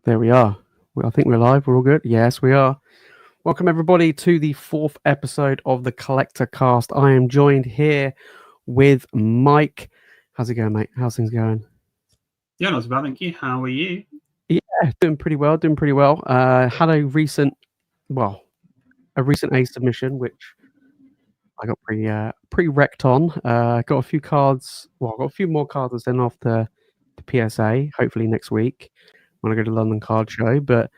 There we are. I think we're live. We're all good. Yes, we are. Welcome, everybody, to the 4th episode of the Collector Cast. I am joined here with Mike. How's it going, mate? How's things going? Yeah, not so bad, thank you. How are you? Yeah, doing pretty well. Had a recent A submission, which I got pretty wrecked on. Got a few cards. Well, I got a few more cards to send off to PSA. Hopefully next week when I go to the London Card Show. But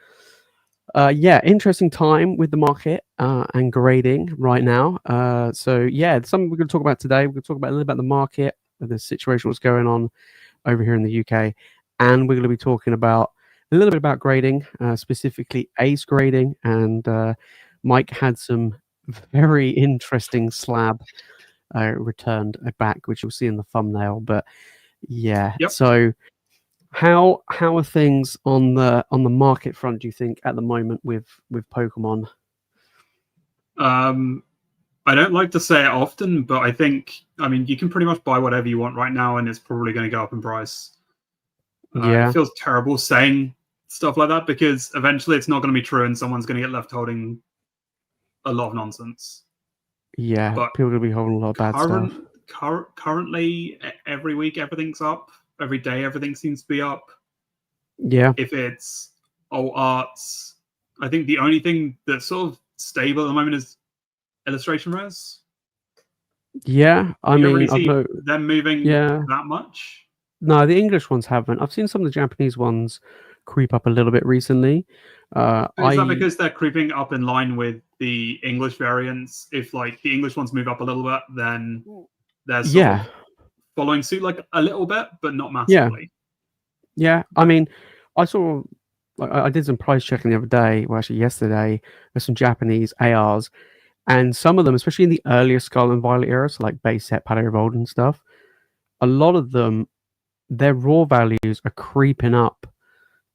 interesting time with the market and grading right now. Something we're going to talk about today. We're going to talk about a little about the market, the situation, what's going on over here in the UK, and we're going to be talking about a little bit about grading, specifically ace grading. And Mike had some very interesting slab returned back, which you'll see in the thumbnail. But yeah, Yep. So how are things on the market front, do you think, at the moment with Pokemon? I don't like to say it often, but I mean, you can pretty much buy whatever you want right now, and it's probably going to go up in price. It feels terrible saying stuff like that because eventually it's not going to be true, and someone's going to get left holding a lot of nonsense. Yeah, but people are going to be holding a lot of bad stuff. Currently, every week everything's up. Every day everything seems to be up. Yeah. If it's alt arts, I think the only thing that's sort of stable at the moment is illustration rares. Yeah, I mean, really see them moving that much. No, the English ones haven't. I've seen some of the Japanese ones creep up a little bit recently. Is that because they're creeping up in line with the English variants? If like the English ones move up a little bit, then they're sort of following suit like a little bit, but not massively. Yeah. I mean, I did some price checking the other day, well, actually yesterday, with some Japanese ARs, and some of them, especially in the earlier Scarlet and Violet era, so like base set, Paldea Evolved and stuff, a lot of them, their raw values are creeping up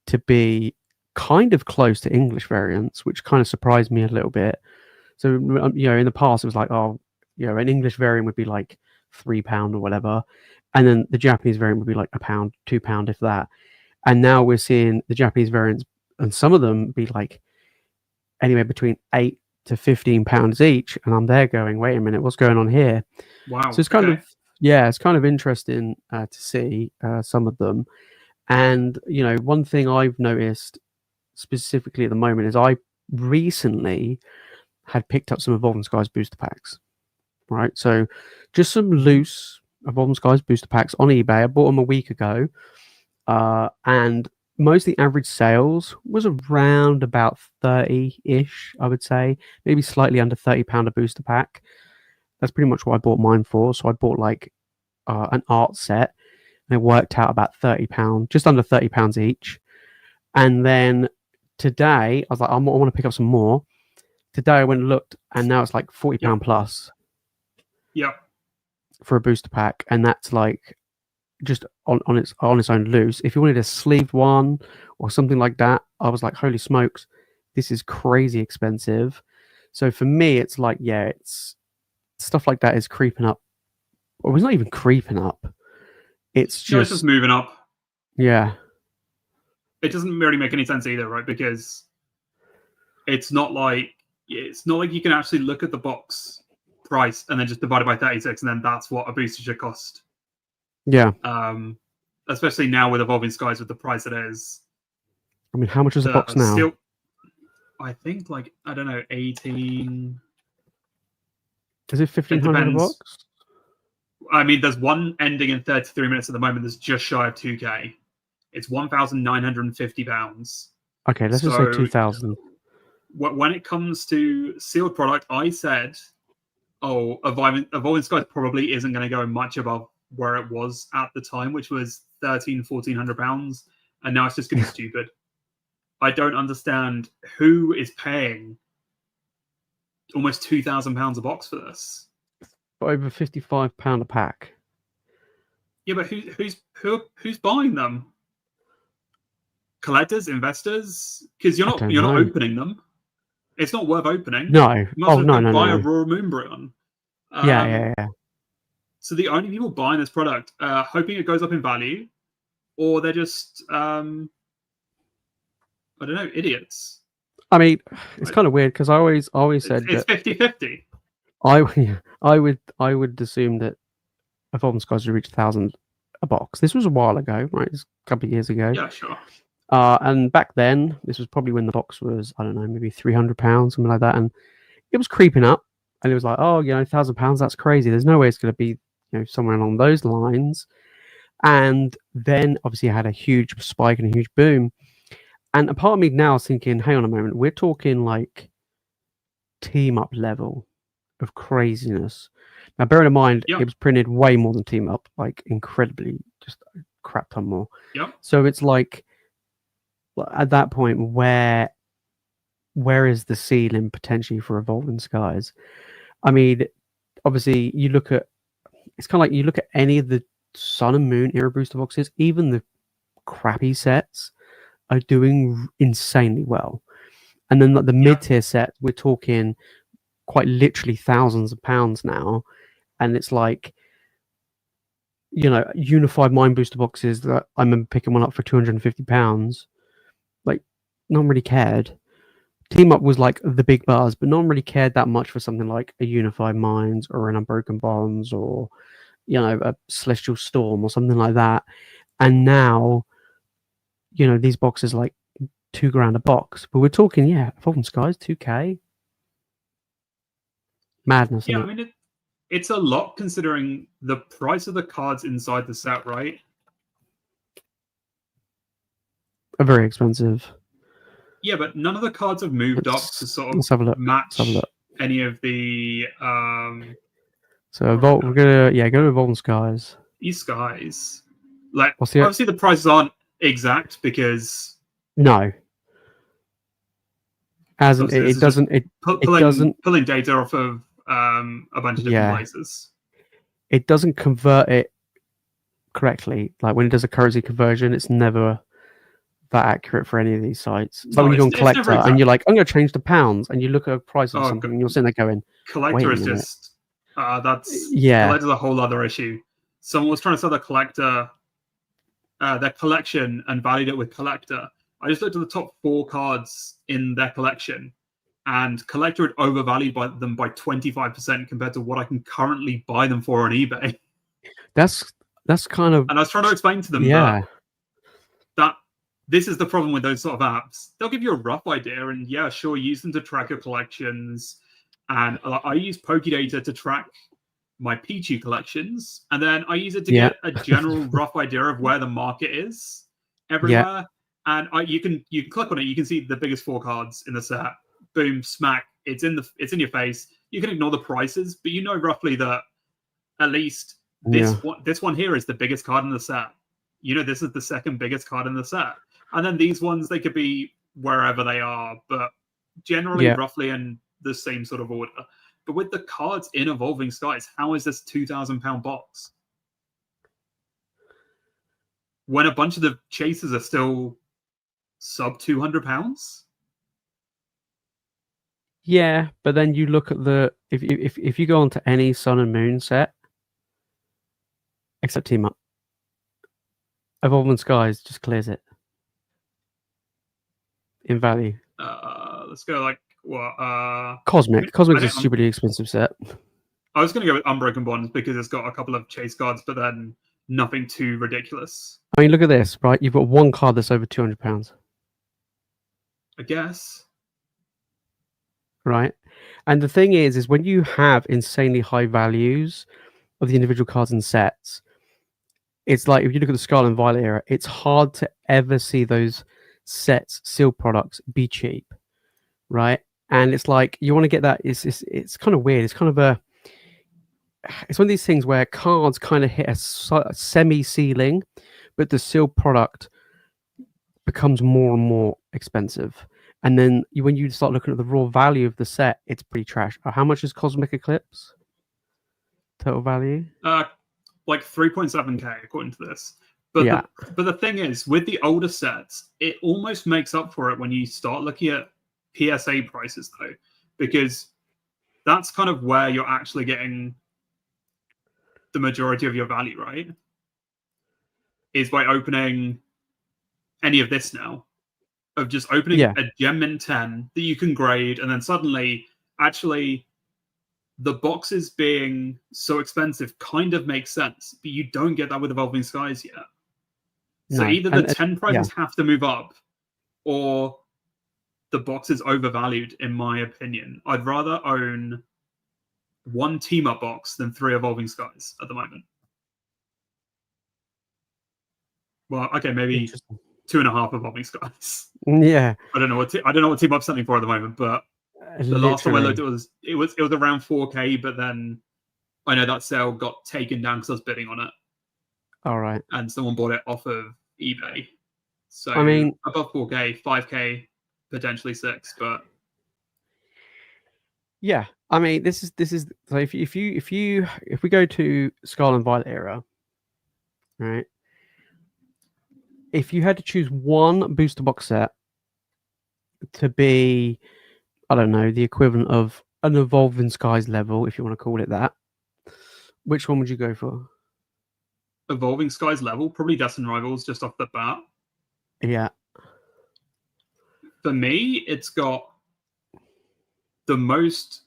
to be kind of close to English variants, which kind of surprised me a little bit. So, in the past, it was like, an English variant would be like £3 or whatever, and then the Japanese variant would be like £1, £2, if that. And now we're seeing the Japanese variants, and some of them be like anywhere between £8 to £15 each, and I'm there going, wait a minute, what's going on here? Wow. So it's kind of interesting to see some of them. And one thing I've noticed specifically at the moment is I recently had picked up some Evolving Skies booster packs. Right, so just some loose Evolving Skies booster packs on eBay. I bought them a week ago, and most of the average sales was around about 30-ish, I would say, maybe slightly under £30 a booster pack. That's pretty much what I bought mine for. So I bought like an art set, and it worked out about £30, just under £30 each. And then today, I was like, I want to pick up some more. Today I went and looked, and now it's like £40 plus. Yeah. For a booster pack, and that's like just on its own loose. If you wanted a sleeved one or something like that, I was like, holy smokes, this is crazy expensive. So for me, it's like, it's stuff like that is creeping up. Or it's not even creeping up. It's just moving up. Yeah. It doesn't really make any sense either, right? Because it's not like you can actually look at the box price and then just divide it by 36, and then that's what a booster should cost. Yeah. Especially now with Evolving Skies with the price it is. I mean, how much is a box now? I think like, I don't know, 18. Is it 1,500 a box? I mean, there's one ending in 33 minutes at the moment that's just shy of 2k. It's £1,950. Okay, let's just say 2,000. When it comes to sealed product, I said, Evolving Skies probably isn't going to go much above where it was at the time, which was £1,400, and now it's just getting stupid. I don't understand who is paying almost £2,000 a box for this. Over £55 a pack. Yeah, but who's buying them? Collectors, investors? Because you're not opening them. It's not worth opening. No. You must buy a raw Moonbryon. Yeah. So the only people buying this product are hoping it goes up in value, or they're just I don't know, idiots. I mean, it's kind of weird because I always said It's that 50-50. I would assume that Evolving Skies would reach 1,000 a box. This was a while ago, right? It's a couple of years ago. Yeah, sure. And back then, this was probably when the box was, I don't know, maybe £300, something like that, and it was creeping up. And it was like, oh, £1,000, that's crazy. There's no way it's going to be, somewhere along those lines. And then obviously I had a huge spike and a huge boom. And a part of me now is thinking, hang on a moment, we're talking like team up level of craziness. Now, bearing in mind, Yep. it was printed way more than team up, like incredibly, just a crap ton more. Yep. So it's like, at that point, where is the ceiling potentially for Evolving Skies? I mean, obviously, it's kind of like you look at any of the Sun and Moon era booster boxes, even the crappy sets are doing insanely well. And then like the mid-tier sets, we're talking quite literally thousands of pounds now. And it's like, unified mind booster boxes that I remember picking one up for £250. Like, no one really cared. Team Up was like the big buzz, but no one really cared that much for something like a Unified Minds or an Unbroken Bonds or, a Celestial Storm or something like that. And now, these boxes like £2,000 a box, but we're talking, Evolving Skies, 2K. Madness. Yeah, I mean, it's a lot considering the price of the cards inside the set, right? Are very expensive. Yeah, but none of the cards have moved up to sort of match any of the. So we're gonna go to Evolving Skies. These Skies, like obviously the prices aren't exact because no, as it doesn't pulling data off of a bunch of different places. It doesn't convert it correctly. Like when it does a currency conversion, it's never that accurate for any of these sites. So when you go on Collector and you're like, I'm going to change to pounds, and you look at a price of something, and you're sitting there going, Collector is just Collector's a whole other issue. Someone was trying to sell the Collector, their collection, and valued it with Collector. I just looked at the top 4 cards in their collection, and Collector had overvalued them by 25% compared to what I can currently buy them for on eBay. That's kind of. And I was trying to explain to them that this is the problem with those sort of apps. They'll give you a rough idea, and sure, use them to track your collections. And I use Pokédata to track my Pichu collections, and then I use it to get a general rough idea of where the market is everywhere. And you can click on it, you can see the biggest 4 cards in the set. Boom, smack! It's in your face. You can ignore the prices, but you know roughly that at least this one here is the biggest card in the set. This is the second biggest card in the set. And then these ones, they could be wherever they are, but generally roughly in the same sort of order. But with the cards in Evolving Skies, how is this £2,000 box? When a bunch of the chasers are still sub £200? Yeah, but then you look at if you go onto any Sun and Moon set, except Team Up, Evolving Skies just clears it in value. Let's go like what? Cosmic. Cosmic's a stupidly expensive set. I was going to go with Unbroken Bonds because it's got a couple of chase cards, but then nothing too ridiculous. I mean, look at this, right? You've got one card that's over £200. I guess. Right, and the thing is when you have insanely high values of the individual cards and sets, it's like if you look at the Scarlet and Violet era, it's hard to ever see those sets, sealed products, be cheap, right? And it's like you want to get that. It's kind of weird. It's kind of it's one of these things where cards kind of hit a semi ceiling, but the sealed product becomes more and more expensive. And then when you start looking at the raw value of the set, it's pretty trash. How much is Cosmic Eclipse? Total value? Like 3.7k according to this. But the thing is, with the older sets, it almost makes up for it when you start looking at PSA prices, though, because that's kind of where you're actually getting the majority of your value, right? Is by opening any of this now. of just opening a Gem Mint 10 that you can grade, and then suddenly, actually, the boxes being so expensive kind of makes sense, but you don't get that with Evolving Skies yet. So either the 10 prices have to move up, or the box is overvalued, in my opinion. I'd rather own one team-up box than 3 Evolving Skies at the moment. Well, okay, maybe 2.5 Evolving Skies. Yeah. I don't know what team up's selling for at the moment, but the last time I looked, it was around 4K. But then I know that sale got taken down because I was bidding on it. All right. And someone bought it off of eBay. So I mean, above 4K, 5K, potentially 6, but yeah. I mean, this is so if we go to Scarlet and Violet era, right? If you had to choose one booster box set to be, I don't know, the equivalent of an Evolving Skies level, if you want to call it that, which one would you go for? Evolving Skies level, probably Destin Rivals just off the bat. Yeah. For me, it's got the most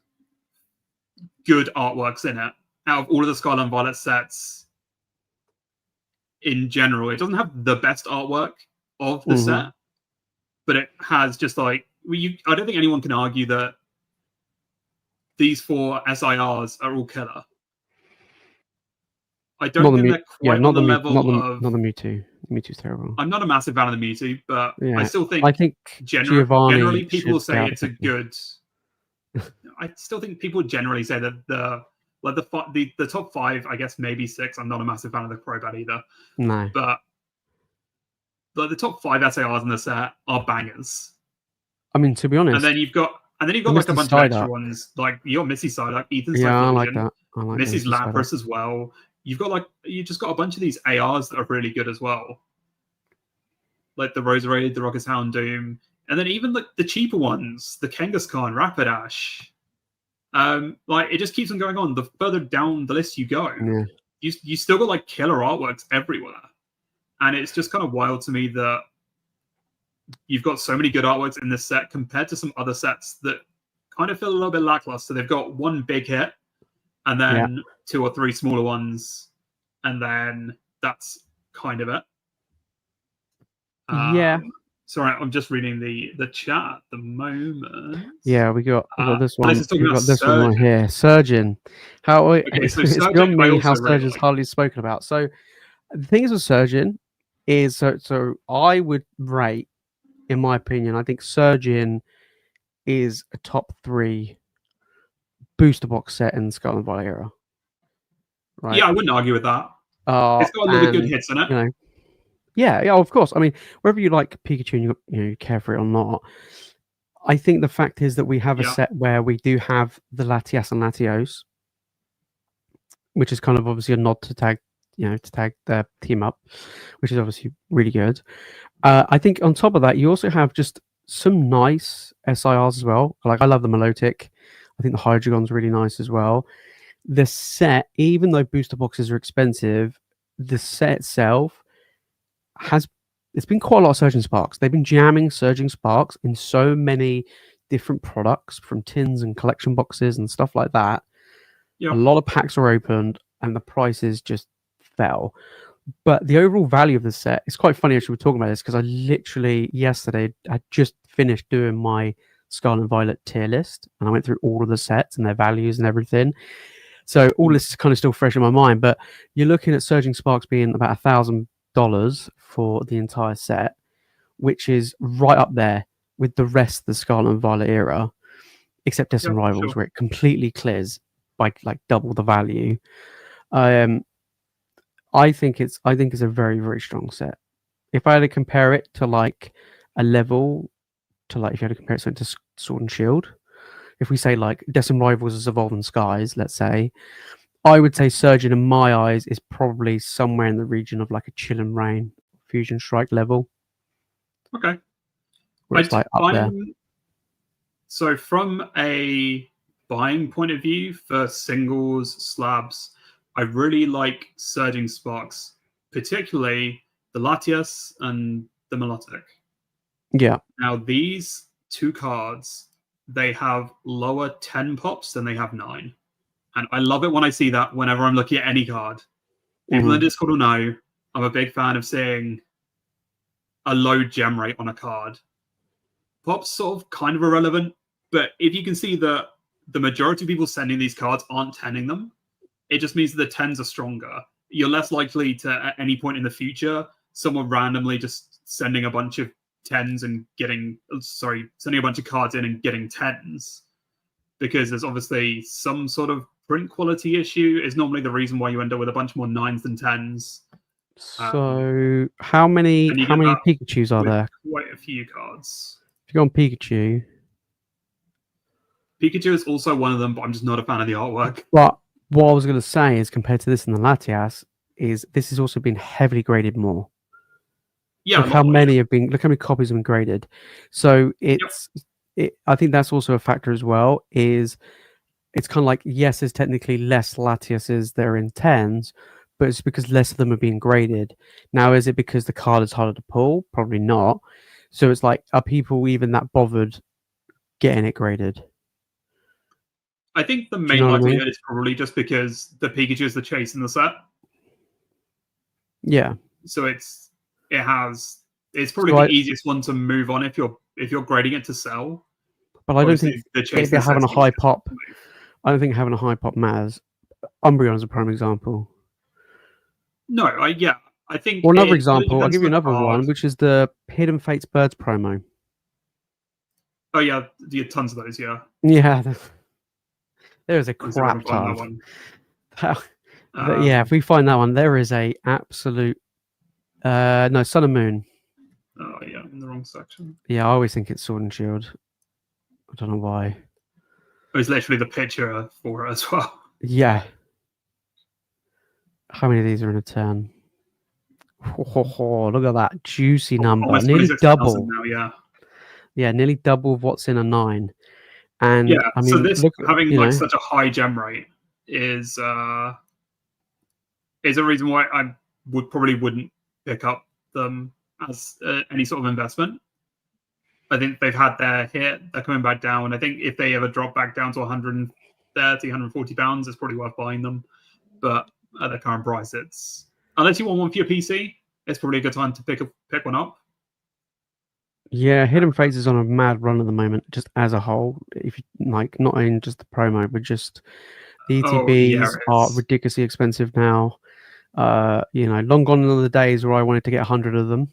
good artworks in it out of all of the Scarlet and Violet sets in general. It doesn't have the best artwork of the set, but it has just like I don't think anyone can argue that these 4 SIRs are all killer. I don't think they're quite on the level of not the Mewtwo. Mewtwo's terrible. I'm not a massive fan of the Mewtwo, but I still think generally people say it's a good. I still think people generally say that the top 5, I guess maybe 6. I'm not a massive fan of the Crobat either. No, but the top 5 SARs in the set are bangers. I mean, to be honest, and then you've got like a bunch of extra ones, like you got Missy Psyduck, Ethan's I like that. I like Missy's Lapras as well. You just got a bunch of these ARs that are really good as well, like the Roserade, the Rocket's Houndoom, and then even the cheaper ones, the Kangaskhan, Rapidash. Like it just keeps on going on. The further down the list you go, you still got like killer artworks everywhere, and it's just kind of wild to me that you've got so many good artworks in this set compared to some other sets that kind of feel a little bit lackluster. They've got one big hit, and then 2 or 3 smaller ones, and then that's kind of it. Sorry, I'm just reading the chat at the moment. Yeah, we got this one. We got this one right here. Surgeon. It's beyond me how Surgeon's hardly spoken about. So the thing is with Surgeon is so I would rate, in my opinion, I think Surgeon is a top 3 booster box set in the Scarlet and Violet era. Right? Yeah, I wouldn't argue with that. It's got a lot of good hits in it. You know, yeah, of course. I mean, whether you like Pikachu and you care for it or not, I think the fact is that we have a set where we do have the Latias and Latios, which is kind of obviously a nod to tag the team up, which is obviously really good. I think on top of that, you also have just some nice SIRs as well. Like I love the Milotic. I think the Hydreigon's really nice as well. The set, even though booster boxes are expensive, the set itself it's been quite a lot of Surging Sparks. They've been jamming Surging Sparks in so many different products, from tins and collection boxes and stuff like that. A lot of packs were opened and the prices just fell. But the overall value of the set, it's quite funny actually we're talking about this, because I literally yesterday I just finished doing my Scarlet and Violet tier list, and I went through all of the sets and their values and everything. So all this is kind of still fresh in my mind, but you're looking at Surging Sparks being about $1,000 for the entire set, which is right up there with the rest of the Scarlet and Violet era, except Destin Rivals, where it completely clears by like double the value. I think it's a very, very strong set. If I had to compare it to like a level, to like if you had to compare it to Sword and Shield, if we say like Destin Rivals is Evolving Skies, let's say, I would say Surgeon in my eyes is probably somewhere in the region of like a Chill and Rain Fusion Strike level. Okay. It's like up there. So from a buying point of view for singles, slabs, I really like Surging Sparks, particularly the Latias and the Milotic. Yeah. Now, these 2 cards, they have lower 10 pops than they have 9. And I love it when I see that whenever I'm looking at any card. People in the Discord will know I'm a big fan of seeing a low gem rate on a card. Pop's sort of kind of irrelevant, but if you can see that the majority of people sending these cards aren't 10ing them, it just means that the 10s are stronger. You're less likely to, at any point in the future, someone randomly just sending a bunch of 10s and sending a bunch of cards in and getting 10s. Because there's obviously some sort of print quality issue is normally the reason why you end up with a bunch more 9s than 10s. So how many Pikachus are there? Quite a few cards. If you go on Pikachu is also one of them, but I'm just not a fan of the artwork. But what I was going to say is, compared to this and the Latias, is this has also been heavily graded more. Yeah, look how many copies have been graded. So I think that's also a factor as well. Is it's kind of like, yes, there's technically less Latiases there in 10s, but it's because less of them are being graded. Now, is it because the card is harder to pull? Probably not. So it's like, are people even that bothered getting it graded? I think the main likelihood is probably just because the Pikachu is the chase in the set. Yeah. So it's probably the easiest one to move on if you're grading it to sell. But I don't think having a high pop. I don't think having a high pop matters. Umbreon is a prime example. No, I think. Or another example, I'll give you another one, which is the Hidden Fates Birds promo. Oh yeah, you have tons of those. Yeah. Yeah. There is a crap ton. Yeah, if we find that one, there is a absolute. No, Sun and Moon. Oh yeah, in the wrong section. Yeah, I always think it's Sword and Shield. I don't know why. It was literally the picture for it as well. Yeah. How many of these are in a 10? Look at that juicy number. Nearly double. Now, yeah. Yeah, nearly double of what's in a 9. And yeah, I mean, so this having such a high gem rate is a reason why I wouldn't pick up them as any sort of investment. I think they've had their hit. They're coming back down. I think if they ever drop back down to 130, 140 pounds, it's probably worth buying them. But at the current price, it's unless you want one for your PC, it's probably a good time to pick one up. Yeah, Hidden Fates is on a mad run at the moment, just as a whole. If you like, not in just the promo, but just the ETBs are ridiculously expensive now. Long gone are the days where I wanted to get 100 of them,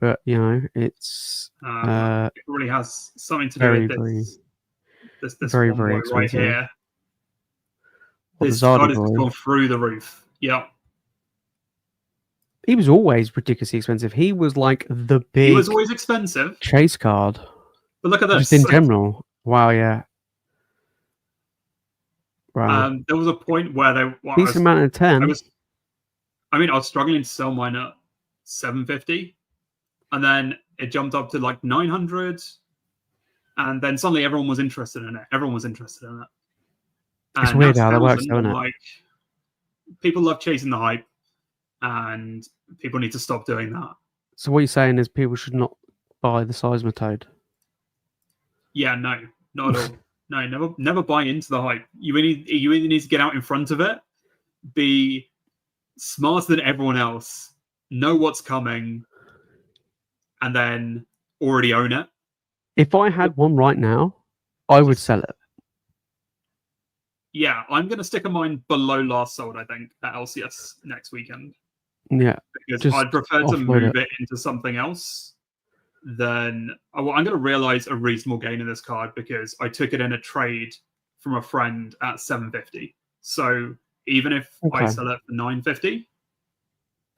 but it's it really has something to do with this very expensive right here. This card has gone through the roof. Yeah. He was always ridiculously expensive. He was like the big. He was always expensive. Chase card. But look at this. Just in general. Wow, yeah. Wow. There was a point where they. Decent amount of 10. I was struggling to sell mine at 750, and then it jumped up to like 900, and then suddenly everyone was interested in it. And it's weird how that works, isn't it? Like, people love chasing the hype, and people need to stop doing that. So what you're saying is people should not buy the Seismitoad? Yeah, no, not at all. No, never buy into the hype. You either need to get out in front of it, be smarter than everyone else, know what's coming, and then already own it. If I had one right now, I would sell it. Yeah, I'm going to stick a mine below last sold, I think, at LCS next weekend. Yeah. Because I'd prefer to move it into something else than... I'm going to realize a reasonable gain in this card because I took it in a trade from a friend at 750. So even if I sell it for 950,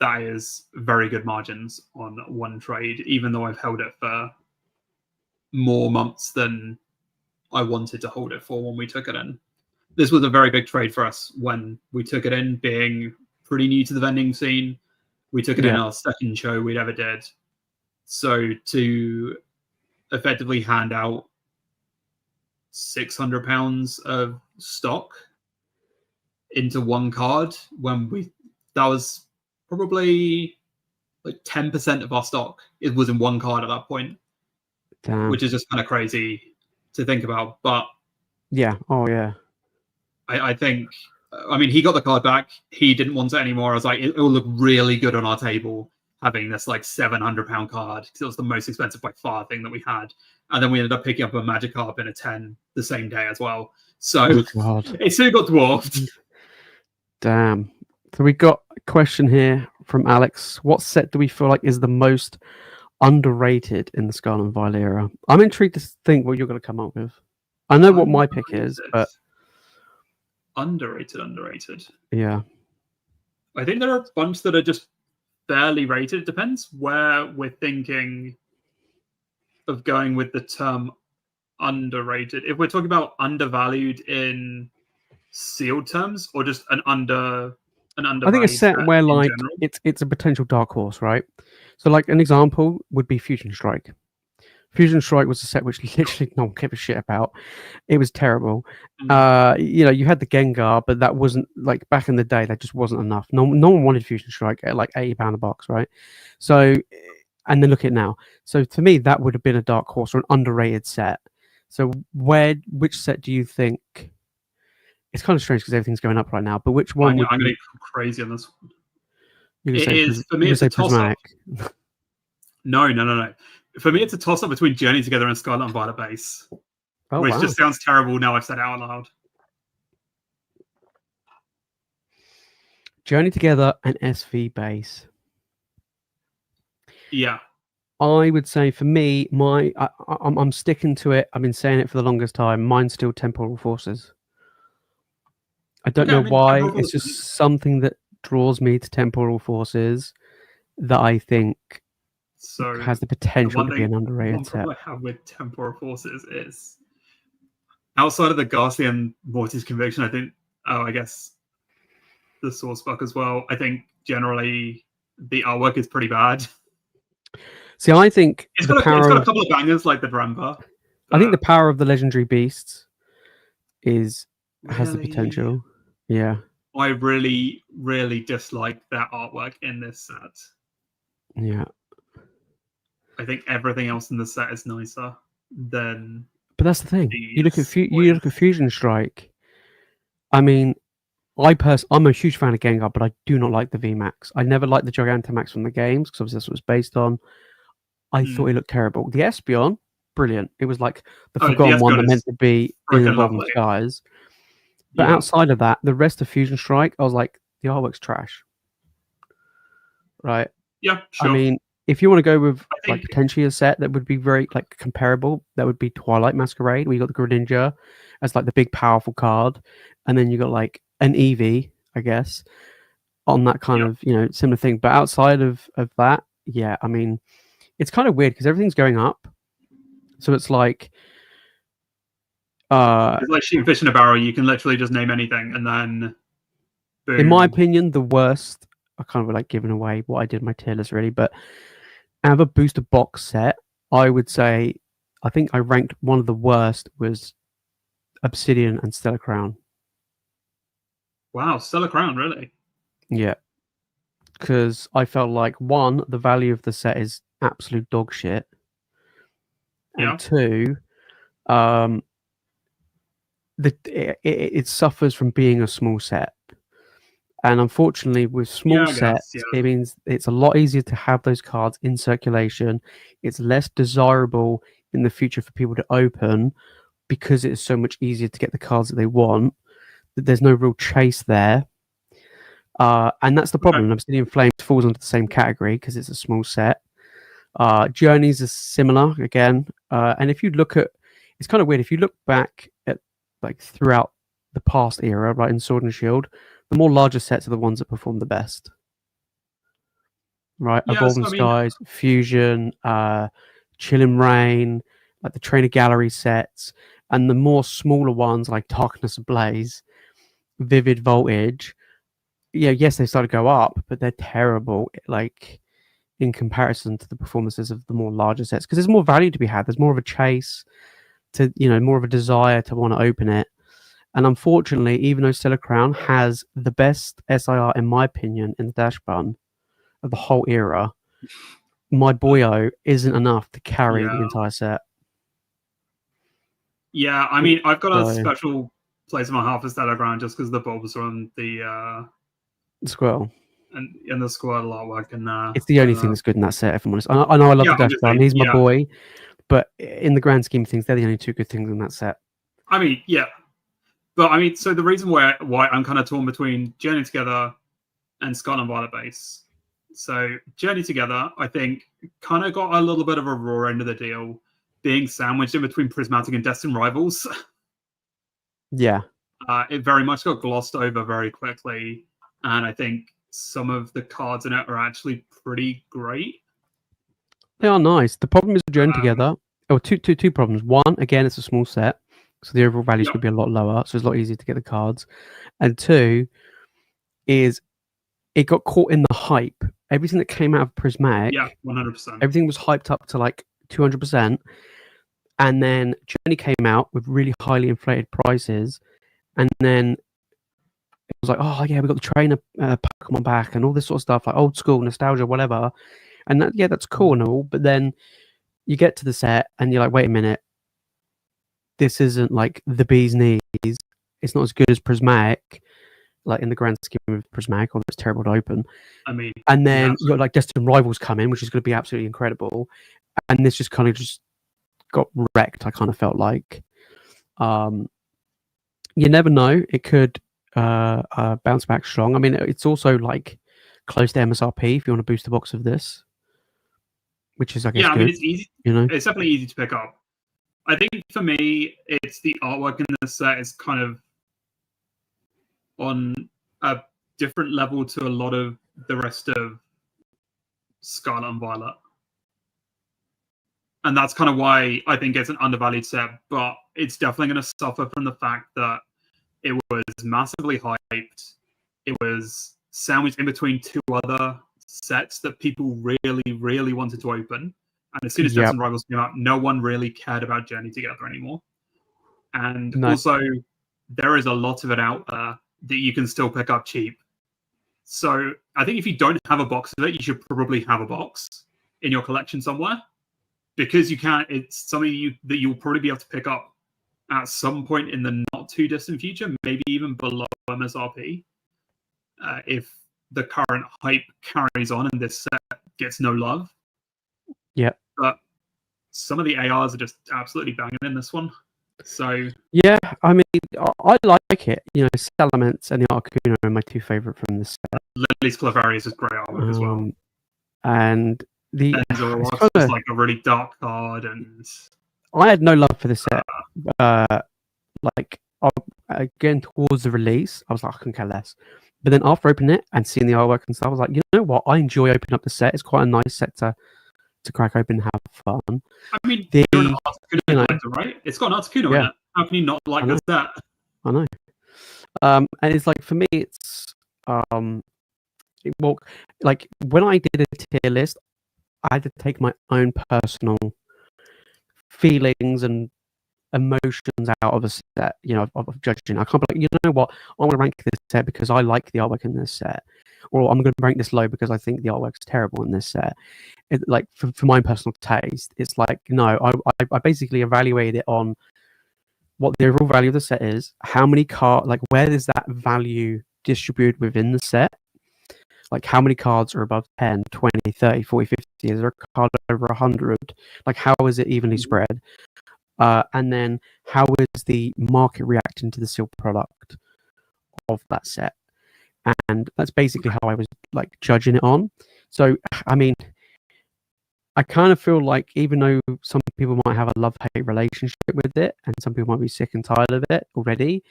that is very good margins on one trade, even though I've held it for more months than I wanted to hold it for when we took it in. This was a very big trade for us when we took it in, being pretty new to the vending scene. We took it in our second show we'd ever did. So to effectively hand out £600 of stock into one card that was probably like 10% of our stock. It was in one card at that point. Damn. which is just kind of crazy to think about. But yeah, oh yeah. I think, I mean, he got the card back. He didn't want it anymore. I was like, it will look really good on our table having this like £700 card because it was the most expensive by far thing that we had. And then we ended up picking up a Magikarp in a 10 the same day as well. So it still got dwarfed. Damn. So we got a question here from Alex. What set do we feel like is the most underrated in the Scarlet and Violet era? I'm intrigued to think what you're going to come up with. I know what my pick is, but underrated. Yeah. I think there are a bunch that are just fairly rated. It depends where we're thinking of going with the term underrated. If we're talking about undervalued in sealed terms, or just an undervalued. I think a set where like it's a potential dark horse, right? So like an example would be Fusion Strike. Fusion Strike was a set which literally no one gave a shit about. It was terrible. You know, you had the Gengar, but that wasn't like back in the day. That just wasn't enough. No one wanted Fusion Strike at like £80 a box, right? So, and then look at it now. So to me, that would have been a dark horse or an underrated set. So which set do you think? It's kind of strange because everything's going up right now. But which one? I'm going to go crazy on this one. For me, it's a toss-up. No. For me, it's a toss-up between Journey Together and Scarlet and Violet base. Which just sounds terrible now I've said it out loud. Journey Together and SV base. Yeah. I would say for me, I'm sticking to it. I've been saying it for the longest time. Mine's still Temporal Forces. I don't know why. It's just something that draws me to Temporal Forces that I think has the potential to be an underrated set. What I have with Temporal Forces is outside of the Ghastly and Morty's Conviction, I think, I guess the Source Buck as well. I think generally the artwork is pretty bad. See, I think it's got a couple of bangers like the Drampa. I think the power of the Legendary Beasts has the potential. Yeah. I really, really dislike that artwork in this set. Yeah. I think everything else in the set is nicer than. But that's the thing. You look at Fusion Strike. I mean, I'm a huge fan of Gengar, but I do not like the VMAX. I never liked the Gigantamax from the games because obviously that's what it's based on. I thought it looked terrible. The Espeon, brilliant. It was like the forgotten one that meant to be in Evolving Skies. But outside of that, the rest of Fusion Strike, I was like, the artwork's trash. Right? Yeah, sure. I mean, if you want to go with like potentially a set that would be very like comparable, that would be Twilight Masquerade, where you got the Greninja as like the big powerful card, and then you got like an Eevee, I guess, on that kind of similar thing. But outside of that, yeah, I mean, it's kind of weird because everything's going up, so it's like it's like shooting fish in a barrel. You can literally just name anything, and then boom. In my opinion, the worst. I kind of like giving away what I did in my tier list really, but out of a booster box set, I would say I think I ranked one of the worst was Obsidian and Stellar Crown. Wow, Stellar Crown, really? Yeah, because I felt like one, the value of the set is absolute dog shit, and two, it suffers from being a small set. And unfortunately, with small sets, it means it's a lot easier to have those cards in circulation. It's less desirable in the future for people to open because it's so much easier to get the cards that they want. There's no real chase there. And that's the problem. Obsidian Flames falls into the same category because it's a small set. Journeys are similar again. And if you look at, it's kind of weird. If you look back at like throughout the past era, right, in Sword and Shield, the more larger sets are the ones that perform the best. Right? Evolving Skies, Fusion, Chilling Rain, like the Trainer Gallery sets, and the more smaller ones like Darkness Ablaze, Vivid Voltage. Yeah, yes, they start to go up, but they're terrible, like in comparison to the performances of the more larger sets, because there's more value to be had. There's more of a chase to, more of a desire to want to open it. And unfortunately, even though Stellar Crown has the best SIR, in my opinion, in the Dash Bun of the whole era, my boyo isn't enough to carry the entire set. Yeah, I mean, I've got a So, special place in my heart for Stellar Ground just because the bulbs are on the Squirrel. and the Squirtle artwork and It's the only thing that's good in that set, if I'm honest. I know I love yeah, the I'm Dash just Button. saying, He's my yeah. boy. But in the grand scheme of things, they're the only two good things in that set. I mean, yeah. But I mean, so the reason why I'm kind of torn between Journey Together and Scarlet and Violet base. So Journey Together, I think, kind of got a little bit of a raw end of the deal, being sandwiched in between Prismatic and Destined Rivals. Yeah. It very much got glossed over very quickly, and I think some of the cards in it are actually pretty great. They are nice. The problem is with Journey Together. Oh, two problems. One, again, it's a small set, so the overall values could be a lot lower, so it's a lot easier to get the cards. And two, is it got caught in the hype. Everything that came out of Prismatic, 100%. everything was hyped up to like 200%, and then Journey came out with really highly inflated prices, and then it was like, oh yeah, we got the trainer Pokemon back and all this sort of stuff, like old school nostalgia, whatever. And that, yeah, that's cool and all, but then you get to the set and you're like, wait a minute, this isn't like the bee's knees. It's not as good as Prismatic, like in the grand scheme of Prismatic, although it's terrible to open. I mean, and then you got like Destined Rivals come in, which is going to be absolutely incredible. And this just kind of just got wrecked. I kind of felt like, you never know, it could bounce back strong. I mean, it's also like close to MSRP if you want to boost the box of this, which is, I guess, yeah, I good. mean, it's easy. You know, it's definitely easy to pick up. I think for me, it's the artwork in the set is kind of on a different level to a lot of the rest of Scarlet and Violet. And that's kind of why I think it's an undervalued set, but it's definitely going to suffer from the fact that it was massively hyped. It was sandwiched in between two other sets that people really, really wanted to open. And as soon as Destined Rivals came out, no one really cared about Journey Together anymore. And also, there is a lot of it out there that you can still pick up cheap. So I think if you don't have a box of it, you should probably have a box in your collection somewhere, because you can. It's something that you'll probably be able to pick up at some point in the not too distant future, maybe even below MSRP, if the current hype carries on and this set gets no love. Yeah. But some of the ARs are just absolutely banging in this one. So yeah, I mean, I like it. You know, Salamence and the Articuno are my two favorite from this set. Lily's Clefairy is great artwork as well. And the Zoroark was like a really dark card, and I had no love for this set. Like again, towards the release, I was like, I couldn't care less. But then after opening it and seeing the artwork and stuff, I was like, you know what? I enjoy opening up the set. It's quite a nice set to crack open and have fun. I mean, you're an Articuno collector, right? It's got an Articuno in it. How can you not like this set? I know. And it's like, for me, it's well, like when I did a tier list, I had to take my own personal feelings and emotions out of a set, you know, of judging. I can't be like, you know what, I'm going to rank this set because I like the artwork in this set, or I'm going to rank this low because I think the artwork's terrible in this set. Like for my personal taste, it's like, no, I basically evaluate it on what the overall value of the set is, how many cards, like where is that value distributed within the set, like how many cards are above 10, 20, 30, 40, 50, is there a card over 100, like how is it evenly spread? And then how is the market reacting to the sealed product of that set? And that's basically how I was like judging it on. So, I mean, I kind of feel like even though some people might have a love-hate relationship with it, and some people might be sick and tired of it already,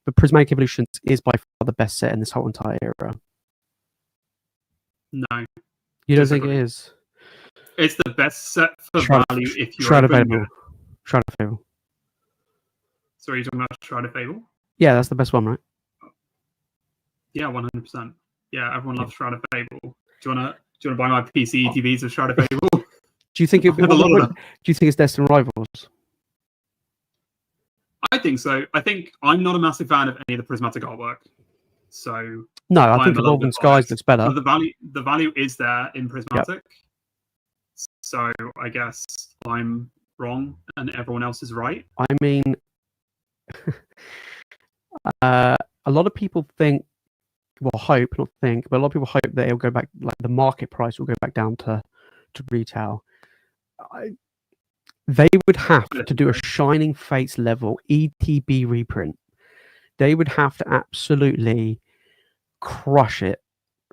but Prismatic Evolutions is by far the best set in this whole entire era. No. You don't think it is? It's the best set for value if you're available. Shroud of Fable. So are you talking about Shroud of Fable? Yeah, that's the best one, right? Yeah, 100%. Yeah, everyone loves Shroud of Fable. Do you wanna buy my PC ETBs of Shroud of Fable? Do you think do you think it's Destined Rivals? I think so. I think I'm not a massive fan of any of the prismatic artwork. So no, I think Evolving Skies looks better. So the value is there in prismatic. Yep. So I guess I'm wrong and everyone else is right? I mean, a lot of people think, well, hope, not think, but a lot of people hope that it'll go back, like the market price will go back down to retail. They would have to do a Shining Fates level ETB reprint. They would have to absolutely crush it,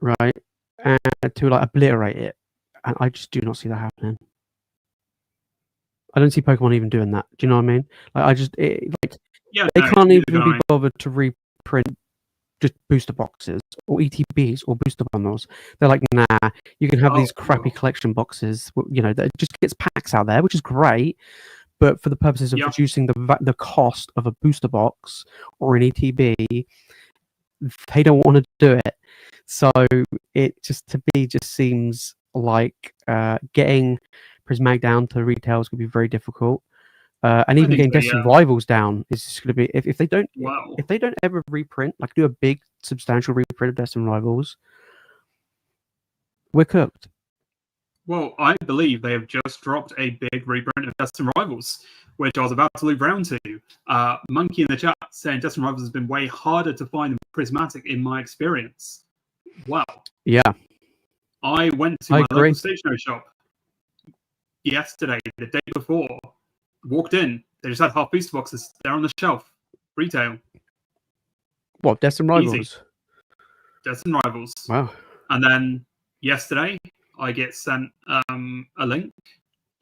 right? And to like obliterate it. And I just do not see that happening. I don't see Pokemon even doing that. Do you know what I mean? Like, they can't even be bothered to reprint just booster boxes or ETBs or booster bundles. They're like, nah, you can have these crappy collection boxes, that just gets packs out there, which is great. But for the purposes of reducing the cost of a booster box or an ETB, they don't want to do it. So it just seems like getting Prismatic down to retail is going to be very difficult. And even getting Destiny Rivals down is just going to be if they don't ever reprint, like do a big substantial reprint of Destiny Rivals, we're cooked. Well, I believe they have just dropped a big reprint of Destiny Rivals, which I was about to loop round to. Monkey in the chat saying Destiny Rivals has been way harder to find than Prismatic in my experience. Wow. Yeah. I went to my local stationery shop yesterday, the day before. Walked in, they just had half booster boxes there on the shelf. Retail. What, Destiny Rivals? Easy. Destiny Rivals. Wow. And then yesterday, I get sent a link.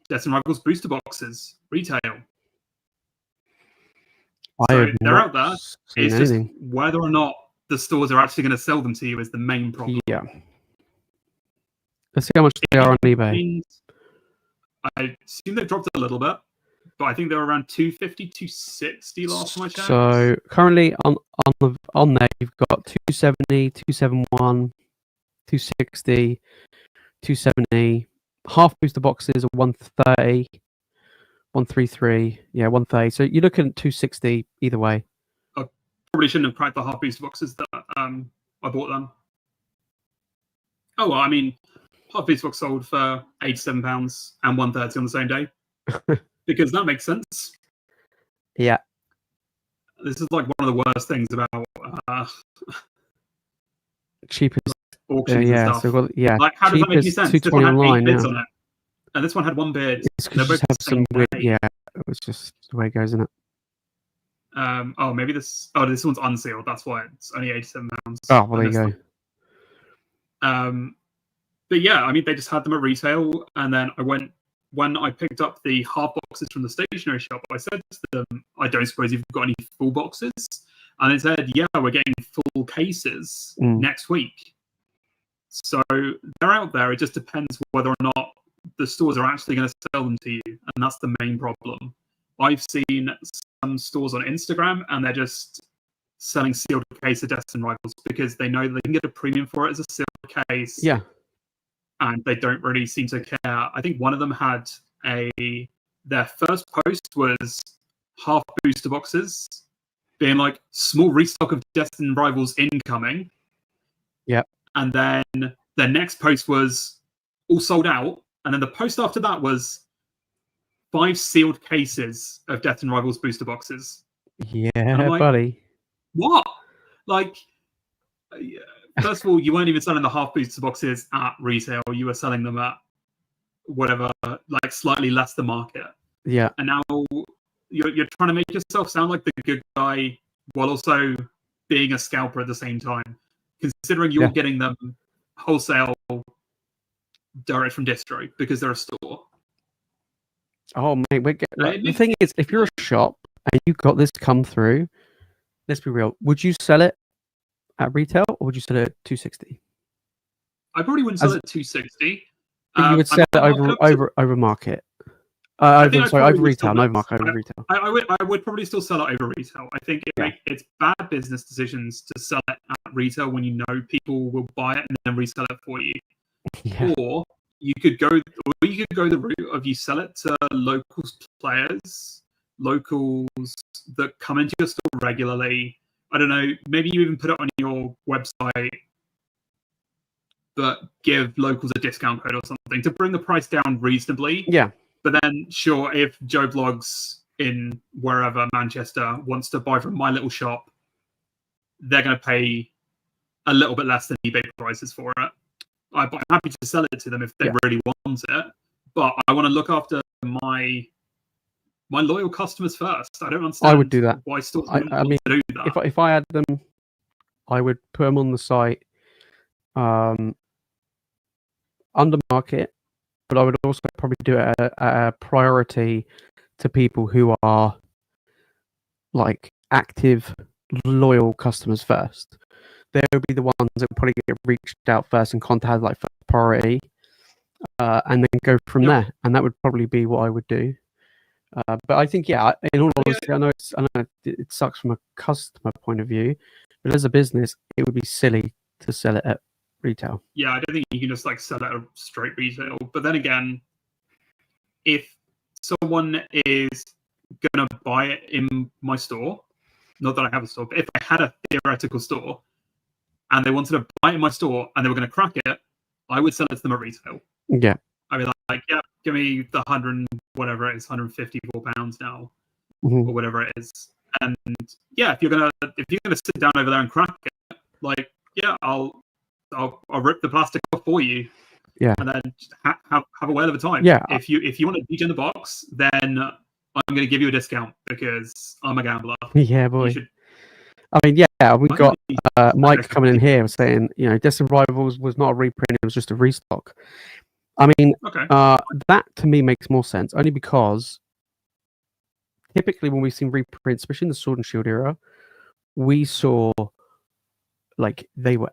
Destiny Rivals booster boxes. Retail. So they're out there. It's just whether or not the stores are actually going to sell them to you is the main problem. Yeah. Let's see how much they are on eBay. I assume they've dropped a little bit. But I think they were around 250, 260 last time I checked. So currently on there, you've got 270, 271, 260, 270. Half booster boxes are 130, 133. Yeah, 130. So you're looking at 260 either way. I probably shouldn't have cracked the half booster boxes that I bought them. Oh, well, I mean, half booster box sold for £87 and 130 on the same day. Because that makes sense. Yeah. This is like one of the worst things about cheapest auctions and stuff. So, like, how does that make any sense? This one had 8 bids on it. And this one had 1 bid. It's because you have some weird, it's just the way it goes, isn't it? Maybe this one's unsealed. That's why it's only £87. Oh, well, there you go. But yeah, I mean, they just had them at retail, and then when I picked up the half boxes from the stationery shop, I said to them, I don't suppose you've got any full boxes? And they said, yeah, we're getting full cases next week. So they're out there. It just depends whether or not the stores are actually going to sell them to you. And that's the main problem. I've seen some stores on Instagram, and they're just selling sealed case of Destiny Rivals because they know they can get a premium for it as a sealed case. Yeah. And they don't really seem to care. I think one of them had their first post was half booster boxes, being like small restock of Destiny Rivals incoming. Yeah. And then their next post was all sold out. And then the post after that was 5 sealed cases of Destiny Rivals booster boxes. Yeah, like, buddy. What? Like, first of all, you weren't even selling the half booster boxes at retail. You were selling them at whatever, like slightly less than market. Yeah. And now you're trying to make yourself sound like the good guy while also being a scalper at the same time. Considering you're getting them wholesale direct from distro because they're a store. Oh, mate. The thing is, if you're a shop and you got this come through, let's be real. Would you sell it at retail, or would you sell it at 260? I probably wouldn't sell it at 260. You would sell it over market. Over retail, no market, over retail. I would probably still sell it over retail. I think it's bad business decisions to sell it at retail when you know people will buy it and then resell it for you. Yeah. Or you could go the route of you sell it to local players, locals that come into your store regularly. I don't know, maybe you even put it on your website, but give locals a discount code or something to bring the price down reasonably. Yeah. But then, sure, if Joe Blogs in wherever Manchester wants to buy from my little shop, they're going to pay a little bit less than eBay prices for it. I'm happy to sell it to them if they really want it, but I want to look after my loyal customers first. I don't understand. I would do that. Why stores I mean, to do that. If I had them, I would put them on the site under market, but I would also probably do it at a priority to people who are like active, loyal customers first. They would be the ones that would probably get reached out first and contacted like first priority, and then go from there. And that would probably be what I would do. But I think, in all honesty, I know it sucks from a customer point of view, but as a business, it would be silly to sell it at retail. Yeah, I don't think you can just like sell it at straight retail. But then again, if someone is gonna buy it in my store, not that I have a store, but if I had a theoretical store and they wanted to buy it in my store and they were going to crack it, I would sell it to them at retail. Yeah. I'd be like, yeah, give me the 100, whatever it is, £154 now, Mm-hmm. or whatever it is. And yeah, if you're gonna sit down over there and crack it, like, yeah, I'll rip the plastic off for you. Yeah. And then just have a whale of a time. Yeah. If you want to DJ in the box, then I'm going to give you a discount because I'm a gambler. Yeah, boy. I mean, yeah, we got Mike coming in here saying, Destined Rivals was not a reprint; it was just a restock. I mean, that to me makes more sense, only because typically when we've seen reprints, especially in the Sword and Shield era, we saw like they were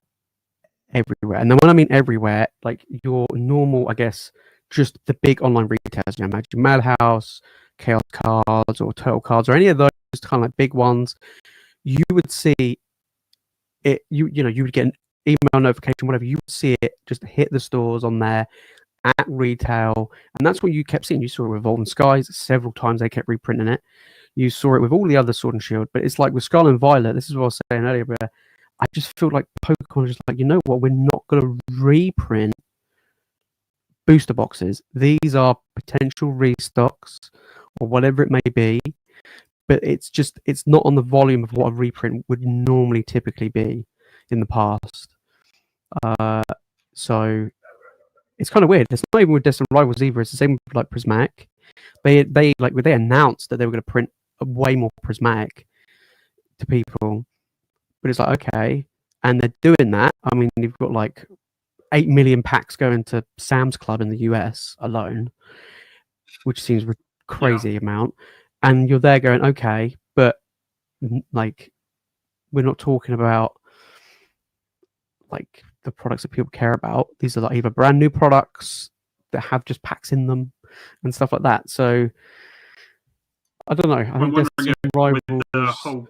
everywhere. And then when I mean everywhere, like your normal, I guess, just the big online retailers, Magic Madhouse, Chaos Cards, or Turtle Cards, or any of those kind of like big ones, you would see it. You would get an email notification, whatever. You would see it just hit the stores on there at retail, and that's what you kept seeing. You saw it with Evolved Skies several times; they kept reprinting it. You saw it with all the other Sword and Shield, but it's like with Scarlet and Violet. This is what I was saying earlier, but I just feel like Pokemon is just like, you know what? We're not going to reprint booster boxes. These are potential restocks or whatever it may be, but it's not on the volume of what a reprint would normally typically be in the past. So it's kind of weird. It's not even with Destined Rivals either. It's the same with like Prismatic. They announced that they were going to print way more Prismatic to people, but it's like, okay, and they're doing that. I mean, you've got like 8 million packs going to Sam's Club in the US alone, which seems a crazy amount. And you're there going, okay, but like, we're not talking about like the products that people care about. These are like either brand new products that have just packs in them and stuff like that. So I don't know. I think with the whole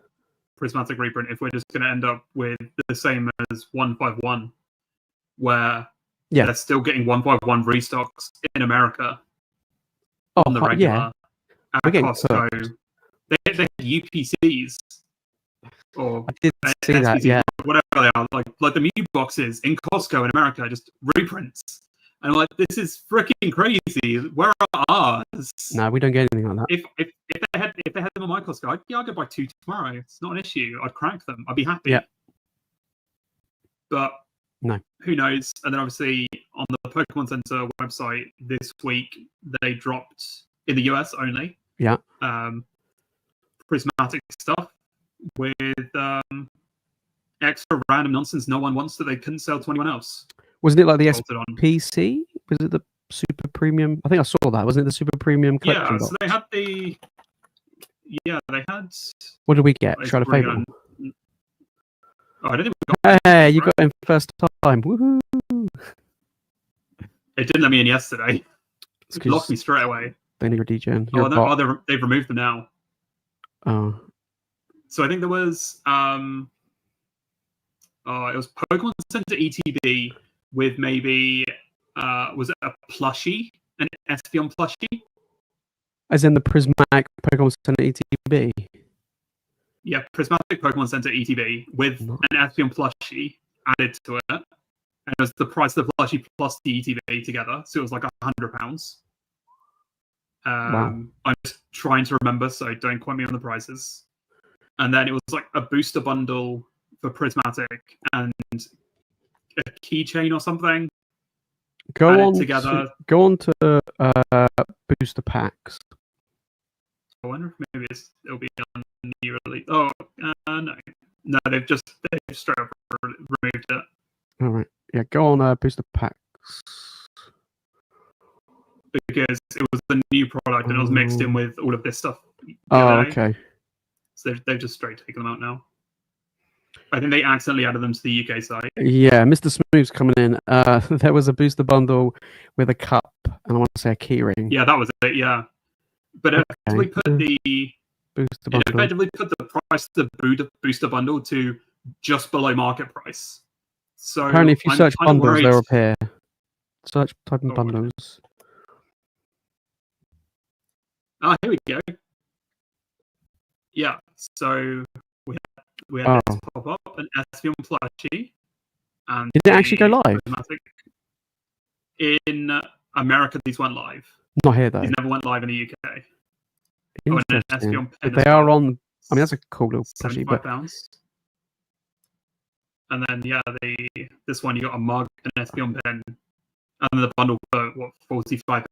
Prismatic reprint, if we're just going to end up with the same as 151, where they're still getting 151 restocks in America on the regular at Costco. They had UPCs or I did see SPCs, that, whatever they are, like the Mew boxes in Costco in America, just reprints. And I'm like, this is freaking crazy. Where are ours? No, we don't get anything like that. If they had them on my Costco, I'd go buy 2 tomorrow. It's not an issue. I'd crank them. I'd be happy. Yeah. But no, who knows? And then obviously on the Pokémon Center website this week, they dropped in the US only. Yeah. Prismatic stuff with extra random nonsense no one wants that they couldn't sell to anyone else. Wasn't it like the SPC? Was it the super premium? I think I saw that. Wasn't it the super premium collection box? So they had the... Yeah, they had... What did we get? Shroud of Fable. Oh, I don't think we got... Hey, you got in first time. Woohoo! It didn't let me in yesterday. It blocked me straight away. They need your DGen. They've removed them now. Oh. So I think there was... it was Pokémon Center ETB with maybe... was it a plushie? An Espeon plushie? As in the Prismatic Pokémon Center ETB? Yeah, Prismatic Pokémon Center ETB with an Espeon plushie added to it. And it was the price of the plushie plus the ETB together. So it was like £100. I'm just trying to remember, so don't quote me on the prices. And then it was like a booster bundle for Prismatic and a keychain or something. Go on to booster packs. I wonder if maybe it'll be on new release. Oh, no, they've straight up removed it. All right, yeah, go on booster packs because it was the new product and it was mixed in with all of this stuff. Okay. So they've just straight taken them out now. I think they accidentally added them to the UK site. Yeah, Mr. Smooth's coming in. There was a booster bundle with a cup, and I want to say a keyring. Yeah, that was it. Yeah, but effectively put the booster bundle. It effectively put the price of the booster bundle to just below market price. So apparently, if you search bundles, they'll appear. Search type in bundles. Here we go. Yeah, so we had this pop up, an Espeon plushie. And did it actually go live? In America, these went live. Not here, though. These never went live in the UK. Interesting. They are on... I mean, that's a cool little plushie, but... £75. And then, yeah, this one, you got a mug, an Espeon pen, and the bundle for, £45.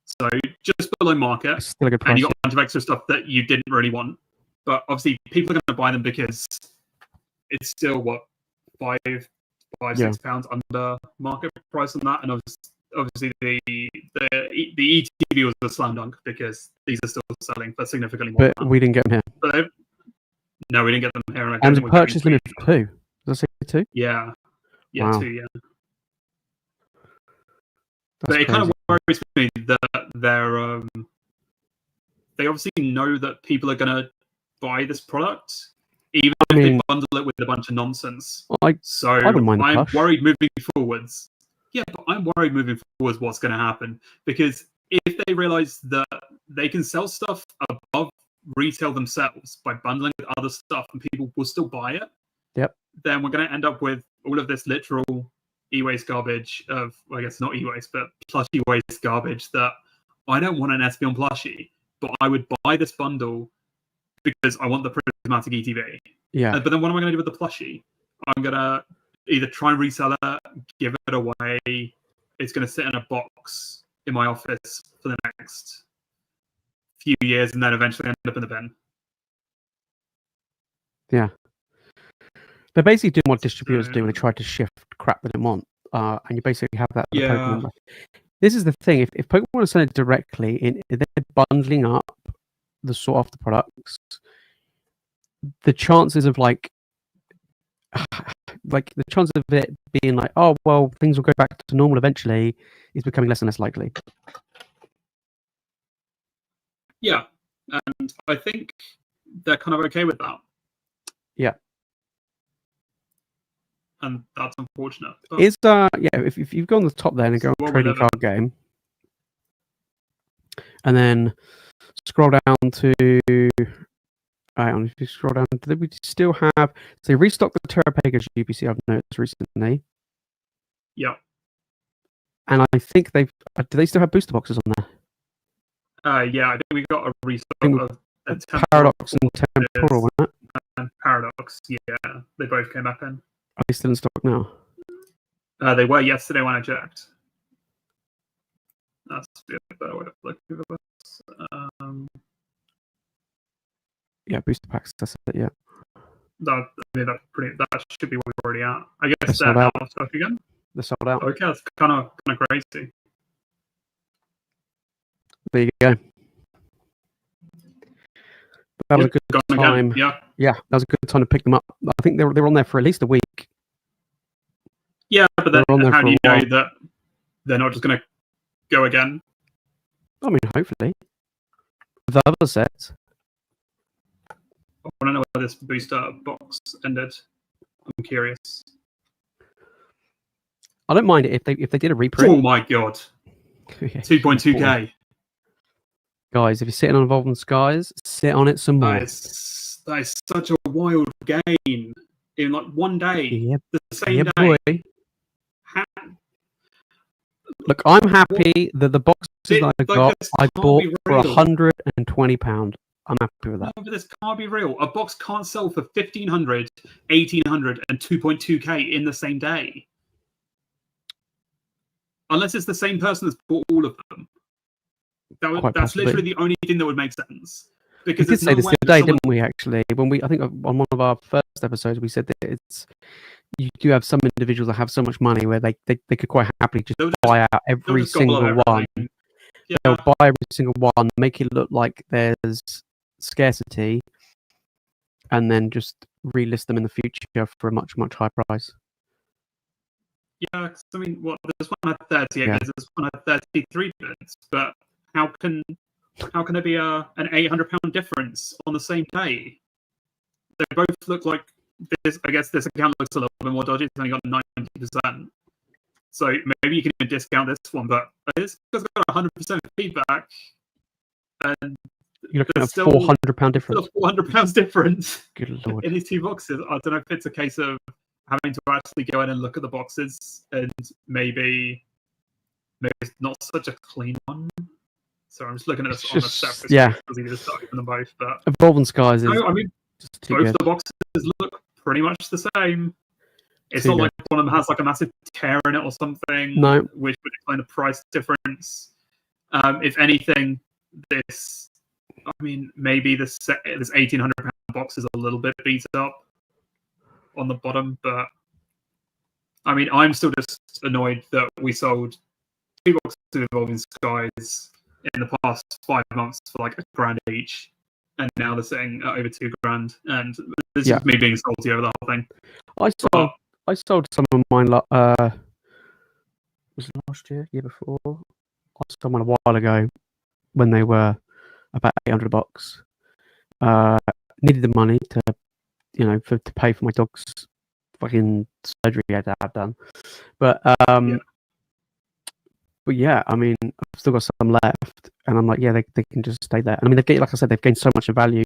So just below market. Still a good price. And you got a bunch of extra stuff that you didn't really want. But obviously, people are going to buy them because it's still, £6 under market price on that. And obviously the ETV was a slam dunk because these are still selling for significantly more. But we didn't get them here. No, we didn't get them here. And the purchase limit for 2. Does that say 2? Yeah. Yeah, wow. 2, yeah. That's but it crazy. kind of worries me that they obviously know that people are going to buy this product, even if they bundle it with a bunch of nonsense. So I'm worried moving forwards. Yeah, but I'm worried moving forwards what's going to happen. Because if they realize that they can sell stuff above retail themselves by bundling with other stuff and people will still buy it, then we're going to end up with all of this literal e-waste garbage of, well, I guess not e-waste, but plushie waste garbage that I don't want an Espeon plushie, but I would buy this bundle because I want the prismatic ETV. Yeah. But then what am I going to do with the plushie? I'm going to either try and resell it, give it away. It's going to sit in a box in my office for the next few years and then eventually end up in the bin. Yeah. They're basically doing what distributors do when they try to shift crap they don't want. And you basically have that. Yeah. This is the thing. If Pokemon are selling it directly, they're bundling up the sought after products. The chances of the chance of it being like, oh well, things will go back to normal eventually, is becoming less and less likely. Yeah, and I think they're kind of okay with that. Yeah. And that's unfortunate. Is if you go on the top there and go on trading card game, and then scroll down to if you scroll down, do we still have they restocked the Terrapega GPC I've noticed recently. Yeah. And I think do they still have booster boxes on there? Yeah, I think we got a restock of Paradox and Temporal, wasn't it? And Paradox, yeah. They both came back in. Are they still in stock now? They were yesterday when I checked. That's a better way of looking at this. Yeah, booster packs. That's it. Yeah. That should be what we're already at. I guess they're out of stock again. They're sold out. Okay, that's kind of crazy. There you go. That was a good time. Again. Yeah, that was a good time to pick them up. I think they were on there for at least a week. Yeah, but then how do you know that they're not just going to go again? I mean, hopefully. The other sets. I want to know where this booster box ended. I'm curious. I don't mind it if they did a reprint. Oh my god. 2.2k. Guys, if you're sitting on Evolving Skies, sit on it some more. That is such a wild game. In like one day. The same day. Boy. Look, I'm happy that the box boxes that I got, I bought for £120. I'm happy with that. No, but this can't be real. A box can't sell for 1,500, 1,800, and 2.2k in the same day. Unless it's the same person that's bought all of them. That's literally the only thing that would make sense. Because we did say this the other day, didn't we? Actually, I think on one of our first episodes, we said that you do have some individuals that have so much money where they could quite happily just buy out every single one. Yeah. They'll buy every single one, make it look like there's scarcity, and then just relist them in the future for a much higher price. Yeah, I mean, this one had 38 bids, this one had 33 bids, but how can there be an £800 difference on the same day? They both look like this. I guess this account looks a little bit more dodgy. It's only got 90%, so maybe you can even discount this one. But this has got 100% feedback, and you're looking at £400 difference. £400 difference. Good lord! In these two boxes, I don't know if it's a case of having to actually go in and look at the boxes, and maybe it's not such a clean one. So I'm just looking at this on a separate. Yeah, because you just open them both. But Evolving Skies is. No, I mean, both the boxes look pretty much the same. It's not like one of them has like a massive tear in it or something. No, which would explain the price difference. If anything, this, I mean, maybe this £1,800 box is a little bit beat up on the bottom, but I mean, I'm still just annoyed that we sold 2 boxes of Evolving Skies in the past 5 months for like £1,000 each, and now they're sitting at over £2,000, and this is me being salty over the whole thing. I sold some of mine. Was it last year before? I sold mine a while ago when they were about £800 a box. Needed the money to pay for my dog's fucking surgery I had to have done, but yeah, I mean, I've still got some left, and I'm like, yeah, they can just stay there. And I mean, like I said, they've gained so much of value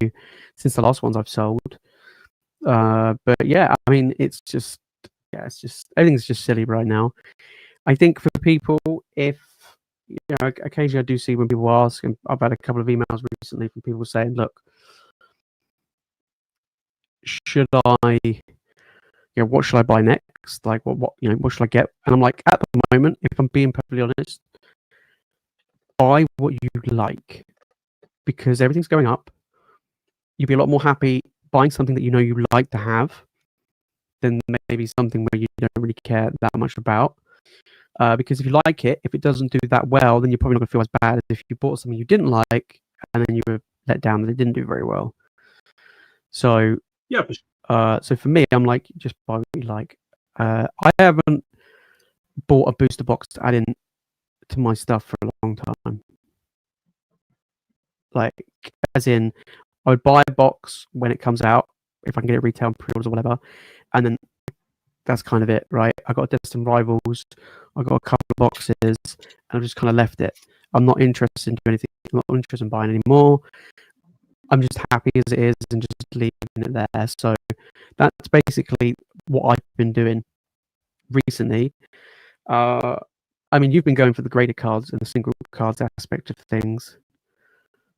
since the last ones I've sold. But yeah, I mean, it's just everything's just silly right now. I think for people, if occasionally I do see when people ask, and I've had a couple of emails recently from people saying, look, should I? What should I buy next? Like, what should I get? And I'm like, at the moment, if I'm being perfectly honest, buy what you like, because everything's going up. You'll be a lot more happy buying something that you like to have than maybe something where you don't really care that much about. Because if you like it, if it doesn't do that well, then you're probably not going to feel as bad as if you bought something you didn't like and then you were let down that it didn't do very well. So yeah. So for me, I'm like, just buy what you like. I haven't bought a booster box to add in to my stuff for a long time. Like, as in, I would buy a box when it comes out, if I can get it retail pre-orders or whatever, and then that's kind of it, right? I got Distant Rivals, I got a couple of boxes, and I've just kind of left it. I'm not interested in doing anything. I'm not interested in buying anymore. I'm just happy as it is and just leaving it there. So that's basically what I've been doing recently. I mean, you've been going for the graded cards and the single cards aspect of things,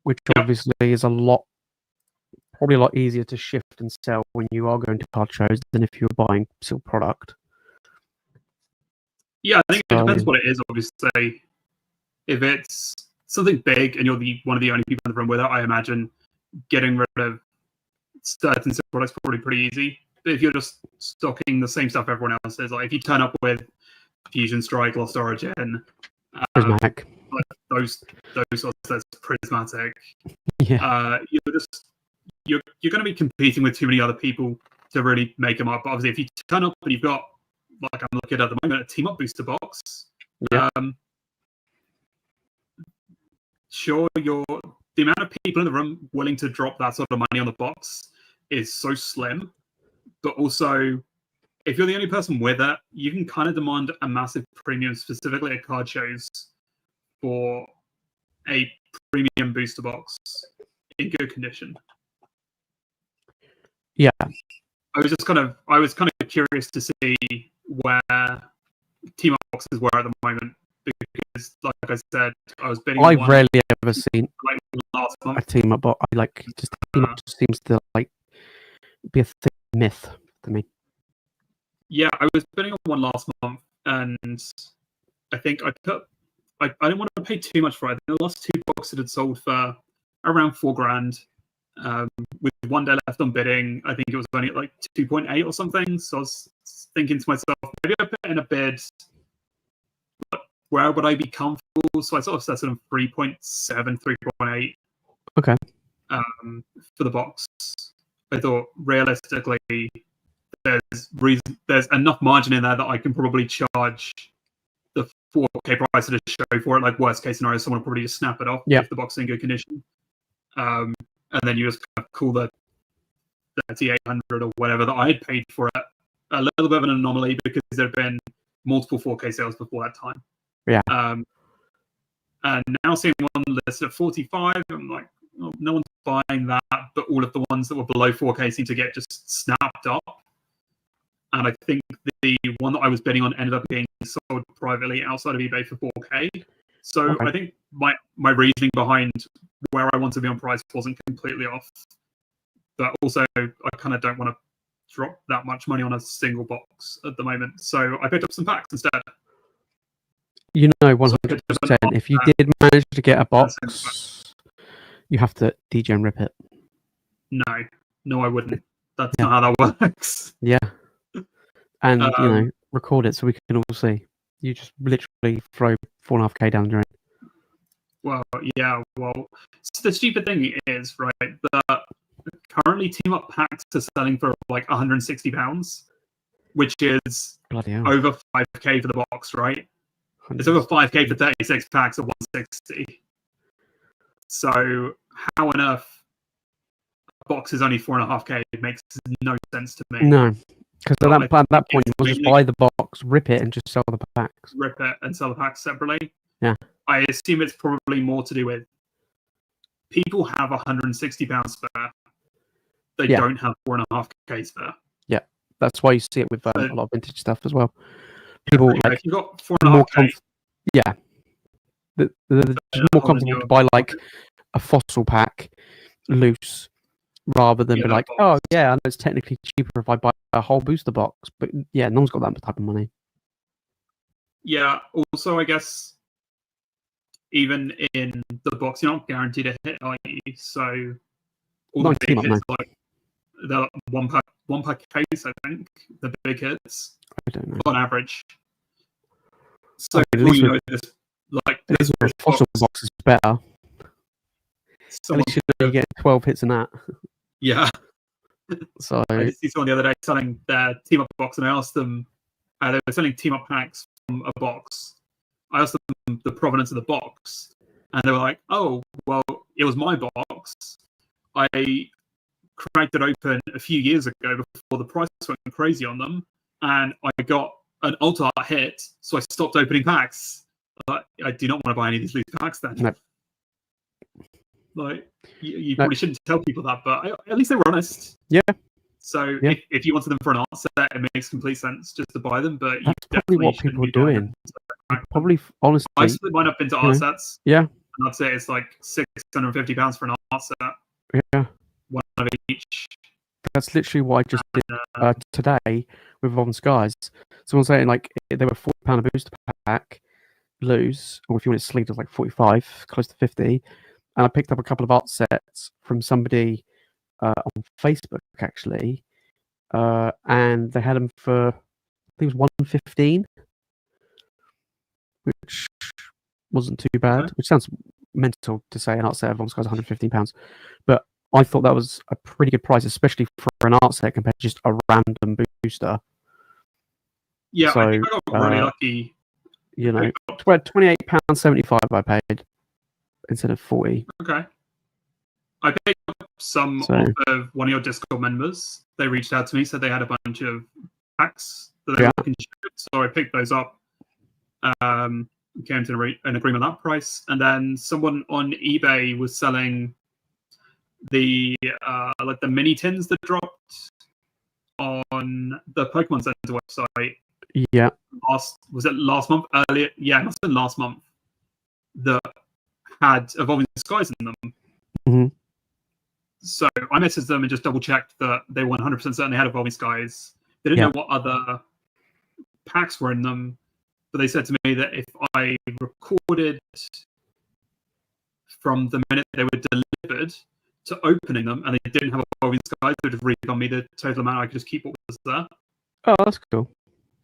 which obviously is probably a lot easier to shift and sell when you are going to card shows than if you were buying sealed product. Yeah, I think it depends what it is, obviously. If it's something big and you're one of the only people in the room with it, I imagine getting rid of certain products is probably pretty easy. But if you're just stocking the same stuff everyone else is, like if you turn up with Fusion Strike, Lost Origin, Prismatic, like those sorts of Prismatic, you're going to be competing with too many other people to really make them up. But obviously, if you turn up and you've got, like I'm looking at the moment, a team up booster box, sure, the amount of people in the room willing to drop that sort of money on the box is so slim. But also, if you're the only person with it, you can kind of demand a massive premium, specifically at card shows, for a premium booster box in good condition. Yeah, I was kind of curious to see where team up boxes were at the moment, like I said, I was bidding. I've rarely ever seen like last month. a team up, but I like just team up just seems to like be a myth to me. Yeah, I was bidding on one last month, and I think I didn't want to pay too much for it. The last 2 boxes had sold for around $4,000. With 1 day left on bidding, I think it was only at like 2.8 or something. So I was thinking to myself, maybe I put in a bid. Where would I be comfortable? So I sort of set it on 3.7, 3.8. Okay. For the box, I thought realistically, there's enough margin in there that I can probably charge the 4K price to just show for it. Like worst case scenario, someone will probably just snap it off if the box is in good condition. And then you just kind of call the 3,800 or whatever that I had paid for it a little bit of an anomaly because there have been multiple 4K sales before that time. Yeah. And now seeing one listed at 45, I'm like, oh, no one's buying that, but all of the ones that were below 4K seem to get just snapped up. And I think the one that I was bidding on ended up being sold privately outside of eBay for 4K. So I think my reasoning behind where I want to be on price wasn't completely off. But also, I kind of don't want to drop that much money on a single box at the moment. So I picked up some packs instead. 100%. If you did manage to get a box, you have to DJ rip it. No, I wouldn't. That's not how that works. Yeah. And, record it so we can all see. You just literally throw 4.5K down the drain. Well, yeah. Well, so the stupid thing is, right, that currently team up packs are selling for like £160, which is over 5K for the box, right? It's over 5K for 36 packs of 160. So how on earth a box is only 4.5K? It makes no sense to me. No, because at that point you will just buy the box, rip it, and just sell the packs. Rip it and sell the packs separately. Yeah. I assume it's probably more to do with people have £160 spare. They don't have 4.5K spare. Yeah, that's why you see it with a lot of vintage stuff as well. People if you got 4.5K, they're more comfortable to buy like a fossil pack loose rather than be like, oh yeah, I know it's technically cheaper if I buy a whole booster box, but yeah, no one's got that type of money. Yeah. Also, I guess even in the box, you're not guaranteed to hit, are you? So all the big hits, like they're one pack case, I think the big hits. I don't know. On average. So at least this fossil box is better. At least you get 12 hits in that. Yeah. So I just see someone the other day selling their team up box, and I asked them, they were selling team up packs from a box. I asked them the provenance of the box, and they were like, "Oh, well, it was my box. I cracked it open a few years ago before the price went crazy on them, and I got an alt art hit, so I stopped opening packs. I do not want to buy any of these loose packs then." No. Like, you probably shouldn't tell people that, but at least they were honest. Yeah. So if you wanted them for an art set, it makes complete sense just to buy them. But that's probably what people are doing. Probably, honestly, I split mine up into art sets. Yeah. And I'd say it's like £650 for an art set. Yeah. One of each. That's literally what I just did today with Evolved Skies. Someone saying like they were £40 a booster pack, loose, or if you want it sleeved, it was like 45, close to 50. And I picked up a couple of art sets from somebody on Facebook actually, and they had them for I think it was $115, which wasn't too bad. Which sounds mental to say an art set of Evolved Skies £115, but I thought that was a pretty good price, especially for an art set compared to just a random booster. Yeah, so, I think I got really lucky. £28.75 I paid instead of 40. Okay. I picked up some of one of your Discord members. They reached out to me, said they had a bunch of packs that they were looking to ship, so I picked those up. Came to an agreement on that price, and then someone on eBay was selling the like the mini tins that dropped on the Pokémon Center website. Yeah. Was it last month? Earlier? Yeah, it must have been last month. that had Evolving Skies in them. Mm-hmm. So I messaged them and just double checked that they were 100% certain they had Evolving Skies. They didn't know what other packs were in them, but they said to me that if I recorded from the minute they were delivered to opening them and they didn't have Evolving Skies, they would just refund me the total amount. I could just keep what was there. Oh, that's cool.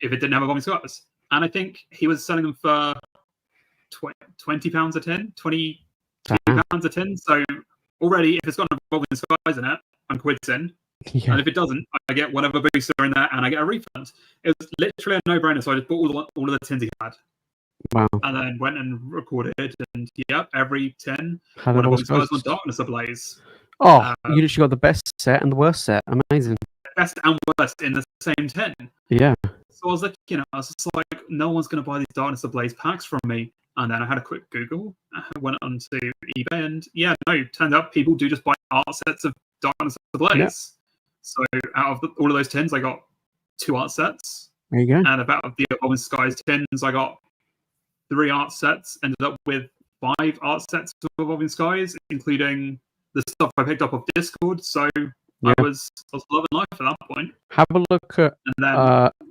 If it didn't have Evolving Skies. And I think he was selling them for £20 a tin, £22 a tin. So already, if it's got an Evolving Skies in it, I'm quids in. Yeah. And if it doesn't, I get whatever booster in there and I get a refund. It was literally a no-brainer. So I just bought all of the tins he had. Wow. And then went and recorded, and every 10 one of those guys was Darkness Ablaze. Oh, you literally got the best set and the worst set. Amazing. Best and worst in the same 10. Yeah. So I was like, I was just like, no one's going to buy these Darkness Ablaze packs from me. And then I had a quick Google, I went onto eBay, and turned out people do just buy art sets of Darkness Ablaze. Yeah. So out of all of those tins, I got 2 art sets. There you go. And out of the Evolving Skies tins, I got 3 art sets. Ended up with 5 art sets of Evolving Skies, including the stuff I picked up off Discord. So I was loving life at that point. Have a look at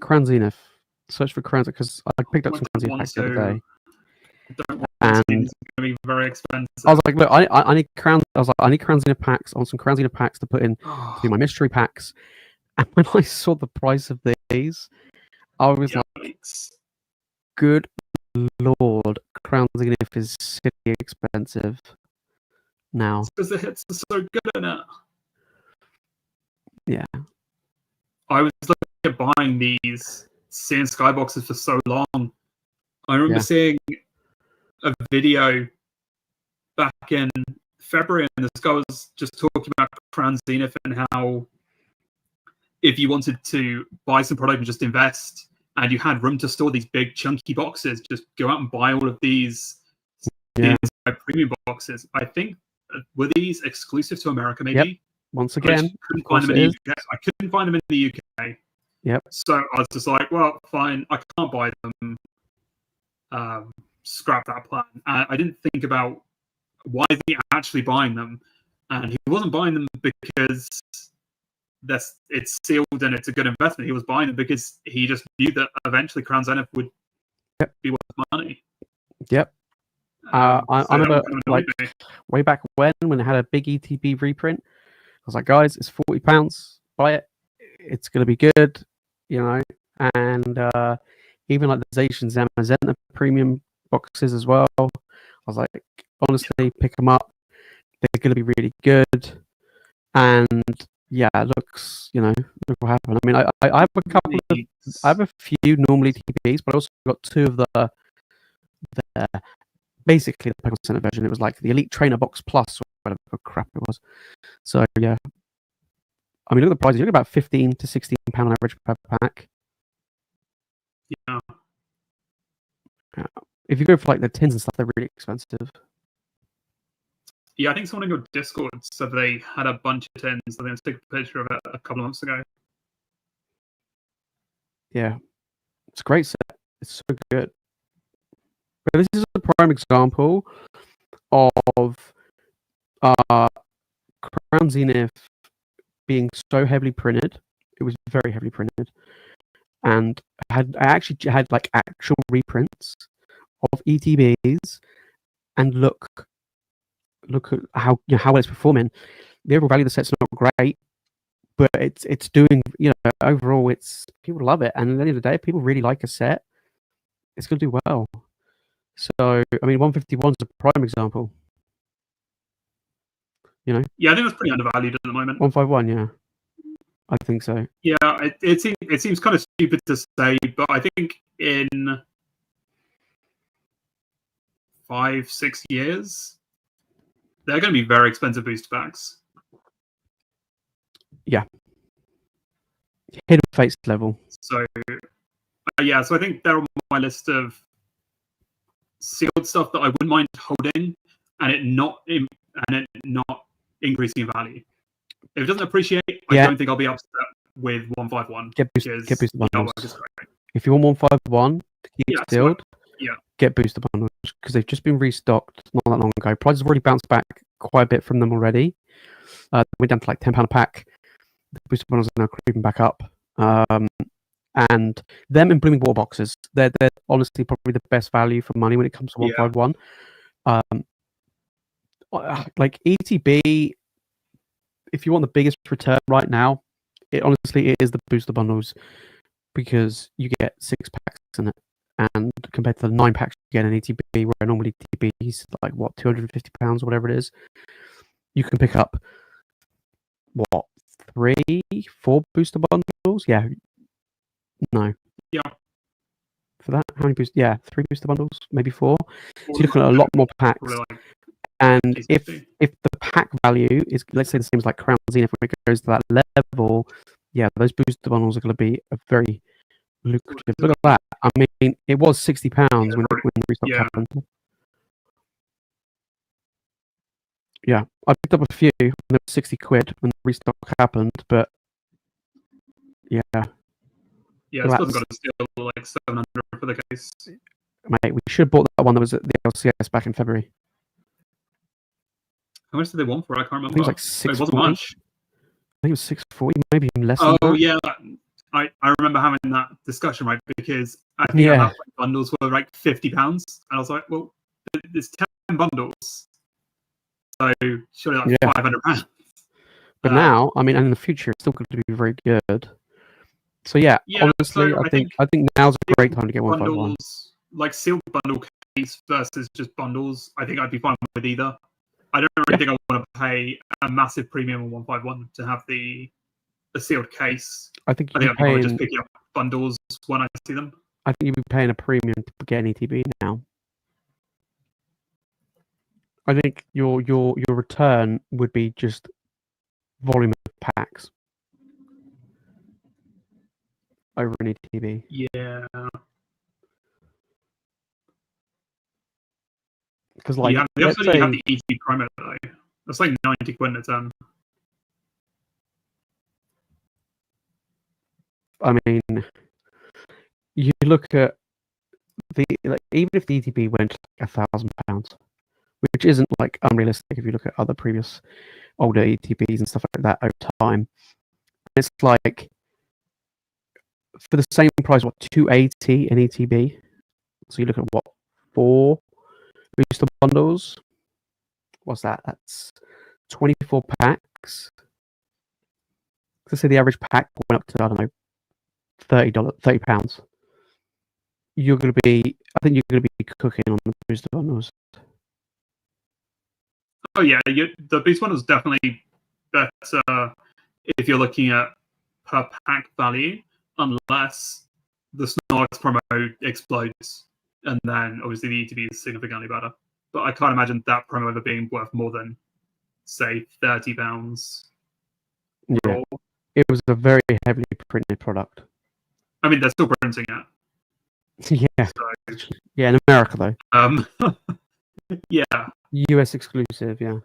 Crown Zenith. Search for Crown because I picked up some Crown Zenith packs the other day. And it's going to be very expensive. I was like, look, I need Crown. I was like, I need Crown Zenith packs. I want some Crown Zenith packs to put in to my mystery packs. And when I saw the price of these, I was like, good Lord, Crown Zenith is silly expensive now. Because the hits are so good in it. Yeah. I was looking at buying these Sea and Sky boxes for so long. I remember seeing a video back in February, and this guy was just talking about Crown Zenith and how if you wanted to buy some product and just invest, and you had room to store these big chunky boxes, just go out and buy all of these premium boxes. I think were these exclusive to America, maybe? Yep. Once again, couldn't find them in the UK. I couldn't find them in the UK. Yep. So I was just like, well, fine, I can't buy them. Scrap that plan. I didn't think about why is he actually buying them, and he wasn't buying them because it's sealed and it's a good investment. He was buying them because he just knew that eventually Crown Zenith would be worth money. Yep. I remember like way back when it had a big ETB reprint. I was like, guys, it's £40. Buy it. It's going to be good, And even like the Zacian Zamazenta premium boxes as well. I was like, honestly, pick them up. They're going to be really good. And looks, look what happened. I mean, I have a couple of, I have a few normally TPs, but I also got 2 of the basically the Pokémon Center version. It was like the Elite Trainer Box Plus or whatever crap it was. So yeah, I mean, look at the prices. You're about £15 to £16 on average per pack. Yeah. If you go for like the tins and stuff, they're really expensive. Yeah, I think someone in your Discord said they had a bunch of tins. I think I took a picture of it a couple of months ago. Yeah, it's a great set. It's so good. But this is a prime example of Crown Zenith being so heavily printed. It was very heavily printed, and I actually had like actual reprints of ETBs, and look at how well it's performing. The overall value of the set's not great, but it's doing, overall people love it, and at the end of the day, if people really like a set, it's going to do well. So I mean, 151 is a prime example. Yeah, I think that's pretty undervalued at the moment. 151, yeah, I think so. Yeah, it seems kind of stupid to say, but I think in 5-6 years, they're going to be very expensive booster packs. Yeah. Hidden Fates level. So, so I think they're on my list of sealed stuff that I wouldn't mind holding, and it not increasing in value. If it doesn't appreciate, I don't think I'll be upset with 151. Get boosted bundles. If you want 151 to keep sealed, get booster bundles because they've just been restocked not that long ago. Prices have already bounced back quite a bit from them already. They went down to like £10 a pack. The booster bundles are now creeping back up. And them and blooming water boxes, they're honestly probably the best value for money when it comes to 151. Like ETB, if you want the biggest return right now, it is the booster bundles because you get 6 packs in it, and compared to the 9 packs you get in ETB, where normally ETB is like what, £250 or whatever it is, you can pick up what, 3, 4 booster bundles? Yeah. No. Yeah. For that, how many boosters? Yeah, 3 booster bundles, maybe 4. So you're looking at a lot more packs. And if the pack value is, let's say, the same as like Crown Zenith, when it goes to that level, yeah, those booster bundles are going to be a very lucrative. Look at that. I mean, it was £60 when the restock happened. Yeah, I picked up a few, and they were £60 when the restock happened, but yeah. Yeah, it's got to steal like 700 for the case. Mate, we should have bought that one that was at the LCS back in February. How much did they want for it? I can't remember. I think it was like 640. It wasn't much. I think it was 640, maybe even less than that. Oh, yeah. I remember having that discussion, right? Because I think at that point, bundles were like £50. And I was like, well, there's 10 bundles. So surely like £500. But now, I mean, and in the future, it's still going to be very good. So yeah, honestly, so I think now's a great time to get 151. Like sealed bundle case versus just bundles, I think I'd be fine with either. I don't really think I want to pay a massive premium on 151 to have the sealed case. I think I'd be fine just picking up bundles when I see them. I think you'd be paying a premium to get an ETB now. I think your return would be just volume of packs over an ETB. Yeah. Because like they also have the ETB promo though. That's like £90 a turn. I mean, you look at even if the ETB went like £1,000, which isn't like unrealistic if you look at other previous older ETBs and stuff like that over time. It's like for the same price, what, 280 in ETB? So you look at what, 4 booster bundles? What's that? That's 24 packs. Let's say the average pack went up to, I don't know, £30. You're going to be, I think you're going to be cooking on the booster bundles. Oh yeah, the booster bundles definitely better if you're looking at per pack value, unless the Snorlax promo explodes, and then obviously the ETB is significantly better. But I can't imagine that promo ever being worth more than, say, £30. Yeah, it was a very heavily printed product. I mean, they're still printing it. Yeah, yeah, in America though. Yeah. US exclusive, yeah.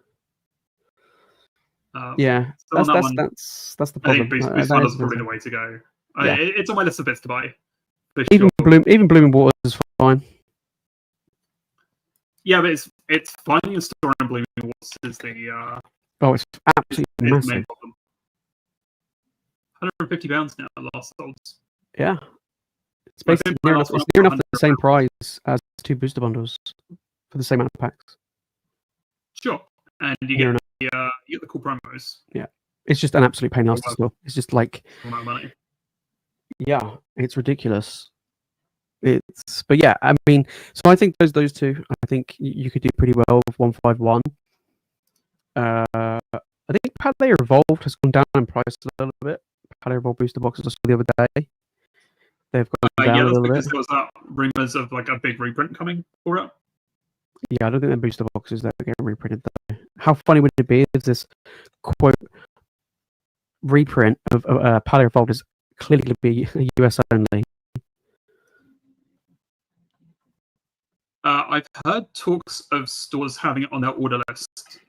Yeah, that's the problem. I think booster bundles is probably the way to go. Yeah. It's on my list of bits to buy. Even Blooming Waters is fine. Yeah, but it's finding a store in Blooming Waters is the it's absolutely massive. £150 now last sold. Yeah. It's basically near enough the same price as 2 booster bundles for the same amount of packs. Sure. And you get the cool promos. Yeah. It's just an absolute pain in the ass to store. It's just like money. Yeah, it's ridiculous. But yeah, I mean, so I think those two, I think you could do pretty well with 151. I think Paldea Evolved has gone down in price a little bit. Paldea Evolved booster boxes I saw the other day. They've gone down a little bit. There was that rumors of like a big reprint coming for it. Yeah, I don't think they're booster boxes that are getting reprinted though. How funny would it be if this quote reprint of Paldea Evolved is clearly going to be US only? I've heard talks of stores having it on their order list.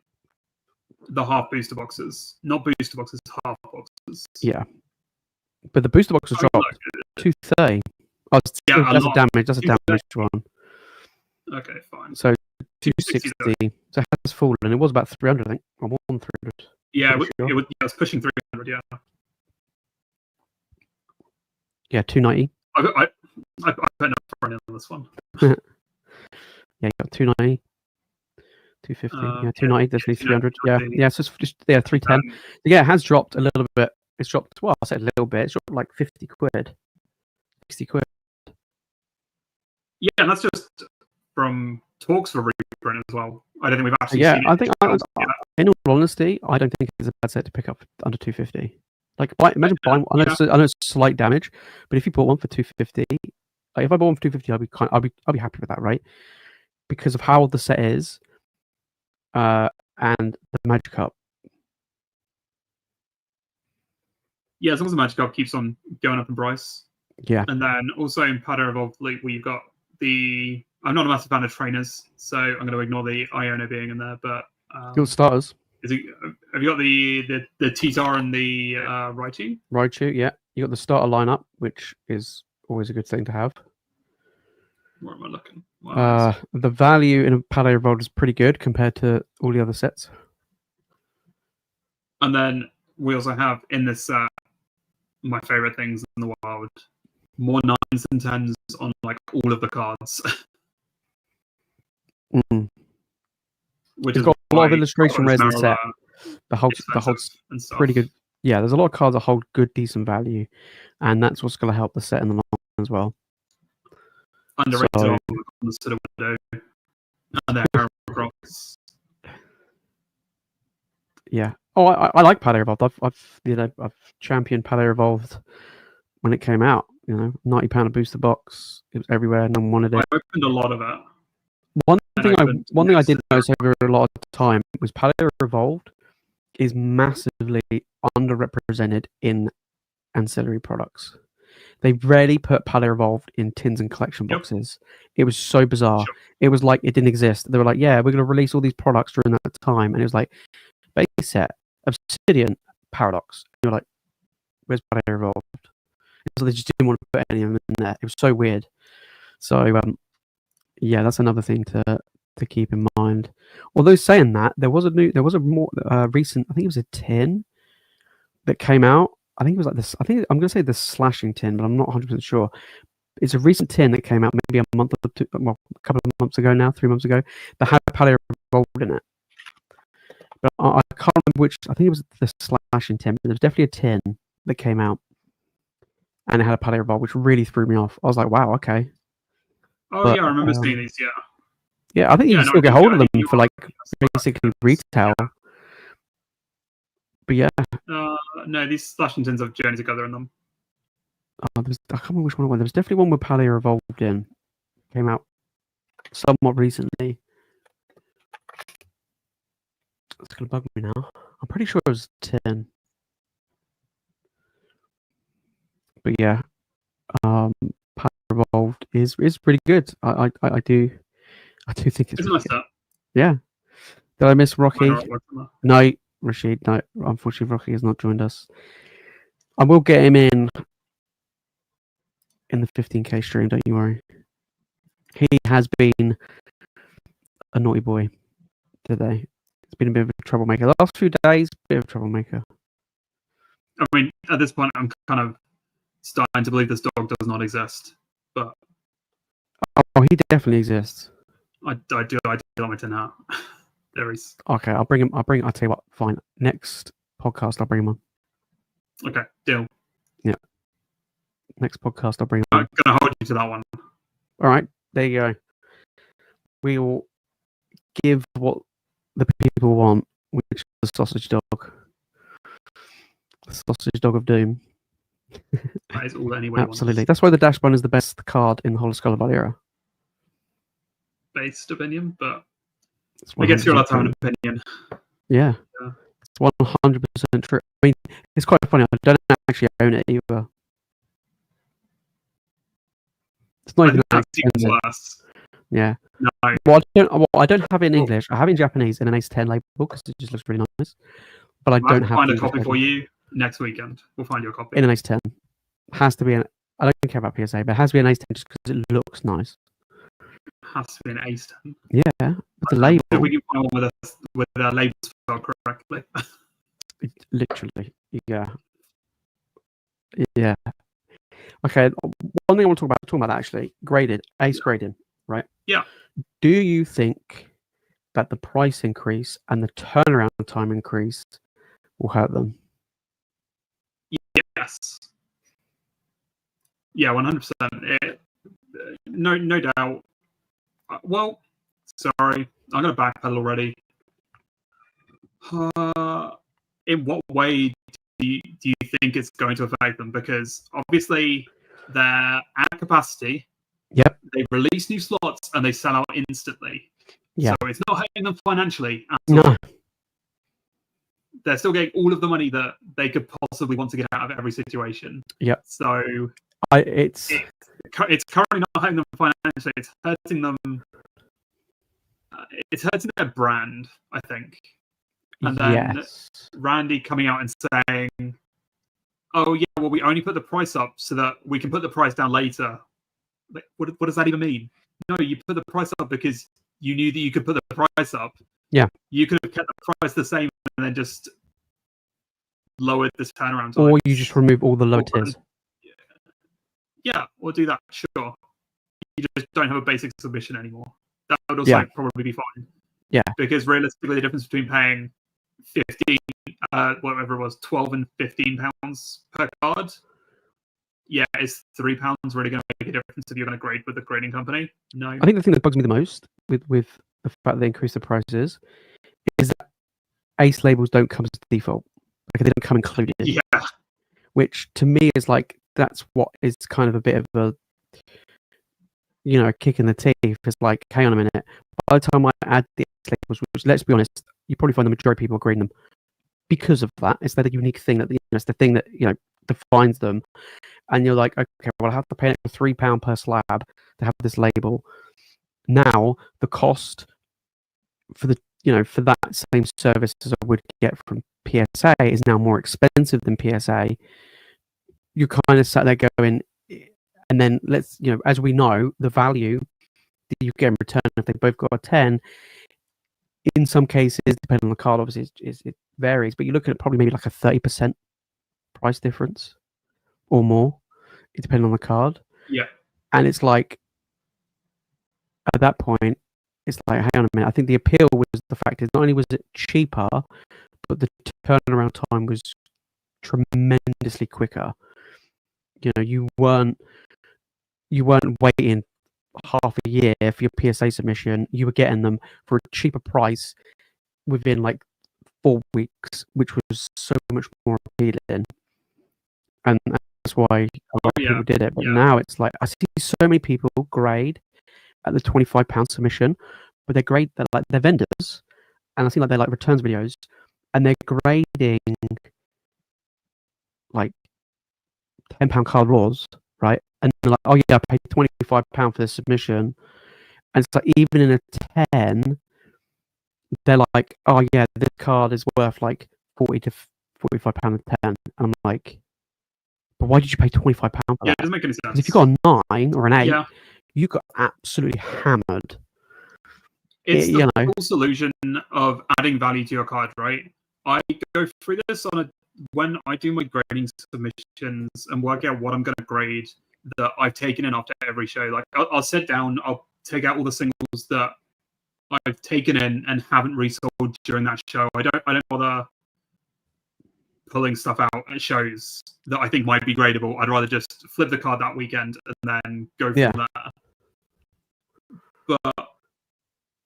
The half booster boxes, not booster boxes, half boxes. Yeah, but the booster boxes dropped 230. Oh, that's a damage. That's a damaged one. Okay, fine. So 260. 260. So it has fallen. It was about 300, I think, or more than 300. Yeah, Sure. it was pushing 300. Yeah. Yeah, 290. I put enough for on this one. Yeah, you got 290. 250. Yeah, 290. There's 300. Yeah. So it's just 310. Yeah, it has dropped a little bit. It's dropped. Well, I said a little bit. It's dropped like 50 quid. 60 quid. Yeah, and that's just from talks for reprint as well. I don't think we've actually seen it. I think, in all honesty, I don't think it's a bad set to pick up under 250. Like, imagine buying. I know it's slight damage, but if you bought one for 250, like if I bought one for 250, I'll be happy with that, right? Because of how old the set is, and the Magic Cup. Yeah, as long as the Magic Cup keeps on going up in price. Yeah. And then also in Paldea Evolved, where you've got the. I'm not a massive fan of trainers, so I'm going to ignore the Iona being in there. But your starters. Have you got the Titar and the Raichu? Raichu, yeah. You got the starter lineup, which is always a good thing to have. Where am I looking? The value in a Paldea Evolved is pretty good compared to all the other sets. And then we also have in this set my favorite things in the world: more 9s and 10s on like all of the cards. Which has got a lot of illustration rares in the set. The holds pretty good. Yeah, there's a lot of cards that hold good, decent value, and that's what's going to help the set in the long run as well. Underrated on the to the window, and their graphics. Yeah. Oh, I like Paldea Evolved. I've championed Paldea Evolved when it came out. You know, £90 a booster box. It was everywhere. No one wanted it. I opened a lot of it. One thing I did notice over a lot of time was Paldea Evolved is massively underrepresented in ancillary products. They rarely put Paldea Evolved in tins and collection boxes. It was so bizarre. It was like it didn't exist. They were like, yeah, we're going to release all these products during that time. And it was like, base set, Obsidian, Paradox. And you're like, where's Paldea Evolved? So they just didn't want to put any of them in there. It was so weird. So, yeah, that's another thing to keep in mind. Although saying that, there was a more recent, I think it was a tin that came out. I think it was like this. I think I'm going to say the slashing tin, but I'm not 100% sure. It's a recent tin that came out maybe a month or two, well, a couple of months ago now, 3 months ago, that had Paldea Evolved in it. But I can't remember which. I think it was the slashing tin, but there was definitely a tin that came out, and it had a Paldea Evolved, which really threw me off. I was like, wow, okay. Oh, yeah, I remember seeing these, yeah. Yeah, I think you can still get hold of them for like basically retail. But yeah. No, these slashing tins have Journey Together in them. I can't remember which one it was. There was definitely one with Paldea Evolved in. Came out somewhat recently. It's going to bug me now. I'm pretty sure it was 10. But yeah. Paldea Evolved is pretty good. I do think it's nice set. Yeah. Did I miss Rocky? No, Rashid. No, unfortunately, Rocky has not joined us. I will get him in the 15K stream. Don't you worry. He has been a naughty boy today. It's been a bit of a troublemaker. The last few days, bit of a troublemaker. I mean, at this point, I'm kind of starting to believe this dog does not exist. But he definitely exists. I do like my tin hat. There is. Okay, I'll bring him. I'll tell you what. Fine. Next podcast, I'll bring him on. Okay, deal. Yeah. Next podcast, I'll bring him on. I'm going to hold you to that one. All right. There you go. We will give what the people want, which is the sausage dog. The sausage dog of doom. That is all anyone Absolutely. wants. That's why the Dash Bun is the best card in the whole of Scarlet era. Based opinion, but I guess you're allowed to have an opinion. Yeah. It's 100% true. I mean, it's quite funny. I don't actually own it either. It's not even that expensive. Yeah. No. Well, I don't have it in English. I have it in Japanese in an Ace 10 label because it just looks really nice. But I don't have. Find a copy for you next weekend. We'll find you a copy in an Ace 10. Has to be I don't care about PSA, but it has to be an Ace 10 just because it looks nice. has to be an ace 10. Yeah, with the label. If we can find one with a label spelled correctly. Literally, yeah. Yeah. Okay, one thing I want to talk about that actually, ace grading, right? Yeah. Do you think that the price increase and the turnaround time increase will hurt them? Yes. Yeah, 100%. No doubt. Well, sorry, I'm going to backpedal already. In what way do you think it's going to affect them? Because obviously they're at capacity. Yep. They release new slots and they sell out instantly. Yeah. So it's not hurting them financially at No. all. They're still getting all of the money that they could possibly want to get out of every situation. Yep. So it's currently not hurting them financially. It's hurting them. It's hurting their brand, I think. And then Randy coming out and saying, "Oh yeah, well we only put the price up so that we can put the price down later." Like, what does that even mean? No, you put the price up because you knew that you could put the price up. Yeah. You could have kept the price the same and then just lowered this turnaround time. Or you just remove all the lower tiers. Yeah, or do that, sure. You just don't have a basic submission anymore. That would also probably be fine. Yeah. Because realistically, the difference between paying 15, whatever it was, 12 and 15 pounds per card, is £3 really going to make a difference if you're going to grade with the grading company? No. I think the thing that bugs me the most with the fact that they increase the prices is that ace labels don't come as default. Like they don't come included. Yeah. Which to me is like, that's what is kind of a bit of a, a kick in the teeth. It's like, hang on a minute. By the time I add the ace labels, which let's be honest, you probably find the majority of people are grading them because of that. It's that unique thing that it's the thing that defines them. And you're like, okay, well, I have to pay an extra £3 per slab to have this label. Now the cost for the for that same service as I would get from PSA is now more expensive than PSA. You kind of sat there going, and then let's as we know, the value that you get in return if they both got a 10. In some cases, depending on the card, obviously it varies, but you're looking at probably maybe like a 30% price difference or more, depending on the card. Yeah. And it's like, at that point, it's like, hang on a minute. I think the appeal was the fact is not only was it cheaper, but the turnaround time was tremendously quicker. You weren't waiting half a year for your PSA submission. You were getting them for a cheaper price within like 4 weeks, which was so much more appealing. And that's why a lot of people did it. But now it's like, I see so many people grade at the £25 submission, but they grade that like they're vendors, and I see like they're like returns videos, and they're grading like £10 card raws, right? And they're like, oh yeah, I paid £25 for this submission, and it's like even in a 10, they're like, oh yeah, this card is worth like £40 to £45 a 10, and I'm like, but why did you pay £25 for that? Yeah, it doesn't make any sense. If you got a 9 or an 8, you got absolutely hammered. It's the whole solution of adding value to your card, right? I go through this when I do my grading submissions and work out what I'm going to grade that I've taken in after every show. Like I'll sit down, I'll take out all the singles that I've taken in and haven't resold during that show. I don't bother pulling stuff out at shows that I think might be gradable. I'd rather just flip the card that weekend and then go from there. But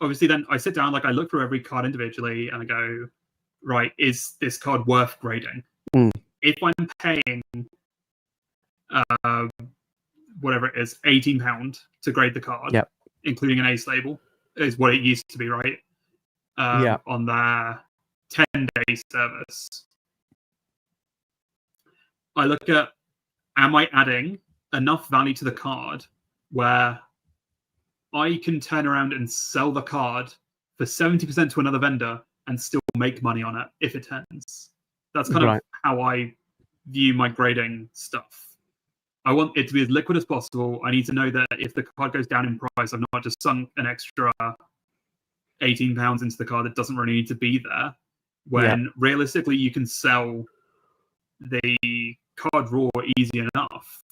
obviously then I sit down, like I look through every card individually and I go, right, is this card worth grading? If I'm paying whatever it is, £18 to grade the card, including an ace label, is what it used to be, right? On their 10-day service. I look at, am I adding enough value to the card where I can turn around and sell the card for 70% to another vendor and still make money on it if it turns? That's kind of how I view my grading stuff. I want it to be as liquid as possible. I need to know that if the card goes down in price, I've not just sunk an extra £18 into the card that doesn't really need to be there. When realistically, you can sell the card raw easy enough.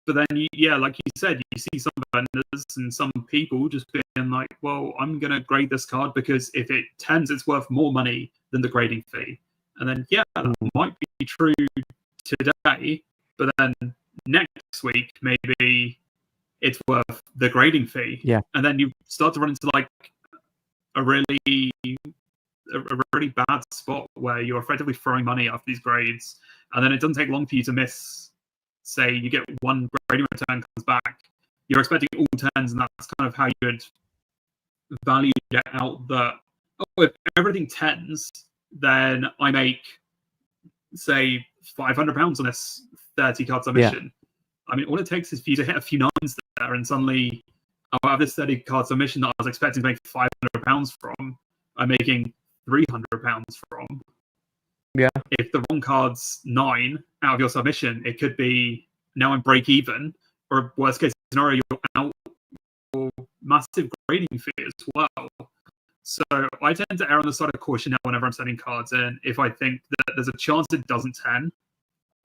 But then, like you said, you see some vendors and some people just being like, well, I'm going to grade this card because if it tens, it's worth more money than the grading fee. And then, that might be true today, but then next week, maybe it's worth the grading fee. Yeah. And then you start to run into like a really bad spot where you're effectively throwing money after these grades. And then it doesn't take long for you to miss. Say you get one grading return comes back, you're expecting all tens, and that's kind of how you would value it out that, if everything tens, then I make, say, £500 on this 30 card submission. I mean, all it takes is for you to hit a few nines there, and suddenly I'll have this 30 card submission that I was expecting to make £500 from, I'm making £300 from. Yeah. If the wrong card's 9 out of your submission, it could be now in break even, or worst case scenario, you're out for massive grading fee as well. So I tend to err on the side of caution now whenever I'm sending cards in. If I think that there's a chance it doesn't 10,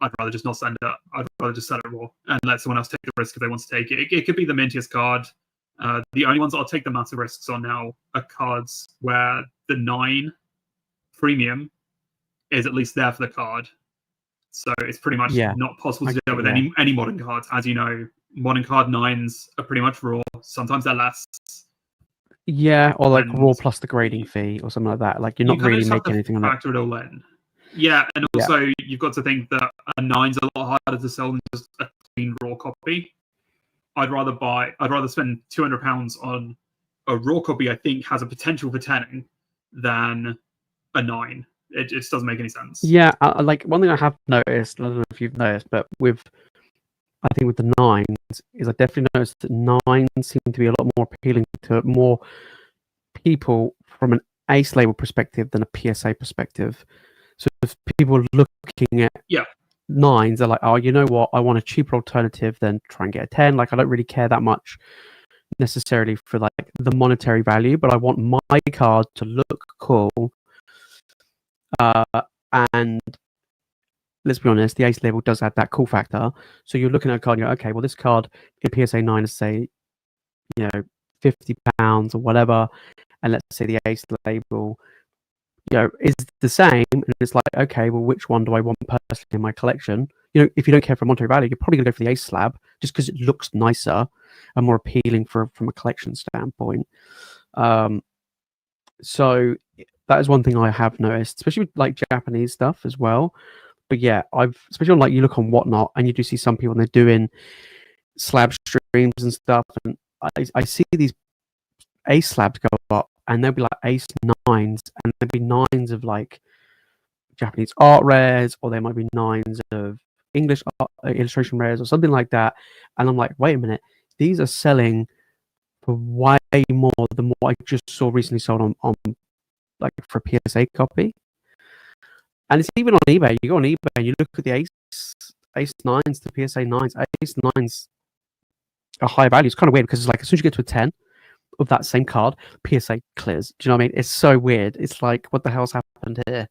I'd rather just not send it. I'd rather just sell it raw and let someone else take the risk if they want to take it. It could be the mintiest card. The only ones I'll take the massive risks on now are cards where the 9 premium is at least there for the card. So it's pretty much not possible to do that with any modern cards. As you know, modern card 9s are pretty much raw. Sometimes they're less. Yeah, or like raw plus the grading fee or something like that. Like you're not really making anything on it. Factor it all in. Yeah, and also you've got to think that a 9's a lot harder to sell than just a clean raw copy. I'd rather spend £200 on a raw copy I think has a potential for 10ing than a 9. It just doesn't make any sense. Yeah, like one thing I have noticed, I don't know if you've noticed, but I think with the 9s, is I definitely noticed that 9s seem to be a lot more appealing to more people from an ace label perspective than a PSA perspective. So if people are looking at 9s, they're like, oh, you know what? I want a cheaper alternative than try and get a 10. Like I don't really care that much necessarily for like the monetary value, but I want my card to look cool. And let's be honest, the ace label does add that cool factor. So you're looking at a card, you're okay, well, this card in PSA 9 is, say, £50 or whatever. And let's say the ace label, is the same. And it's like, okay, well, which one do I want personally in my collection? If you don't care for monetary value, you're probably going to go for the ace slab just because it looks nicer and more appealing from a collection standpoint. So that is one thing I have noticed, especially with like Japanese stuff as well. But especially on like you look on Whatnot and you do see some people and they're doing slab streams and stuff, and I see these ace slabs go up and they'll be like ace 9s, and there'll be 9s of like Japanese art rares, or there might be 9s of English art, illustration rares or something like that. And I'm like, wait a minute, these are selling for way more than what I just saw recently sold on like for a PSA copy. And it's even on eBay. You go on eBay and you look at the ace 9s to PSA 9s. Ace 9s are high value. It's kind of weird because it's like as soon as you get to a 10 of that same card, PSA clears. Do you know what I mean? It's so weird. It's like, what the hell's happened here?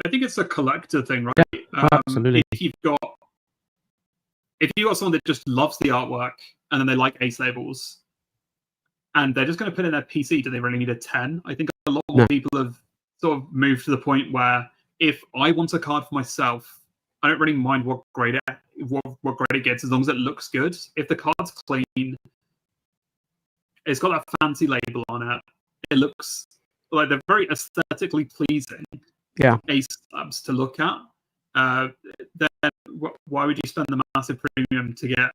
I think it's a collector thing, right? Yeah, absolutely. If you've got someone that just loves the artwork and then they like ace labels and they're just going to put in their PC, do they really need a 10? I think a lot more people have sort of moved to the point where if I want a card for myself, I don't really mind what grade it gets as long as it looks good. If the card's clean, it's got that fancy label on it, it looks like they're very aesthetically pleasing. Ace slabs to look at. Then why would you spend the massive premium to get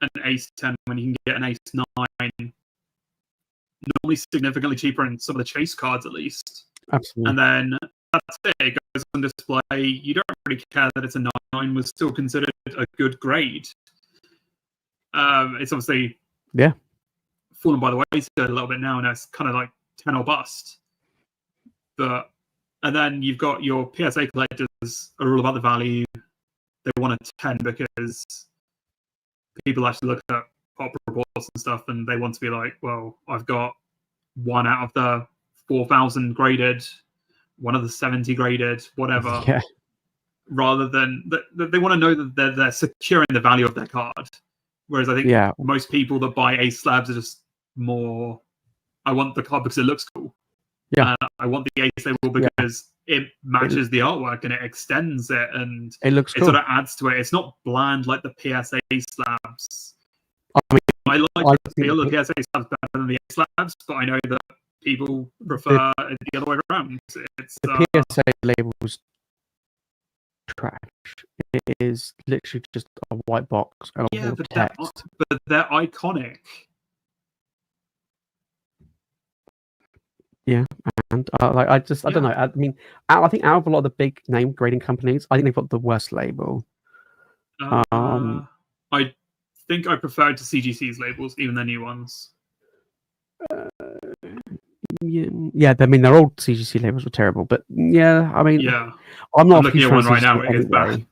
an ace 10 when you can get an ace 9? Normally significantly cheaper in some of the chase cards, at least. Absolutely. And then that's it. It goes on display. You don't really care that it's a 9 was still considered a good grade. It's obviously fallen by the wayside a little bit now, and it's kind of like 10 or bust. But And then you've got your PSA collectors are all about the value. They want a 10 because people actually look at pop reports and stuff, and they want to be like, well, I've got 1 out of the 4,000 graded, 1 of the 70 graded, whatever. Yeah. Rather than they want to know that they're securing the value of their card. Whereas I think most people that buy ace slabs are just more, I want the card because it looks cool. Yeah. I want the ace label because it matches the artwork and it extends it and it looks cool. Sort of adds to it. It's not bland like the PSA slabs. I mean, I like the feel of the PSA slabs better than the ace slabs, but I know that people prefer it the other way around. It's the PSA labels trash. It is literally just a white box and a wall of text. But they're iconic. Yeah, and I don't know. I mean, I think out of a lot of the big name grading companies, I think they've got the worst label. I think I prefer to CGC's labels, even the new ones. Yeah. I mean, their old CGC labels were terrible, but yeah, I mean, I'm not a huge fan of right now. Anyway.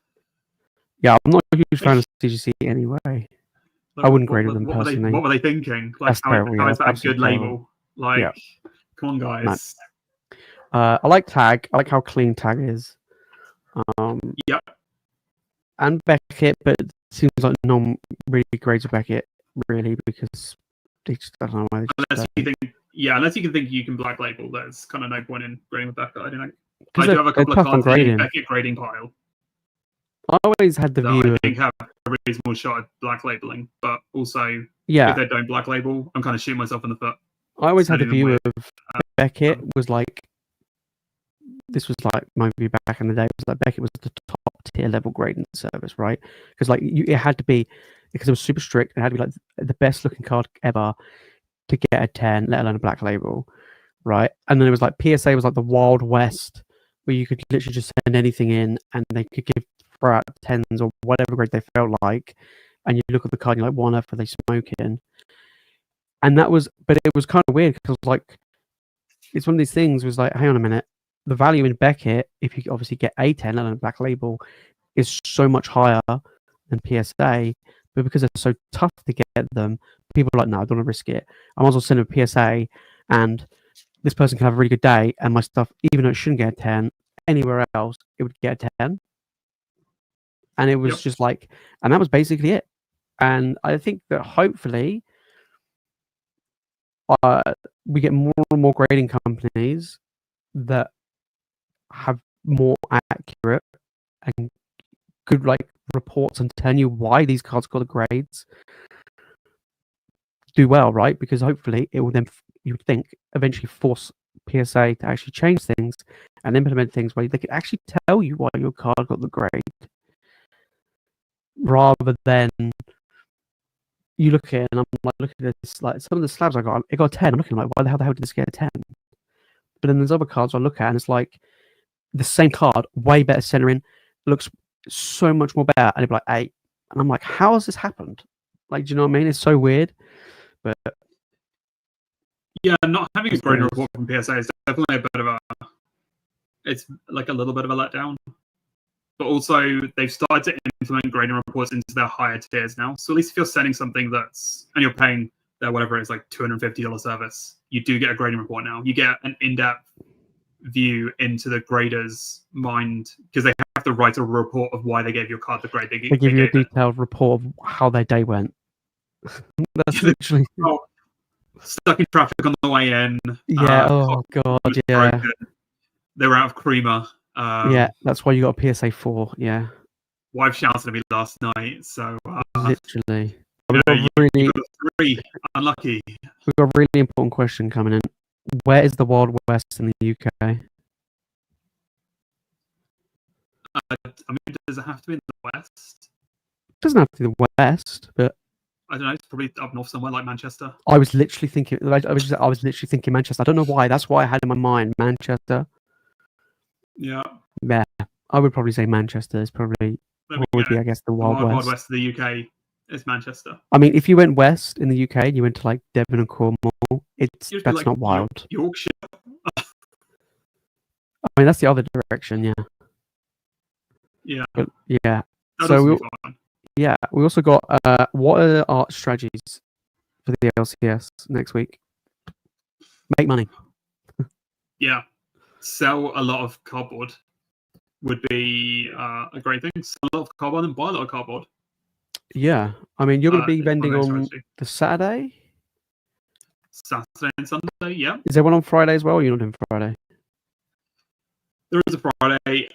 Yeah, I'm not a huge fan of CGC anyway. I wouldn't grade them personally. What were they thinking? Like, how is that a good label? Like, come on, guys. I like Tag. I like how clean Tag is. And Beckett, but it seems like no one really grades Beckett, really, because they just, I don't know why. Unless you can think you can black label, there's kind of no point in grading with Beckett. I don't know. I do have a couple of cards in the Beckett grading pile. I always had the view. I think have a reasonable shot at black labeling, but also if they don't black label, I'm kind of shooting myself in the foot. I always had the view of Beckett was like, this was like maybe back in the day, was like Beckett was the top tier level grading service, right? Because like it had to be, because it was super strict, it had to be like the best looking card ever to get a 10, let alone a black label, right? And then it was like PSA was like the Wild West, where you could literally just send anything in and they could throw out 10s or whatever grade they felt like, and you look at the card and you're like, what on earth are they smoking? And that was, but it was kind of weird because like it's one of these things was like, hang on a minute, the value in Beckett, if you obviously get a 10 and a black label, is so much higher than PSA, but because they're so tough to get them, people are like, no, I don't want to risk it. I might as well send a PSA, and this person can have a really good day, and my stuff, even though it shouldn't get a 10, anywhere else, it would get a 10. And it was just like, and that was basically it. And I think that hopefully we get more and more grading companies that have more accurate and good like reports and tell you why these cards got the grades do well, right? Because hopefully it will then, you would think, eventually force PSA to actually change things and implement things where they could actually tell you why your card got the grade, rather than you look at it and I'm like, look at this, like some of the slabs I got, it got a 10. I'm looking like, why the hell did this get a 10? But then there's other cards I look at and it's like the same card, way better centering, looks so much more better, and it'd be like 8. And I'm like, how has this happened? Like, do you know what I mean? It's so weird. But yeah, not having a grading report from PSA is definitely a bit of it's like a little bit of a letdown. But also, they've started to implement grading reports into their higher tiers now. So at least if you're sending something that's, and you're paying their whatever it is, like $250 service, you do get a grading report now. You get an in-depth view into the grader's mind, because they have to write a report of why they gave your card the grade they gave. They give you a detailed report of how their day went. That's literally stuck in traffic on the way in. Yeah. Oh god. Yeah. Broken. They were out of creamer. Yeah, that's why you got a PSA 4. Yeah. Wife shouted at me last night. So literally, you got 3. Unlucky. We've got a really important question coming in. Where is the Wild West in the UK? I mean, does it have to be in the West? It doesn't have to be the West, but I don't know. It's probably up north somewhere like Manchester. I was literally thinking. I was literally thinking Manchester. I don't know why. That's why I had in my mind Manchester. Yeah. Yeah, I would probably say Manchester is probably would be, I guess, the Wild West. Wild West of the UK is Manchester. I mean, if you went west in the UK and you went to like Devon and Cornwall, that's like not wild. Yorkshire. I mean, that's the other direction, yeah. Yeah. But, yeah. That'd So also we, be fun. yeah, we also got what are art strategies for the LCS next week? Make money. Yeah. Sell a lot of cardboard would be a great thing. Sell a lot of cardboard and buy a lot of cardboard. Yeah, I mean, you're going to be It's one of vending those on strategy. the Saturday. Saturday and Sunday, yeah. Is there one on Friday as well? Or you're not doing Friday? There is a Friday.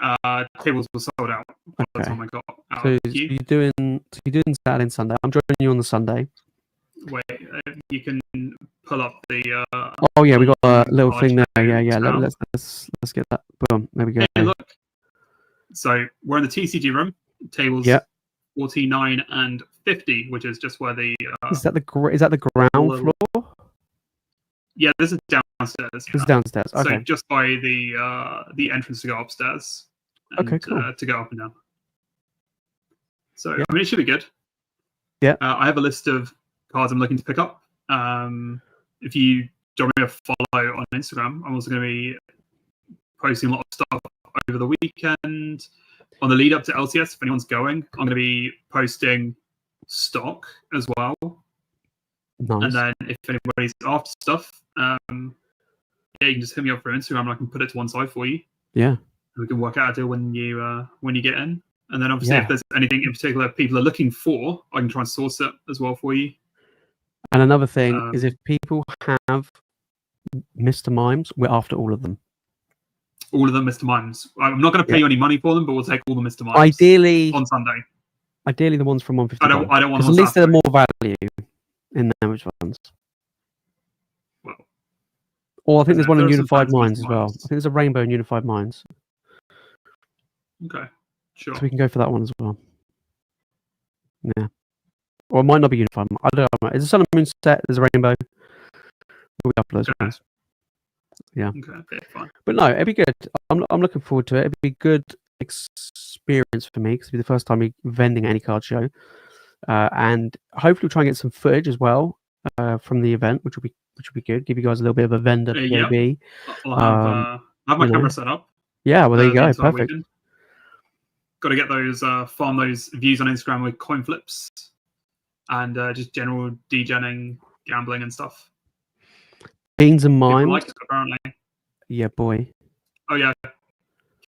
Tables were sold out by the Okay. time I got out So of the queue. you're doing Saturday and Sunday. I'm joining you on the Sunday. Wait, you can pull up the. Oh yeah, we got a little large thing there. Yeah, yeah. now. Let's get that. Boom. There we go. Hey, look. So we're in the TCG room. Tables Yeah. 49 and 50, which is just where the. Is that the ground little- floor? Yeah, this is downstairs. This is downstairs. Okay. So just by the entrance to go upstairs. And, Okay, cool. To go up and down. So Yeah. I mean, it should be good. Yeah. I have a list of cards I'm looking to pick up. If you drop me a follow on Instagram, I'm also going to be posting a lot of stuff over the weekend on the lead up to LCS. If anyone's going, I'm going to be posting stock as well. Nice. And then if anybody's after stuff, yeah, you can just hit me up for Instagram and I can put it to one side for you. Yeah. And we can work out a deal when you get in. And then obviously, Yeah. if there's anything in particular people are looking for, I can try and source it as well for you. And another thing is if people have Mr. Mimes, we're after all of them. All of them, Mr. Mimes. I'm not going to pay you any money for them, but we'll take all the Mr. Mimes. Ideally, on Sunday. Ideally, the ones from 150. I don't want them. At least they're more value in them, which ones. Well, or I think there's one in Unified Minds Minds as well. I think there's a rainbow in Unified Minds. Okay, sure. So we can go for that one as well. Yeah. Or it might not be Unified. I don't know. It's a Sun and Moon set. There's a rainbow. We'll be up those ones. Yeah. Okay, fine. But no, it'd be good. I'm looking forward to it. It'd be a good experience for me because it'll be the first time vending at any card show. And hopefully we'll try and get some footage as well from the event, which will be good. Give you guys a little bit of a vendor POV. I'll have my camera set up. Yeah, well there you go. Perfect. Got to get those farm those views on Instagram with coin flips and just general degenning, gambling and stuff. Beans and mimes. Like it, apparently. Yeah, boy. Oh yeah,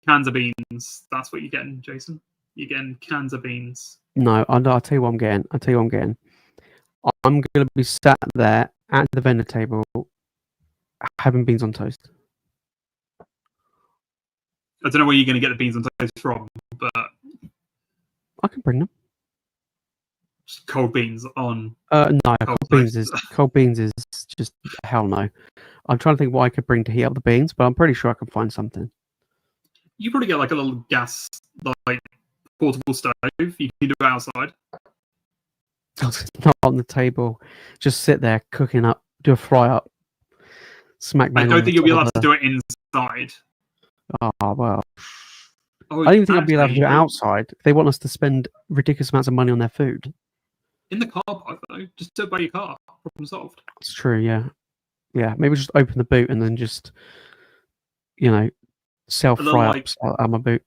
cans of beans. That's what you're getting, Jason. You're getting cans of beans. No, I'll tell you what I'm getting. I'm going to be sat there at the vendor table having beans on toast. I don't know where you're going to get the beans on toast from, but I can bring them. Just cold beans on. No, cold beans is just hell no. I'm trying to think what I could bring to heat up the beans, but I'm pretty sure I can find something. You probably get like a little gas, like portable stove. You can do it outside. Not on the table. Just sit there cooking up, do a fry up, smack bang. I don't think you'll be allowed to do it inside. Oh well. Oh, I don't even think I'd be allowed to do it outside. They want us to spend ridiculous amounts of money on their food. In the car park though, just do it by your car. Problem solved. It's true, yeah. Yeah, maybe just open the boot and then just, self-fry ups out of my boot.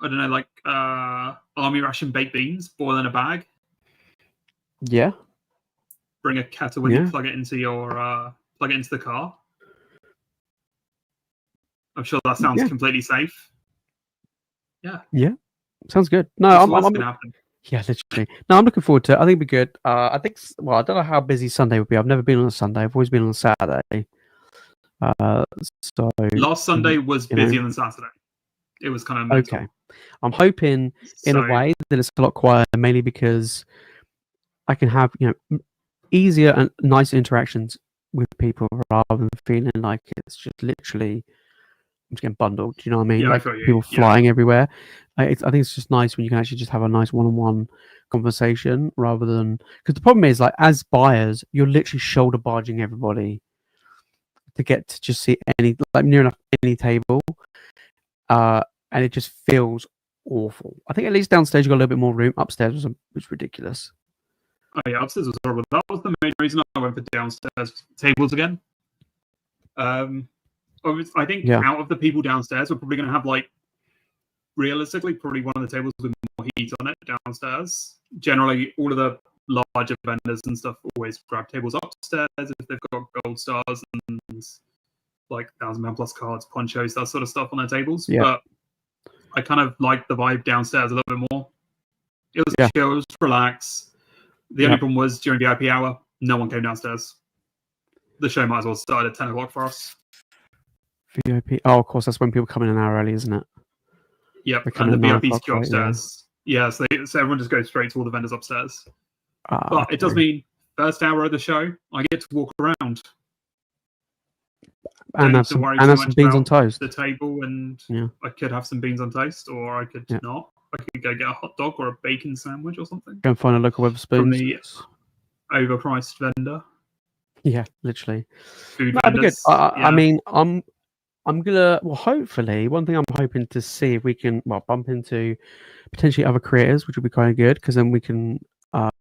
I don't know, like army ration baked beans, boil in a bag. Yeah. Bring a kettle when you plug it into the car. I'm sure that sounds completely safe. Yeah. Yeah. Sounds good. No, I'm gonna happen. Yeah, literally. No, I'm looking forward to it. I think it'll be good. I don't know how busy Sunday would be. I've never been on a Sunday. I've always been on a Saturday. So last Sunday was busier than Saturday. It was kind of mental. Okay. I'm hoping in a way that it's a lot quieter, mainly because I can have easier and nicer interactions with people rather than feeling like it's just literally I'm just getting bundled. Do you know what I mean? Yeah, like I got you. People flying everywhere. I think it's just nice when you can actually just have a nice one-on-one conversation rather than because the problem is like as buyers, you're literally shoulder barging everybody to get to just see near enough any table, and it just feels awful. I think at least downstairs you got a little bit more room. Upstairs was ridiculous. Oh yeah, upstairs was horrible. That was the main reason I went for downstairs tables again. I think out of the people downstairs, we're probably going to have like realistically probably one of the tables with more heat on it downstairs. Generally, all of the larger vendors and stuff always grab tables upstairs if they've got gold stars and like £1,000 plus cards, ponchos, that sort of stuff on their tables. Yeah. But I kind of like the vibe downstairs a little bit more. It was chill, it was relax. The only problem was during VIP hour, no one came downstairs. The show might as well start at 10 o'clock for us. VIP. Oh, of course, that's when people come in an hour early, isn't it? Yep, and the VIPs go upstairs. Yeah, so everyone just goes straight to all the vendors upstairs. But it does mean first hour of the show, I get to walk around. And have some beans on toast. The table, and I could have some beans on toast, or I could not. I could go get a hot dog or a bacon sandwich or something. Go and find a local Wetherspoons. From the overpriced vendor. Yeah, literally. Food That'd be good. I mean, I'm gonna. Well, hopefully, one thing I'm hoping to see if we can bump into potentially other creators, which would be kind of good, because then we can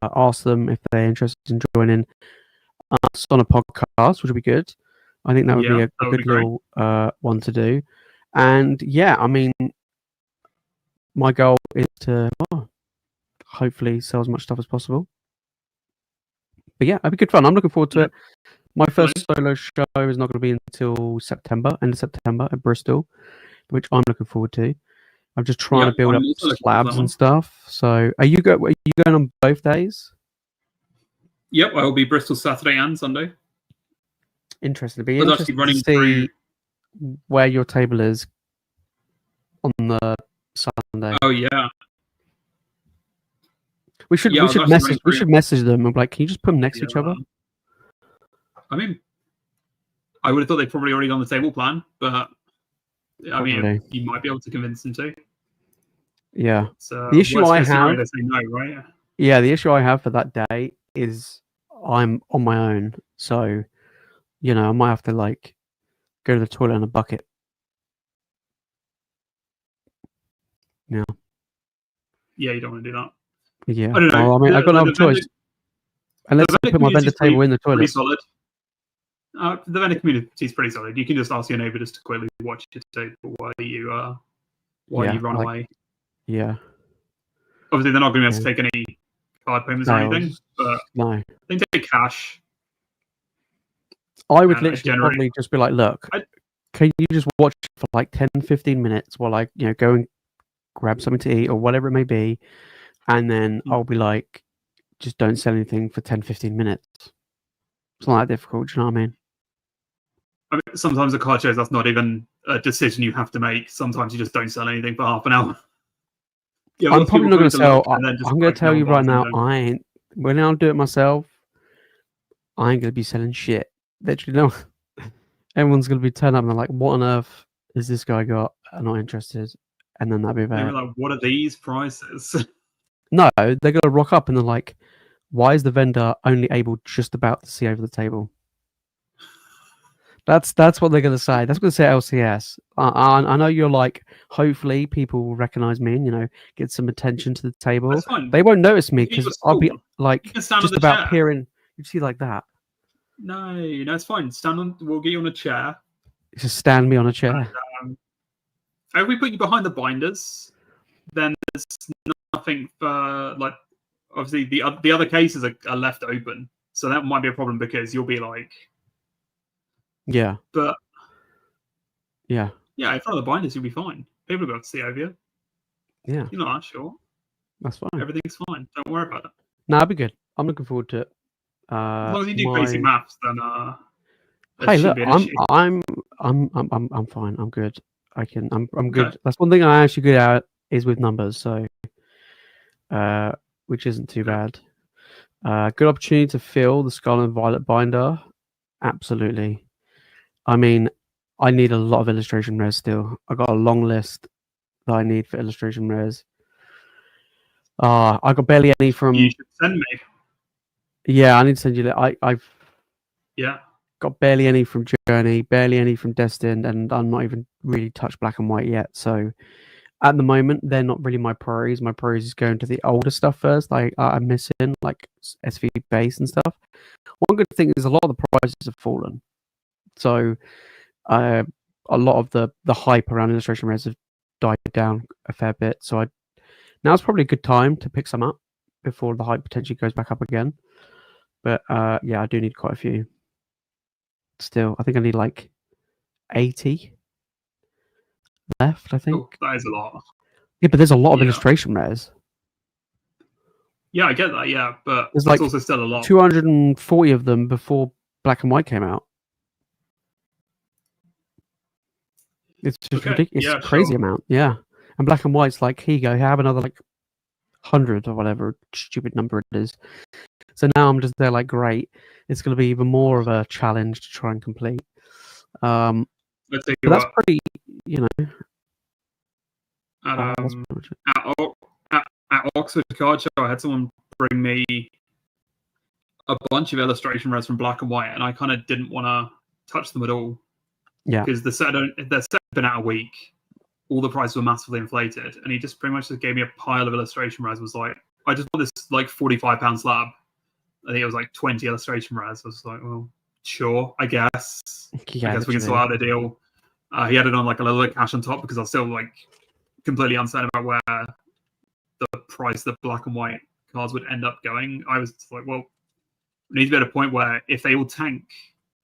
ask them if they're interested in joining us on a podcast, which would be good. I think that would be a good little one to do. And I mean, my goal is to hopefully sell as much stuff as possible. But it'd be good fun. I'm looking forward to it. My first solo show is not going to be until end of September at Bristol, which I'm looking forward to. I'm just trying to build up slabs and stuff. So, are you going on both days? Yep, I'll be Bristol Saturday and Sunday. Interesting. It'd be interesting to see where your table is on the Sunday. Oh yeah. We should message them and be like, can you just put them next to each other? I mean, I would have thought they'd probably already done the table plan, but I mean, you might be able to convince them to. Yeah. So the issue I have, they say no, right? Yeah, the issue I have for that day is I'm on my own, so I might have to go to the toilet in a bucket. Yeah. Yeah, you don't want to do that. Yeah. I don't know. Well, I mean, I've got no choice. Unless I put my vendor table in the toilet. Pretty solid. The vendor community is pretty solid. You can just ask your neighbour just to quickly watch your table while you run away. Yeah. Obviously, they're not going to be able to take any card payments or anything, but they take cash. I would literally probably just be like, look, can you just watch for 10-15 minutes while I go and grab something to eat or whatever it may be, and then I'll be like, just don't sell anything for 10-15 minutes. It's not that difficult, do you know what I mean? Sometimes at card shows, that's not even a decision you have to make. Sometimes you just don't sell anything for half an hour. I'm probably not going to sell. I'm going to tell you right now, when I'll do it myself, I ain't going to be selling shit. Literally, no. Everyone's going to be turning up and they're like, what on earth has this guy got? I'm not interested. And then that'd be about it. Like, what are these prices? No, they're going to rock up and they're like, why is the vendor only able just about to see over the table? That's what they're going to say. That's what they say at LCS. I know you're like, hopefully people will recognize me and, get some attention to the table. That's fine. They won't notice me because I'll be like just about peering. You see like that. No, it's fine. We'll get you on a chair. Just stand me on a chair. And, if we put you behind the binders, then there's nothing for obviously the other cases are left open, so that might be a problem because you'll be like, but in front of the binders you'll be fine. People will be able to see over you. Yeah, you're not that sure. That's fine. Everything's fine. Don't worry about it. No, I'll be good. I'm looking forward to it. As long as you do basic maths, then hey, look, I'm fine. I'm good. I'm good. Okay. That's one thing I actually good at is with numbers, so which isn't too bad. Good opportunity to fill the Scarlet and Violet binder. Absolutely. I mean, I need a lot of illustration rares still. I got a long list that I need for illustration rares. I got barely any from. You should send me. Yeah, I need to send you that. I've got barely any from Journey, barely any from Destined, and I'm not even really touched Black and White yet. So at the moment, they're not really my priorities. My priorities is going to the older stuff first. I'm missing like SV base and stuff. One good thing is a lot of the prices have fallen. So a lot of the hype around illustration rares have died down a fair bit. So now's probably a good time to pick some up before the hype potentially goes back up again. But yeah, I do need quite a few. Still, I think I need like 80 left, I think. Oh, that is a lot. Yeah, but there's a lot of illustration rares. Yeah, I get that, yeah, but there's like also still a lot. 240 of them before Black and White came out. It's just ridiculous. It's a crazy amount, yeah. And Black and White's like, here you go, have another like 100 or whatever stupid number it is. So now I'm just there like, great. It's going to be even more of a challenge to try and complete. But that's pretty, you know. At Oxford Card Show, I had someone bring me a bunch of illustration rares from Black and White, and I kind of didn't want to touch them at all. Yeah. Because the set had been out a week. All the prices were massively inflated, and he just pretty much just gave me a pile of illustration rares. Was like, I just want this like £45 slab. I think it was like 20 illustration rares. I was like, well, sure, I guess. Yeah, I guess we can sort out a deal. He added on like a little bit of cash on top because I was still like completely uncertain about where the price of Black and White cards would end up going. I was like, well, we need to be at a point where if they all tank,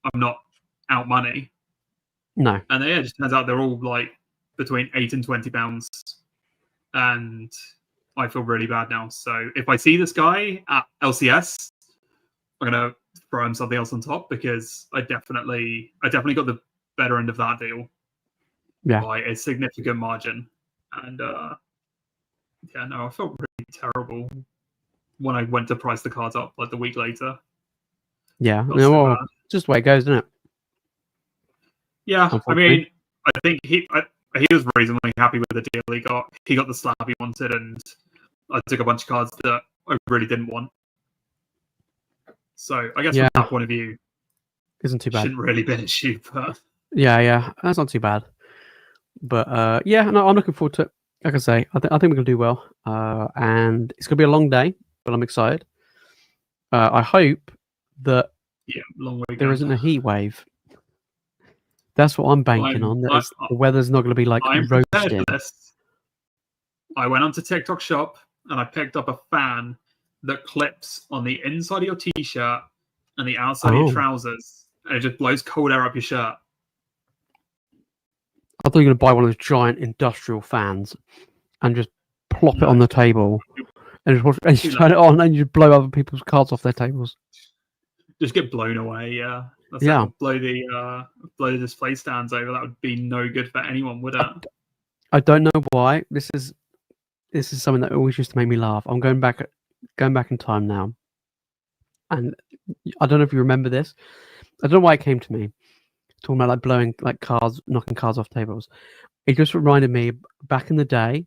I'm not out money. No. And it just turns out they're all like between £8 and £20. And I feel really bad now. So if I see this guy at LCS, I'm gonna throw him something else on top because I definitely got the better end of that deal. Yeah. By a significant margin. And yeah, no, I felt really terrible when I went to price the cards up like the week later. Yeah, well, just the way it goes, isn't it? Yeah, I mean, I think he was reasonably happy with the deal he got. He got the slab he wanted, and I took a bunch of cards that I really didn't want. So I guess from that point of view, isn't too bad. Shouldn't really be an issue, but yeah, that's not too bad. But yeah, no, I'm looking forward to it. Like I say, I think we're gonna do well. And it's gonna be a long day, but I'm excited. I hope that there isn't a heat wave. That's what I'm banking on. The weather's not going to be like roasting. I went onto TikTok Shop and I picked up a fan that clips on the inside of your t-shirt and the outside of your trousers, and it just blows cold air up your shirt. I thought you were going to buy one of those giant industrial fans and just plop it on the table and just turn it on and you blow other people's cards off their tables. Just get blown away, yeah. Blow the display stands over. That would be no good for anyone, would it? I don't know why. This is something that always used to make me laugh. I'm going back in time now, and I don't know if you remember this. I don't know why it came to me. Talking about like blowing like cards, knocking cards off tables. It just reminded me back in the day.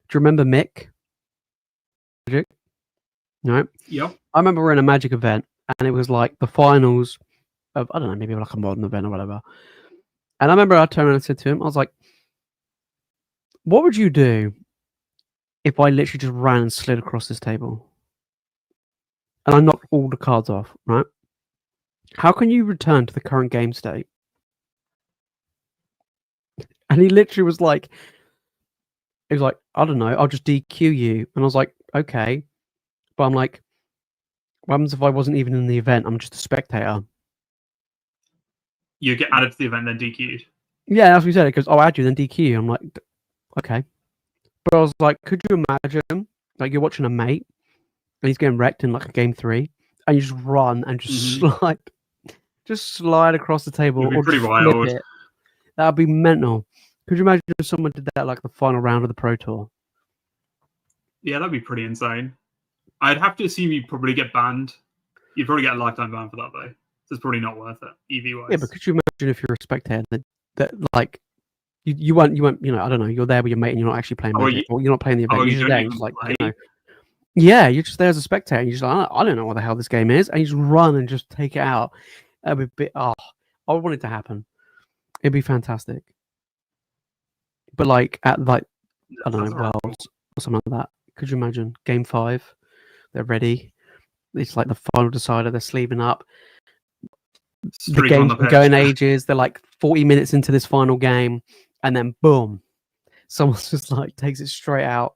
Do you remember Mick? Magic? No. Yep. I remember we were in a Magic event, and it was like the finals of, I don't know, maybe like a modern event or whatever. And I remember I turned around and said to him, I was like, what would you do if I literally just ran and slid across this table? And I knocked all the cards off, right? How can you return to the current game state? And he literally was like, I don't know, I'll just DQ you. And I was like, okay. But I'm like, what happens if I wasn't even in the event? I'm just a spectator. You get added to the event, then DQ'd. Yeah, that's what he said. It goes, I'll add you, then DQ you. I'm like, okay. But I was like, could you imagine, like, you're watching a mate, and he's getting wrecked in, like, a game 3, and you just run and just slide across the table. It'd be pretty wild. That would be mental. Could you imagine if someone did that, like, the final round of the Pro Tour? Yeah, that'd be pretty insane. I'd have to assume you'd probably get banned. You'd probably get a lifetime ban for that, though. So it's probably not worth it, EV-wise. Yeah, but could you imagine if you're a spectator that like, you won't, you know, I don't know, you're there with your mate and you're not actually playing Magic, or you're not playing the event, you're just there, like, you know, yeah, you're just there as a spectator, and you're just like, I don't know what the hell this game is, and you just run and just take it out. That'd be a bit, I would want it to happen. It'd be fantastic. But like, at like, I don't know, Worlds or something like that, could you imagine? Game 5, they're ready. It's like the final decider, they're sleeving up. the game's been going ages. They're like 40 minutes into this final game, and then boom, someone's just like takes it straight out.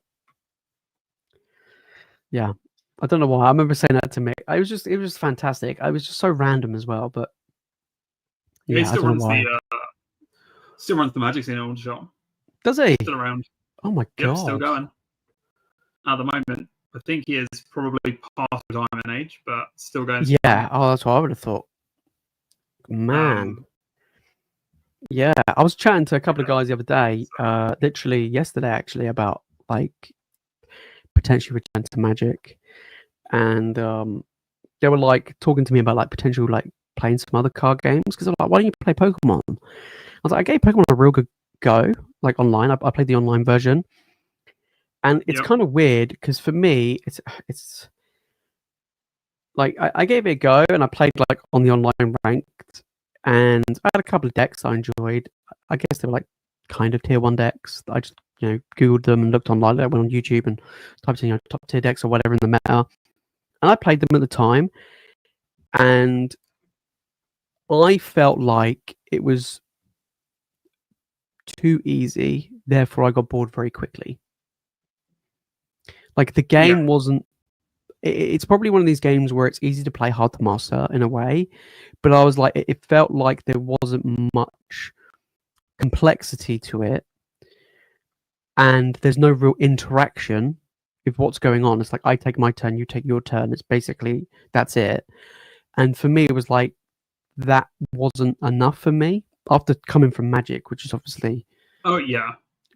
Yeah, I don't know why. I remember saying that to Mick. It was fantastic. It was just so random as well. But yeah, he still runs the Magic scene on shop. Does he? Still around. Oh my god! Yep, still going. At the moment, I think he is probably past retirement age, but still going. Yeah. Oh, that's what I would have thought. Man. Yeah, I was chatting to a couple of guys the other day, literally yesterday actually, about like potentially return to Magic, and they were like talking to me about like potential like playing some other card games, because I'm like, why don't you play Pokemon? I was like, I gave Pokemon a real good go, like online. I played the online version, and it's kind of weird because for me, it's like I gave it a go and I played like on the online ranked, and I had a couple of decks I enjoyed. I guess they were like kind of tier 1 decks. I just googled them and looked online. I went on YouTube and typed in top tier decks or whatever in the meta, and I played them at the time, and I felt like it was too easy. Therefore, I got bored very quickly. Like the game wasn't. It's probably one of these games where it's easy to play, hard to master in a way. But I was like, it felt like there wasn't much complexity to it, and there's no real interaction with what's going on. It's like I take my turn, you take your turn. It's basically that's it. And for me, it was like that wasn't enough for me after coming from Magic, which is obviously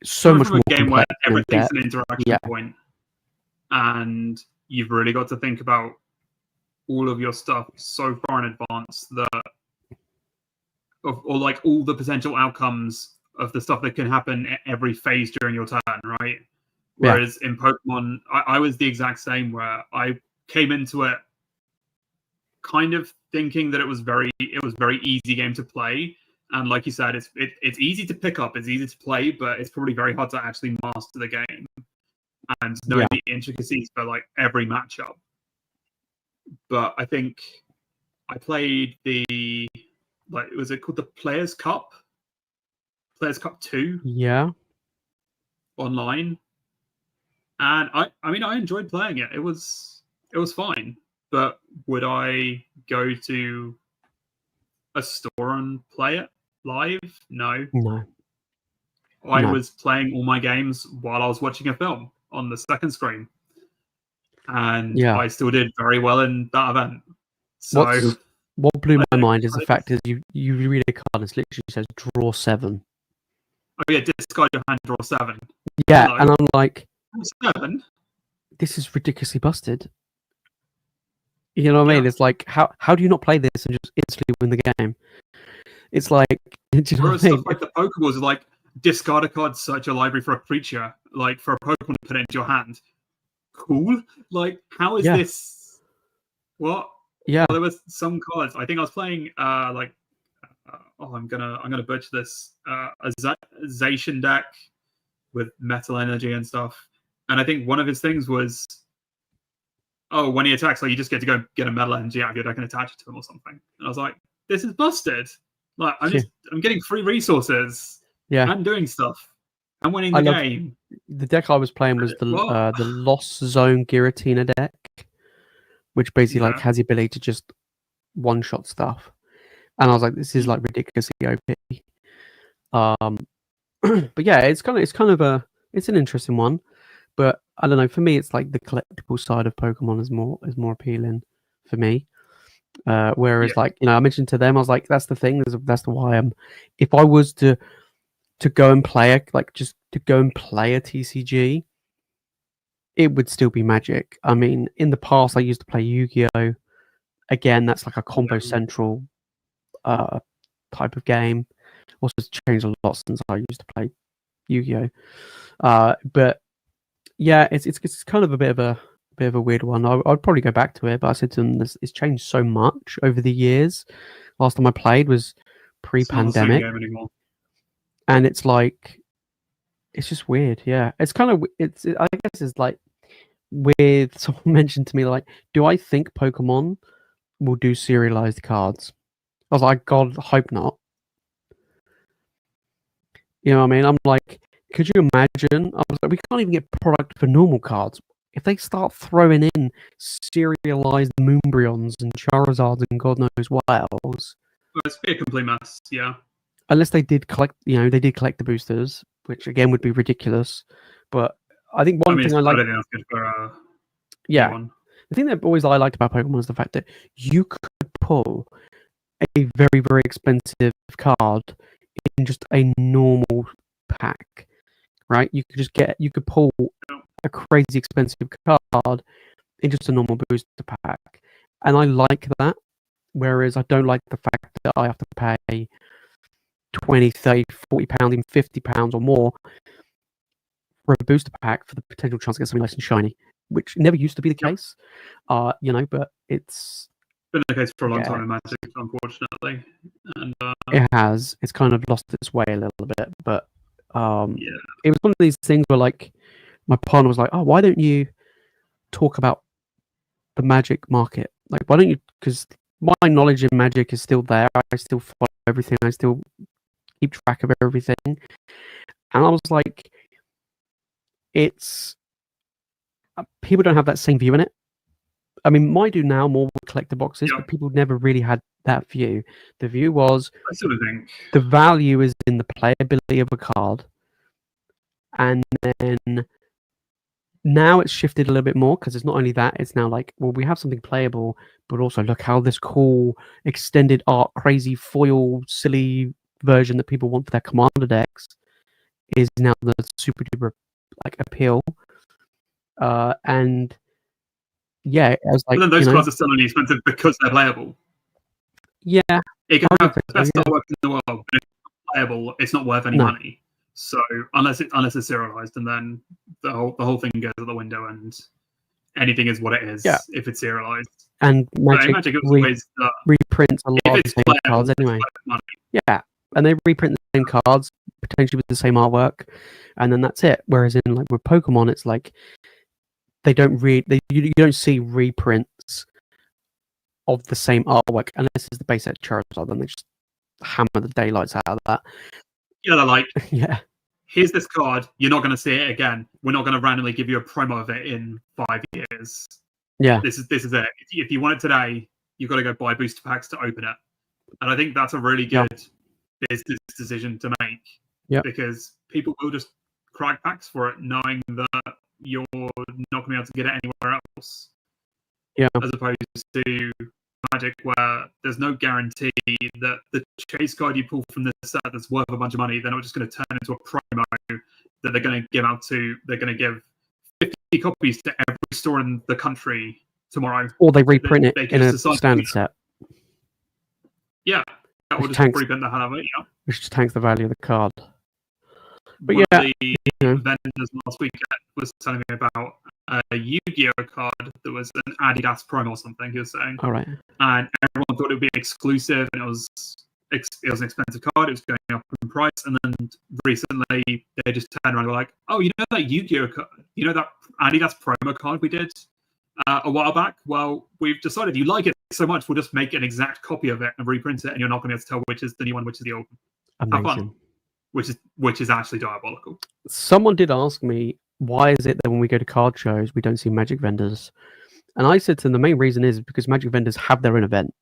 so much more a game where everything's an interaction point, and you've really got to think about all of your stuff so far in advance or like all the potential outcomes of the stuff that can happen at every phase during your turn, right? Whereas in Pokemon, I was the exact same, where I came into it kind of thinking that it was very easy game to play, and like you said, it's easy to pick up, it's easy to play, but it's probably very hard to actually master the game and know the intricacies for like every matchup. But I think I played was it called the Players Cup 2 online, and I mean I enjoyed playing it. It was fine, but would I go to a store and play it live? No. I was playing all my games while I was watching a film on the second screen, and I still did very well in that event. So what blew my mind is the fact is you read a card and it literally says draw 7. Oh yeah, discard your hand, draw 7. Yeah, and I'm like, 7? This is ridiculously busted. You know what I mean? It's like, how do you not play this and just instantly win the game? It's like, do you know what I mean? Stuff like the Pokeballs are like, discard a card, search your library for a creature, like for a Pokemon to put into your hand. Cool. Like, how is this? What? Yeah. Well, there was some cards. I think I was playing I'm gonna butcher this. A Zacian deck with metal energy and stuff. And I think one of his things was, when he attacks, like you just get to go get a metal energy out of your deck and attach it to him or something. And I was like, this is busted. Like I'm getting free resources. Yeah. And doing stuff. I'm winning the game. The deck I was playing was the Lost Zone Giratina deck, which basically like has the ability to just one-shot stuff. And I was like, this is like ridiculously OP. But yeah, it's an interesting one. But I don't know, for me it's like the collectible side of Pokemon is more appealing for me. Whereas like, I mentioned to them, I was like, that's the thing, that's the why if I was to go and play a TCG, it would still be Magic. I mean, in the past I used to play Yu-Gi-Oh! Again, that's like a combo central type of game. Also, it's changed a lot since I used to play Yu-Gi-Oh! But yeah, it's kind of a bit of a weird one. I'd probably go back to it, but I said to them, it's changed so much over the years. Last time I played was pre-pandemic, and it's like, it's just weird. Yeah, it's kind of I guess it's like with someone mentioned to me like, do I think Pokemon will do serialized cards? I was like, God, hope not. You know what I mean? I'm like, could you imagine? I was like, we can't even get product for normal cards. If they start throwing in serialized Moonbryons and Charizards and God knows what else, Well, it's be a complete mess. Yeah. unless they did collect, they did collect the boosters, which again would be ridiculous. But I think one thing I like, don't think that's good for yeah, anyone. the thing that always I liked about Pokemon is the fact that you could pull a very, very expensive card in just a normal pack, right? You could pull a crazy expensive card in just a normal booster pack, and I like that. Whereas I don't like the fact that I have to pay 20, 30, 40 pounds, even 50 pounds or more for a booster pack for the potential chance to get something nice and shiny, which never used to be the case. But it's been the case for a long time in Magic, unfortunately. And it has. It's kind of lost its way a little bit, but it was one of these things where, like, my partner was like, "Oh, why don't you talk about the Magic market? Like, why don't you?" Because my knowledge of Magic is still there. I still follow everything. I still keep track of everything. And I was like, it's people don't have that same view in it. I mean, I do now more with collector boxes, but people never really had that view. The view was, I sort of think the value is in the playability of a card, and then now it's shifted a little bit more because it's not only that, it's now like, well, we have something playable, but also look how this cool extended art, crazy foil, silly version that people want for their commander decks is now the super duper like appeal. And yeah, I was like, but then those cards are still only expensive because they're playable. Yeah, it can have the best artwork in the world, but if it's not playable, it's not worth any money. So unless it's serialized, and then the whole thing goes out the window, and anything is what it is if it's serialized. And Magic reprints a lot of the same cards anyway. Yeah, and they reprint the same cards potentially with the same artwork, and then that's it. Whereas in like with Pokemon, it's like they don't you don't see reprints of the same artwork unless it's the base set Charizard. Then they just hammer the daylights out of that. Yeah, they're like, yeah, here's this card. You're not going to see it again. We're not going to randomly give you a promo of it in 5 years. Yeah, this is it. If you want it today, you've got to go buy booster packs to open it. And I think that's a really good business decision to make. Yeah, because people will just crack packs for it, knowing that you're not going to be able to get it anywhere else. Yeah, as opposed to Magic, where there's no guarantee that the chase card you pull from this set that's worth a bunch of money, they're not just going to turn into a promo that they're going to give out to. They're going to give 50 copies to every store in the country tomorrow, or they reprint it in a standard set. Yeah, that will just reprint the hell out of it. Yeah, which just tanks the value of the card. But one of the vendors last week was telling me about a Yu-Gi-Oh card that was an Adidas promo or something. He was saying, all right, and everyone thought it would be exclusive, and it was an expensive card. It was going up in price, and then recently they just turned around and were like, "Oh, you know that Yu-Gi-Oh card? You know that Adidas promo card we did a while back? Well, we've decided you like it so much, we'll just make an exact copy of it and reprint it, and you're not going to be able to tell which is the new one, which is the old one. Have fun." Which is actually diabolical. Someone did ask me, why is it that when we go to card shows we don't see Magic vendors? And I said to them, the main reason is because Magic vendors have their own event.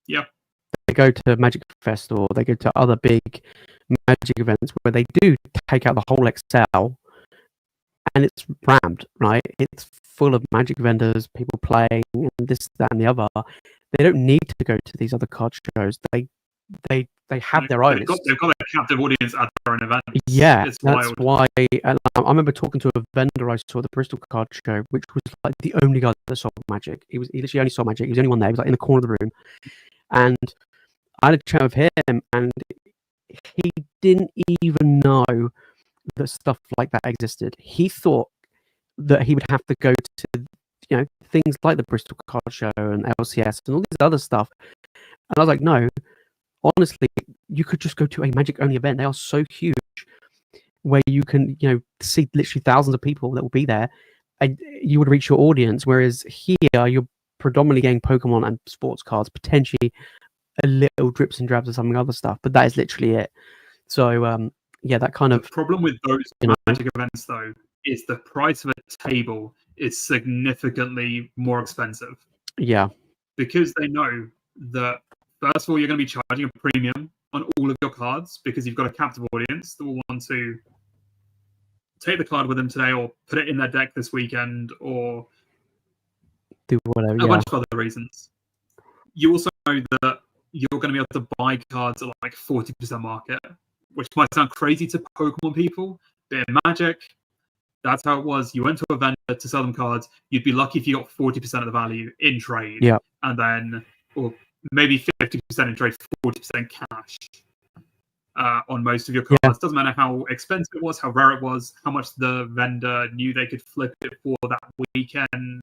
Yeah. They go to Magic Fest or they go to other big Magic events where they do take out the whole Excel and it's rammed, right? It's full of Magic vendors, people playing, and this, that, and the other. They don't need to go to these other card shows. They have their own. They've got a captive audience at their own event. Yeah, it's that's why. And I remember talking to a vendor I saw at the Bristol card show, which was like the only guy that saw Magic. He literally only saw Magic. He was the only one there. He was like in the corner of the room, and I had a chat with him, and he didn't even know that stuff like that existed. He thought that he would have to go to things like the Bristol card show and LCS and all this other stuff, and I was like, no. Honestly, you could just go to a Magic only event. They are so huge, where you can, see literally thousands of people that will be there, and you would reach your audience. Whereas here, you're predominantly getting Pokemon and sports cards, potentially a little drips and drabs of some other stuff, but that is literally it. So yeah, that kind The of problem with those Magic events, though, is the price of a table is significantly more expensive. Yeah. Because they know that, first of all, you're going to be charging a premium on all of your cards because you've got a captive audience that will want to take the card with them today or put it in their deck this weekend or do whatever. a bunch of other reasons. You also know that you're going to be able to buy cards at like 40% market, which might sound crazy to Pokemon people, but in Magic, that's how it was. You went to a vendor to sell them cards. You'd be lucky if you got 40% of the value in trade. Yeah. And then, or maybe 50% in trade, 40% cash on most of your cards. Yeah. Doesn't matter how expensive it was, how rare it was, how much the vendor knew they could flip it for that weekend,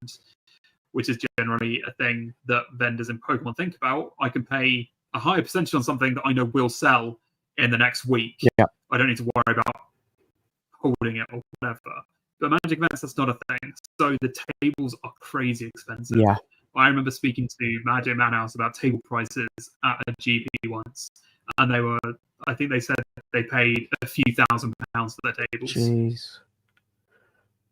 which is generally a thing that vendors in Pokemon think about. I can pay a higher percentage on something that I know will sell in the next week. Yeah. I don't need to worry about holding it or whatever. But Magic events, that's not a thing. So the tables are crazy expensive. Yeah. I remember speaking to Magic Manhouse about table prices at a GP once, and they were, I think they said they paid a few £1,000s for their tables. Jeez.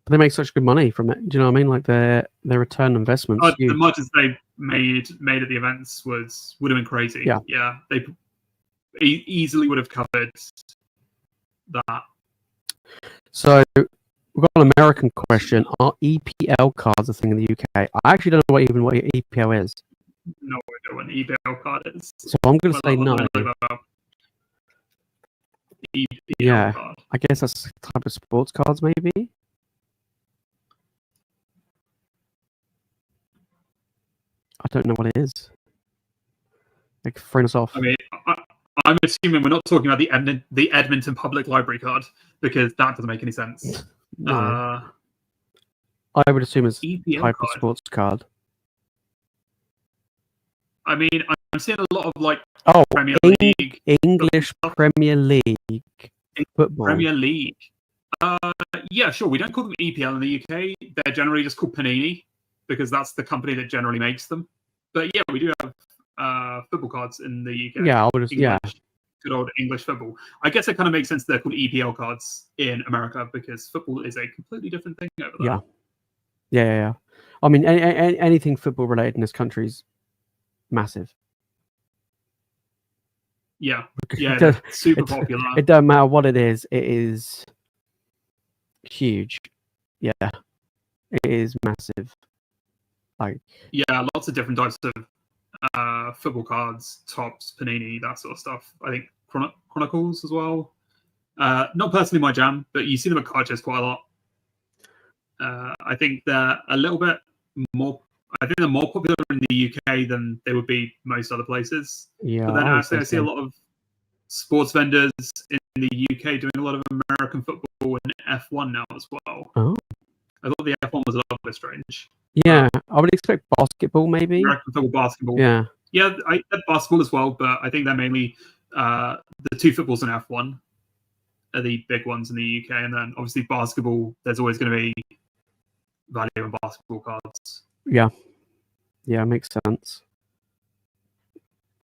But they make such good money from it. Do you know what I mean? Like their return on investment. The margins they made at the events would have been crazy. Yeah. They easily would have covered that. So we've got an American question. Are EPL cards a thing in the UK? I actually don't know what EPL is. No idea what an EPL card is. So I'm going to say no. EPL card. I guess that's a type of sports cards, maybe. I don't know what it is. Like, throwing us off. I mean, I'm assuming we're not talking about the Edmonton Public Library card, because that doesn't make any sense. No. I would assume it's EPL type card. of sports card. I mean, I'm seeing a lot of like Premier League, English Premier League football. Premier League. Yeah, sure. We don't call them EPL in the UK. They're generally just called Panini because that's the company that generally makes them. But yeah, we do have football cards in the UK. Yeah, I would have. Yeah, good old English football. I guess it kind of makes sense they're called EPL cards in America because football is a completely different thing over there. Yeah. I mean, anything football related in this country is massive. Yeah, they're super popular. It doesn't matter what it is huge. Yeah, it is massive. Yeah, lots of different types of football cards, Tops, Panini, that sort of stuff. I think Chronicles as well. Not personally my jam, but you see them at card shows quite a lot. I think they're a little bit more. I think they're more popular in the UK than they would be most other places. Yeah, but then I see a lot of sports vendors in the UK doing a lot of American football and F1 now as well. Oh. I thought the F1 was a little bit strange. Yeah, I would expect basketball maybe. American football, basketball. Yeah, I had basketball as well, but I think they're mainly the two footballs in F1 are the big ones in the UK, and then obviously basketball. There's always going to be value in basketball cards. Yeah, makes sense.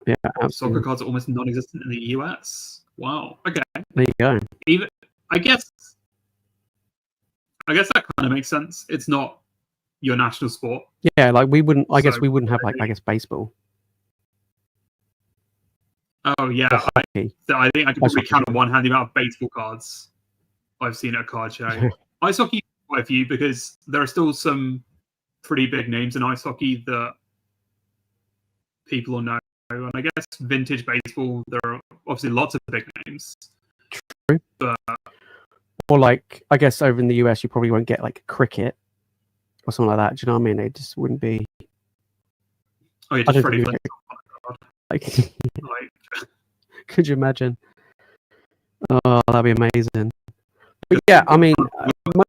Yeah, absolutely. Soccer cards are almost non-existent in the US. Wow. Okay. There you go. I guess that kind of makes sense. It's not your national sport. Yeah, like we wouldn't. I guess we wouldn't have like baseball. Oh yeah, I think I could probably count on one hand the amount of baseball cards I've seen at a card show. Ice hockey, quite a few, because there are still some pretty big names in ice hockey that people will know. And I guess vintage baseball, there are obviously lots of big names. True. But or like, I guess over in the US, you probably won't get like cricket or something like that. Do you know what I mean? It just wouldn't be. Oh, yeah, just Freddie Flintstone. Could you imagine? Oh, that'd be amazing. But yeah, I mean,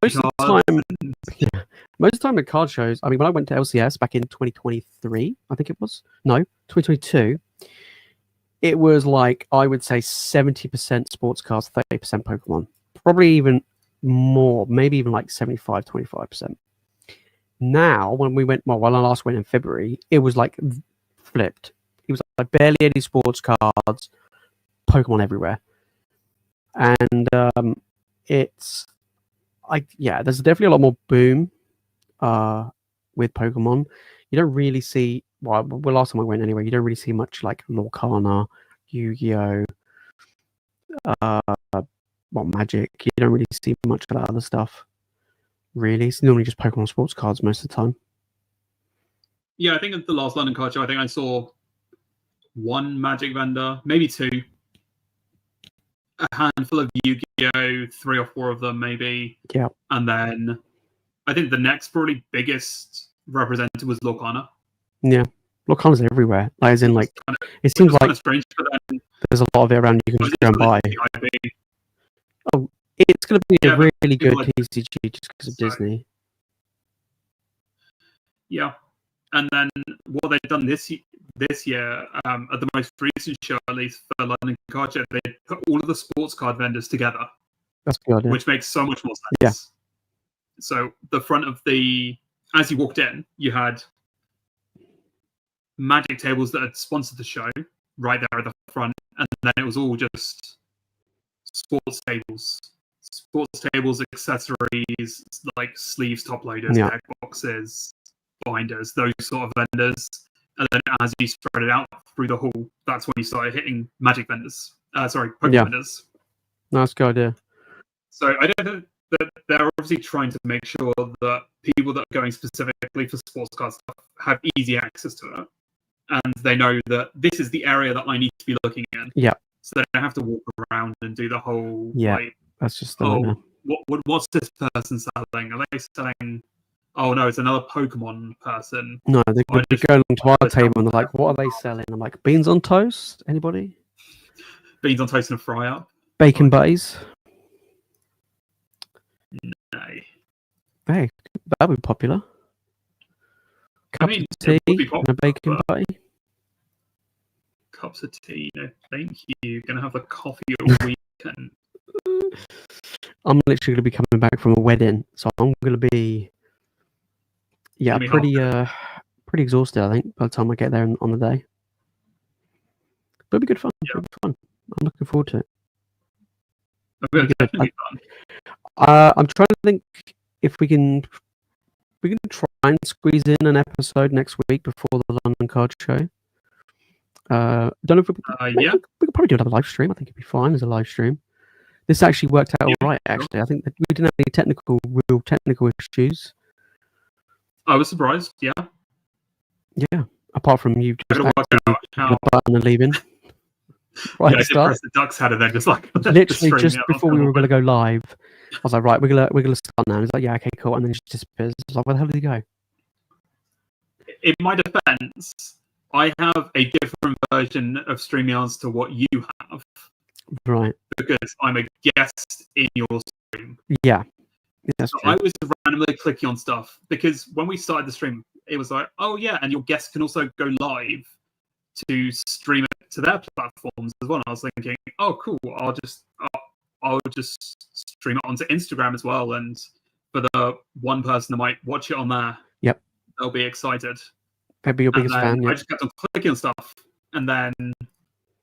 most of the time at card shows, I mean, when I went to LCS back in 2023, I think it was, no, 2022, it was like, I would say 70% sports cards, 30% Pokemon. Probably even more, maybe even like 75, 25%. Now, when I last went in February, it was like flipped. It was like barely any sports cards, Pokemon everywhere, and there's definitely a lot more boom with Pokemon. You don't really see, well, last time I went anyway, you don't really see much like Lorcana, Yu-Gi-Oh, Magic. You don't really see much of that other stuff. Really, it's normally just Pokemon sports cards most of the time. Yeah, I think at the last London card show, I think I saw one Magic vendor, maybe two, a handful of Yu-Gi-Oh, 3 or 4 of them maybe. Yeah. And then I think the next probably biggest representative was Lorcana. Yeah, Lorcana's everywhere. Like, as in, like, it seems like strange, but then there's a lot of it around you can just go and buy. Oh, it's going to be a really good TCG just because of Disney. Yeah, and then what they've done this year, at the most recent show, at least for London Card Show, they put all of the sports card vendors together. That's good, yeah. Which makes so much more sense. Yeah. So the front of as you walked in, you had Magic tables that had sponsored the show right there at the front, and then it was all just sports tables, accessories like sleeves, top loaders, deck boxes, binders, those sort of vendors. And then as you spread it out through the hall, that's when you started hitting Magic vendors. Pokemon vendors. Nice good idea. So I don't think that they're obviously trying to make sure that people that are going specifically for sports card stuff have easy access to it. And they know that this is the area that I need to be looking in. Yeah. So they don't have to walk around and do the whole, that's just what's this person selling? Are they selling, oh no, it's another Pokemon person. No, they go along to our table and they're like, what are they selling? I'm like, beans on toast? Anybody? Beans on toast and a fry-up? Bacon butties? No. Hey, that would be popular. Cups of tea and a bacon butty. Cups of tea, no thank you. Gonna have a coffee all weekend. I'm literally gonna be coming back from a wedding, so I'm gonna be pretty exhausted, I think, by the time I get there on the day. But it'll be good fun. Yeah. It'll be fun. I'm looking forward to it. Definitely fun. I'm trying to think if we can try and squeeze in an episode next week before the London Card Show. Don't know if we could probably do another live stream. I think it'd be fine as a live stream. This actually worked out all right, actually. I think that we didn't have any real technical issues. I was surprised, yeah. Yeah, apart from you just activating the button and leaving. Right, I did press the duck's head and then just like literally just before we were going to go live, I was like, right, we're gonna start now. And he's like, yeah, okay, cool, and then it just disappears. I was like, where the hell did he go? In my defense, I have a different version of StreamYards to what you have. Right. Because I'm a guest in your stream. Yeah. So I was randomly clicking on stuff because when we started the stream, it was like, oh yeah, and your guests can also go live to stream it to their platforms as well. And I was thinking, oh cool, I'll just stream it onto Instagram as well. And for the one person that might watch it on there, they'll be excited. They'll be your biggest fan. I just kept on clicking on stuff, and then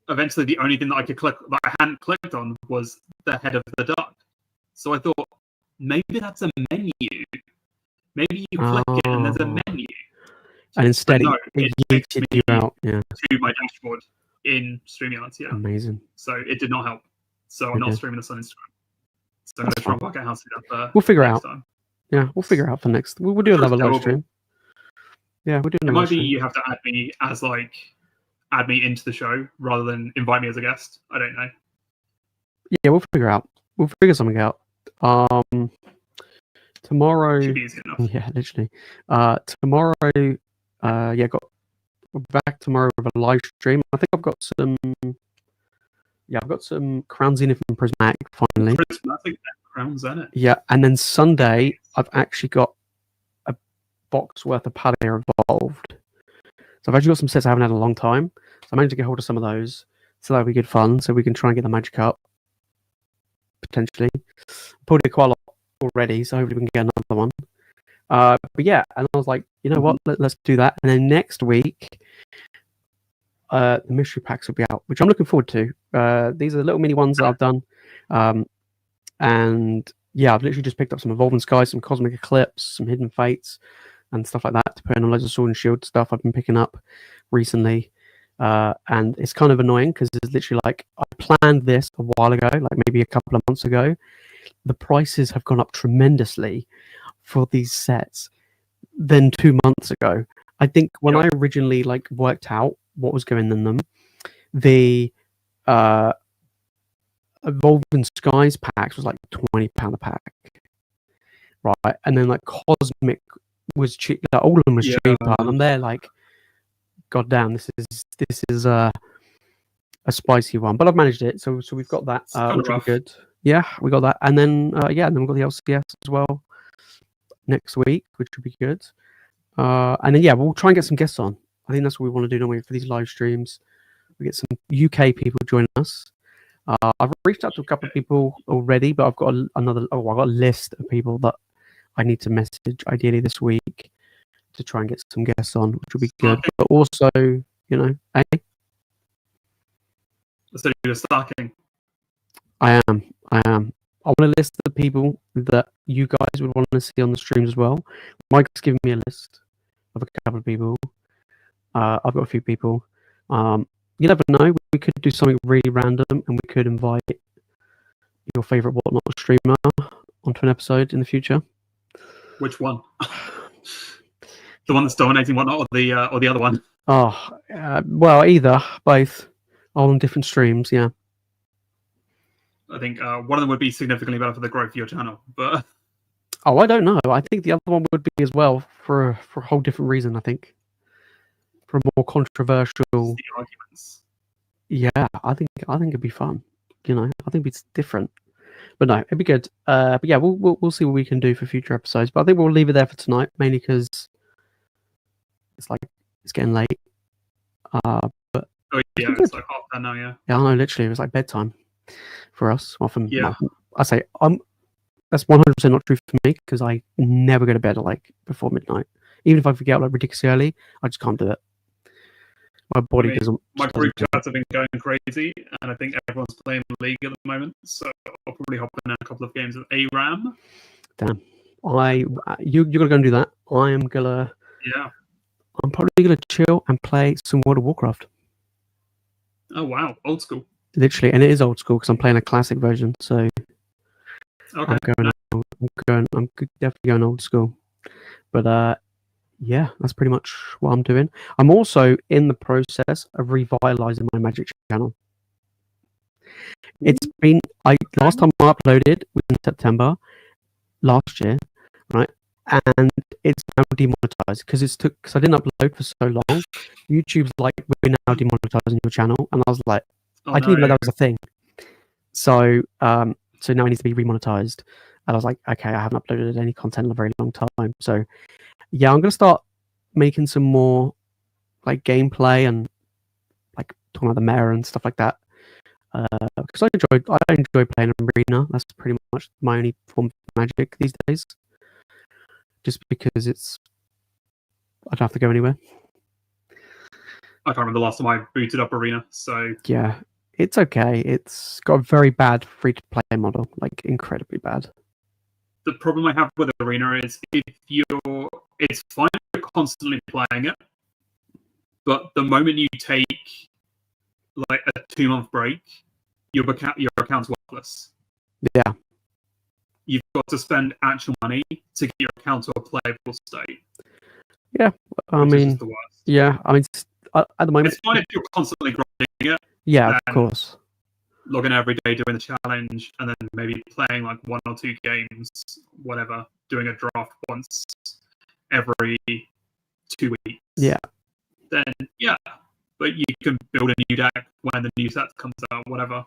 eventually the only thing that I could click that I hadn't clicked on was the head of the duck. So I thought maybe that's a menu. Maybe you click it and there's a menu. And instead it yeeted you out to my dashboard in StreamYards. Yeah. Amazing. So it did not help. So I'm not streaming this on Instagram. So I'm going to try and work out how to do that. We'll figure out. Time. Yeah, we'll figure out for next. We'll do another live stream. Yeah, we'll do another. It might be you have to add me into the show rather than invite me as a guest. I don't know. Yeah, we'll figure out. We'll figure something out. Tomorrow. Should be easy enough. Yeah, literally. Tomorrow. We're back tomorrow with a live stream. I think I've got some. Yeah, I've got some Crown Zenith and Prismatic finally. Prismatic Crown Zenith. Yeah, and then Sunday I've actually got a box worth of Paldea Evolved. So I've actually got some sets I haven't had in a long time. So I managed to get hold of some of those. So that'll be good fun. So we can try and get the Magic up. Potentially. Pulled it quite a lot already, so hopefully we can get another one. But yeah, and I was like, you know what, let's do that. And then next week, the mystery packs will be out, which I'm looking forward to. These are the little mini ones that I've done. And yeah, I've literally just picked up some Evolving Skies, some Cosmic Eclipse, some Hidden Fates, and stuff like that to put in on loads of Sword and Shield stuff I've been picking up recently. And it's kind of annoying because it's literally like I planned this a while ago, like maybe a couple of months ago. The prices have gone up tremendously for these sets than 2 months ago. I think when I originally like worked out what was going in them, the Evolving Skies packs was like £20 a pack, right? And then like Cosmic was cheap. Like, all of them was cheaper, and I'm there like, God damn, this is a spicy one. But I've managed it, so we've got that, which will be good. Yeah, we got that, and then and then we've got the LCS as well next week, which will be good. And then we'll try and get some guests on. I think that's what we want to do normally for these live streams. We get some UK people join us. I've reached out to a couple of people already, but I've got I've got a list of people that I need to message ideally this week to try and get some guests on, which will be good. But also, So you're stocking. I am. I want to list the people that you guys would want to see on the streams as well. Mike's given me a list of a couple of people. I've got a few people. You never know. We could do something really random, and we could invite your favorite Whatnot streamer onto an episode in the future. Which one? The one that's dominating Whatnot, or the other one? Well, both, all on different streams. Yeah. I think one of them would be significantly better for the growth of your channel, but I don't know. I think the other one would be as well for a whole different reason. I think for a more controversial arguments. Yeah, I think it'd be fun. I think it's different. But no, it'd be good. But yeah, we'll see what we can do for future episodes. But I think we'll leave it there for tonight, mainly because it's getting late. But it's like 10:30 now. Yeah. Yeah, I know. Literally, it was like bedtime for us. Often, I say that's 100% not true for me because I never go to bed at like before midnight. Even if I forget like ridiculously early, I just can't do it. My body doesn't. My group chats have been going crazy, and I think everyone's playing League at the moment. So I'll probably hop in a couple of games of ARAM. Damn, you're gonna go and do that. I'm probably gonna chill and play some World of Warcraft. Oh wow, old school. Literally, and it is old school because I'm playing a classic version. So okay, I'm definitely going old school. But yeah, that's pretty much what I'm doing. I'm also in the process of revitalizing my Magic channel. It's been last time I uploaded was in September last year, right? And it's now demonetized because I didn't upload for so long. YouTube's like, we're now demonetizing your channel, and I was like, I didn't even know that was a thing. So so now it needs to be remonetized. And I was like, okay, I haven't uploaded any content in a very long time. So yeah, I'm gonna start making some more like gameplay and like talking about the meta and stuff like that. Because I enjoy playing Arena. That's pretty much my only form of Magic these days. Just because I don't have to go anywhere. I can't remember the last time I booted up Arena. So yeah, it's okay. It's got a very bad free-to-play model, like incredibly bad. The problem I have with Arena is it's fine if you're constantly playing it, but the moment you take like a 2-month break, your account's worthless. Yeah. You've got to spend actual money to get your account to a playable state. Yeah, I mean, the worst. Yeah, I mean, at the moment, it's fine if you're constantly grinding it. Yeah, of course. Logging every day, doing the challenge, and then maybe playing like 1 or 2 games, whatever. Doing a draft once every 2 weeks. Yeah. Then but you can build a new deck when the new set comes out, whatever.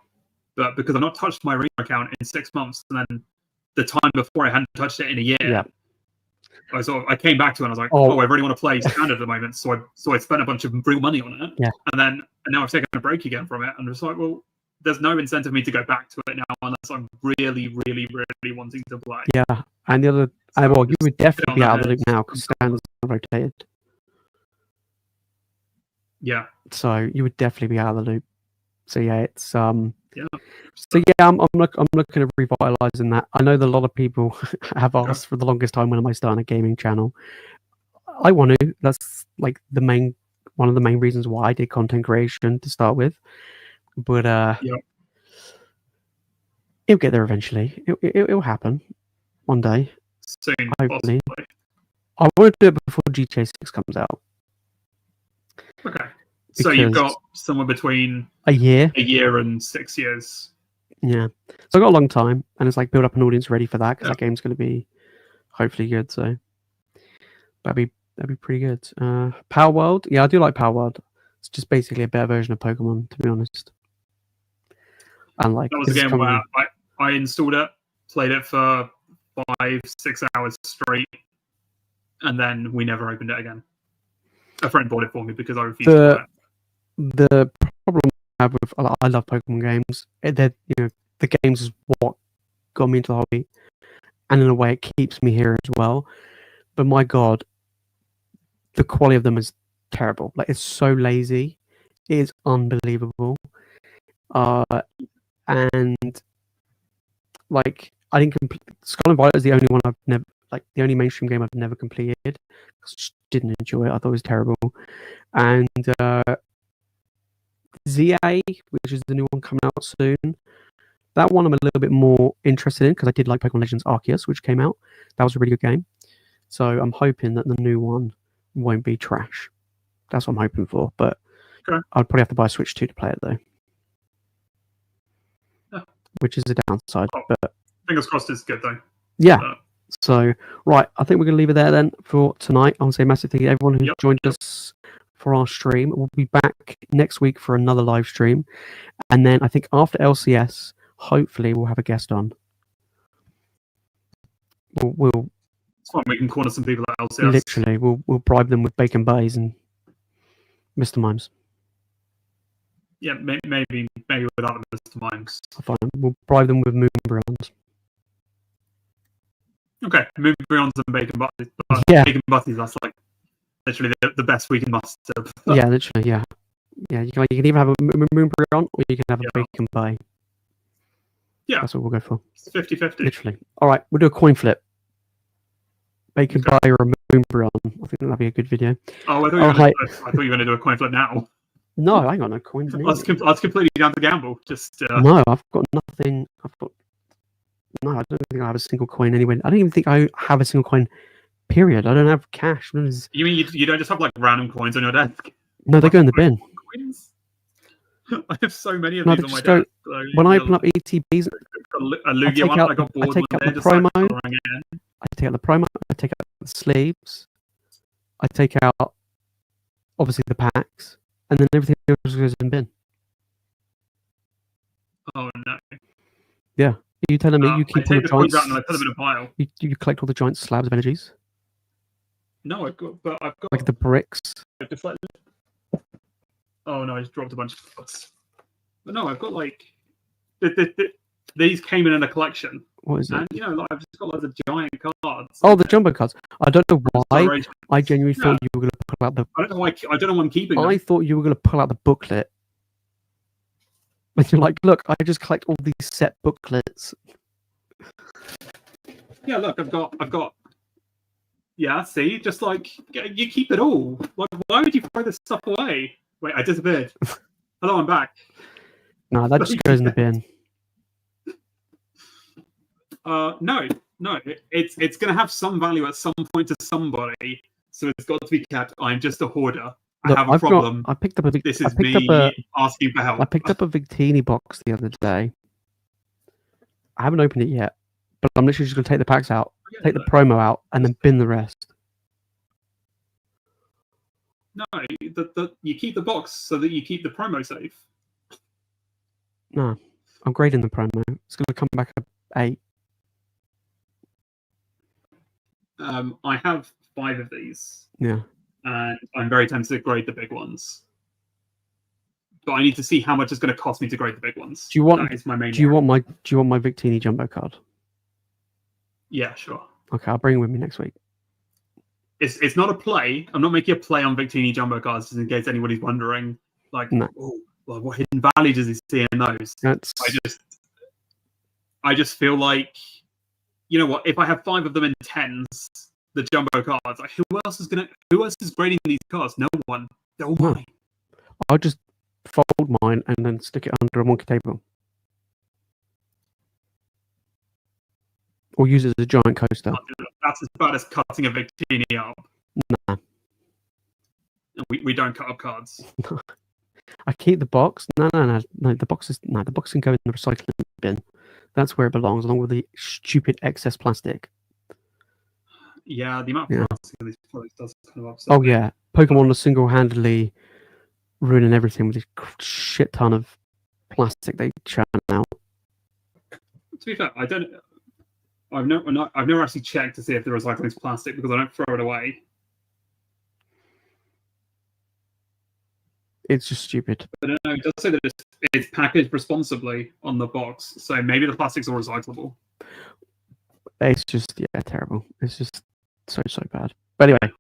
But because I've not touched my Arena account in 6 months, and then the time before I hadn't touched it in a year, I came back to it and I was like, I really want to play Standard at the moment, so I spent a bunch of real money on it. Yeah. And now I've taken a break again from it, and I'm just like, well, there's no incentive for me to go back to it now unless I'm really, really, really wanting to play. Yeah, and the other, So well, you would definitely be out of the head. loop now because standards are rotated. Yeah. So you would definitely be out of the loop. So yeah, it's Yeah. So yeah, I'm looking at revitalizing that. I know that a lot of people have asked for the longest time, when am I starting a gaming channel? I want to. That's like one of the main reasons why I did content creation to start with. But it'll get there eventually. It'll happen one day. Soon, hopefully. possibly. I want to do it before GTA 6 comes out. Okay. So you've got somewhere between a year and 6 years. Yeah. So I've got a long time, and it's like build up an audience ready for that, because that game's going to be hopefully good. So that'd be pretty good. Power World, yeah, I do like Power World. It's just basically a better version of Pokemon, to be honest. And like that was a game where I installed it, played it for 5-6 hours straight, and then we never opened it again. A friend bought it for me because I refused to buy it. The problem I have with I love Pokemon games. The games is what got me into the hobby, and in a way, it keeps me here as well. But my God, the quality of them is terrible. Like, it's so lazy. It is unbelievable. And like, I didn't complete Scarlet and Violet is the only one I've never, like, the only mainstream game I've never completed, because I just didn't enjoy it. I thought it was terrible. And ZA, which is the new one coming out soon, that one I'm a little bit more interested in, because I did like Pokemon Legends Arceus, which came out. That was a really good game. So I'm hoping that the new one won't be trash. That's what I'm hoping for. But I'd probably have to buy a Switch 2 to play it, though. Which is a downside. But fingers crossed it's good, though. Yeah. So, right, I think we're going to leave it there then for tonight. I want to say a massive thank you to everyone who joined us for our stream. We'll be back next week for another live stream. And then I think after LCS, hopefully we'll have a guest on. We'll it's fine. We can corner some people at LCS. Literally, we'll bribe them with bacon bays and Mr. Mimes. Yeah, maybe without the Mr. Mimes. Fine. We'll bribe them with Moonbryons. Okay, Moonbryons and bacon butties. Bacon butties, that's like literally the best we can muster. Yeah, literally, yeah. Yeah, you can either have a Moonbryon or you can have a bacon bay. Yeah. That's what we'll go for. It's 50-50. Literally. All right, we'll do a coin flip. Bacon bay or a Moonbryon. I think that'd be a good video. Oh, I thought you were going to do a coin flip now. No, I ain't got no coins. I was completely down to gamble. Just no, I've got nothing. No, I don't think I have a single coin anywhere. I don't even think I have a single coin. Period. I don't have cash. You mean you don't just have like random coins on your desk? No, they go in the bin. Coins? I have so many of these on my desk. When I open up ETBs, a Lugia one, I got bored. I take out the promo. I take out the promo. I take out the sleeves. I take out obviously the packs, and then everything else goes in the bin. Oh no! Yeah, are you telling me you keep all the giants? And I put them in a pile. You collect all the giant slabs of energies? No, I've got like the bricks. Oh no, I just dropped a bunch of books. But no, I've got like these came in a collection. What is it? And I've just got loads of giant cards. Oh, the jumbo cards. I don't know why. I genuinely thought you were going to pull out the. I don't know why. I don't know why I'm keeping them. I thought you were going to pull out the booklet. And you're like, look, I just collect all these set booklets. Yeah, look, I've got. Yeah, see, just like you keep it all. Like, why would you throw this stuff away? Wait, I disappeared. Hello, I'm back. No, that just goes in the bin. No, it's going to have some value at some point to somebody, so it's got to be kept. I'm just a hoarder. I have a problem. I picked up a. This is me asking for help. I picked up a Victini box the other day. I haven't opened it yet, but I'm literally just going to take the packs out, take the promo out, and then bin the rest. No, you keep the box so that you keep the promo safe. No, I'm grading the promo. It's going to come back at 8. I have 5 of these. Yeah. And I'm very tempted to grade the big ones. but I need to see how much it's going to cost me to grade the big ones. Do you want? That is my main. Do you want my Victini jumbo card? Yeah, sure. Okay, I'll bring it with me next week. It's not a play. I'm not making a play on Victini jumbo cards, just in case anybody's wondering. Like, no. Oh, well, what hidden value does he see in those? I just feel like, you know what? If I have 5 of them in 10s, the jumbo cards, like, who else is grading these cards? No one. They're all mine. I'll just fold mine and then stick it under a monkey table, or use it as a giant coaster. That's as bad as cutting a Victini up. Nah. We don't cut up cards. I keep the box. No. The box can go in the recycling bin. That's where it belongs, along with the stupid excess plastic. Yeah, the amount of plastic in these products does kind of upset. Oh yeah, Pokemon are single-handedly ruining everything with this shit ton of plastic they churn out. To be fair, I've never actually checked to see if the recycling is plastic because I don't throw it away. It's just stupid. But no, it does say that it's packaged responsibly on the box, so maybe the plastics are recyclable. It's just terrible. It's just so bad. But anyway,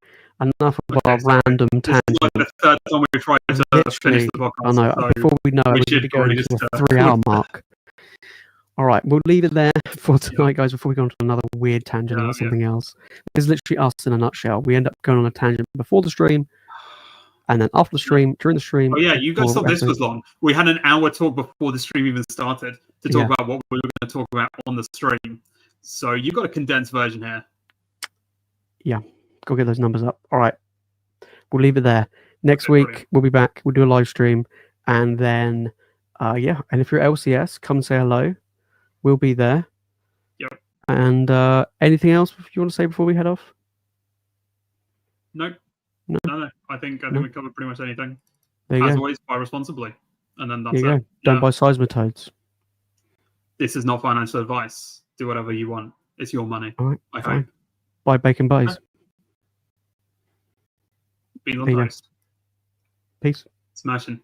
enough of our random tangent. This is like the third time we tried to finish the podcast. I know. So before we know it, we're going to the 3-hour mark. All right, we'll leave it there for tonight, guys, before we go on to another weird tangent about something else. This is literally us in a nutshell. We end up going on a tangent before the stream, and then after the stream, during the stream. Oh, yeah, you guys thought this was long. We had an hour talk before the stream even started to talk about what we were going to talk about on the stream. So you got a condensed version here. Yeah, go get those numbers up. All right, we'll leave it there. Next week, we'll be back. We'll do a live stream, and then, and if you're LCS, come say hello. We'll be there. Yep. And anything else you want to say before we head off? No. I think we covered pretty much anything. There you As go. always, buy responsibly, and then that's there you it. go. Don't buy seismotoads. This is not financial advice. Do whatever you want. It's your money. All right. I hope. Buy bacon buys. Beans on toast. Peace. Smashing.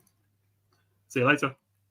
See you later.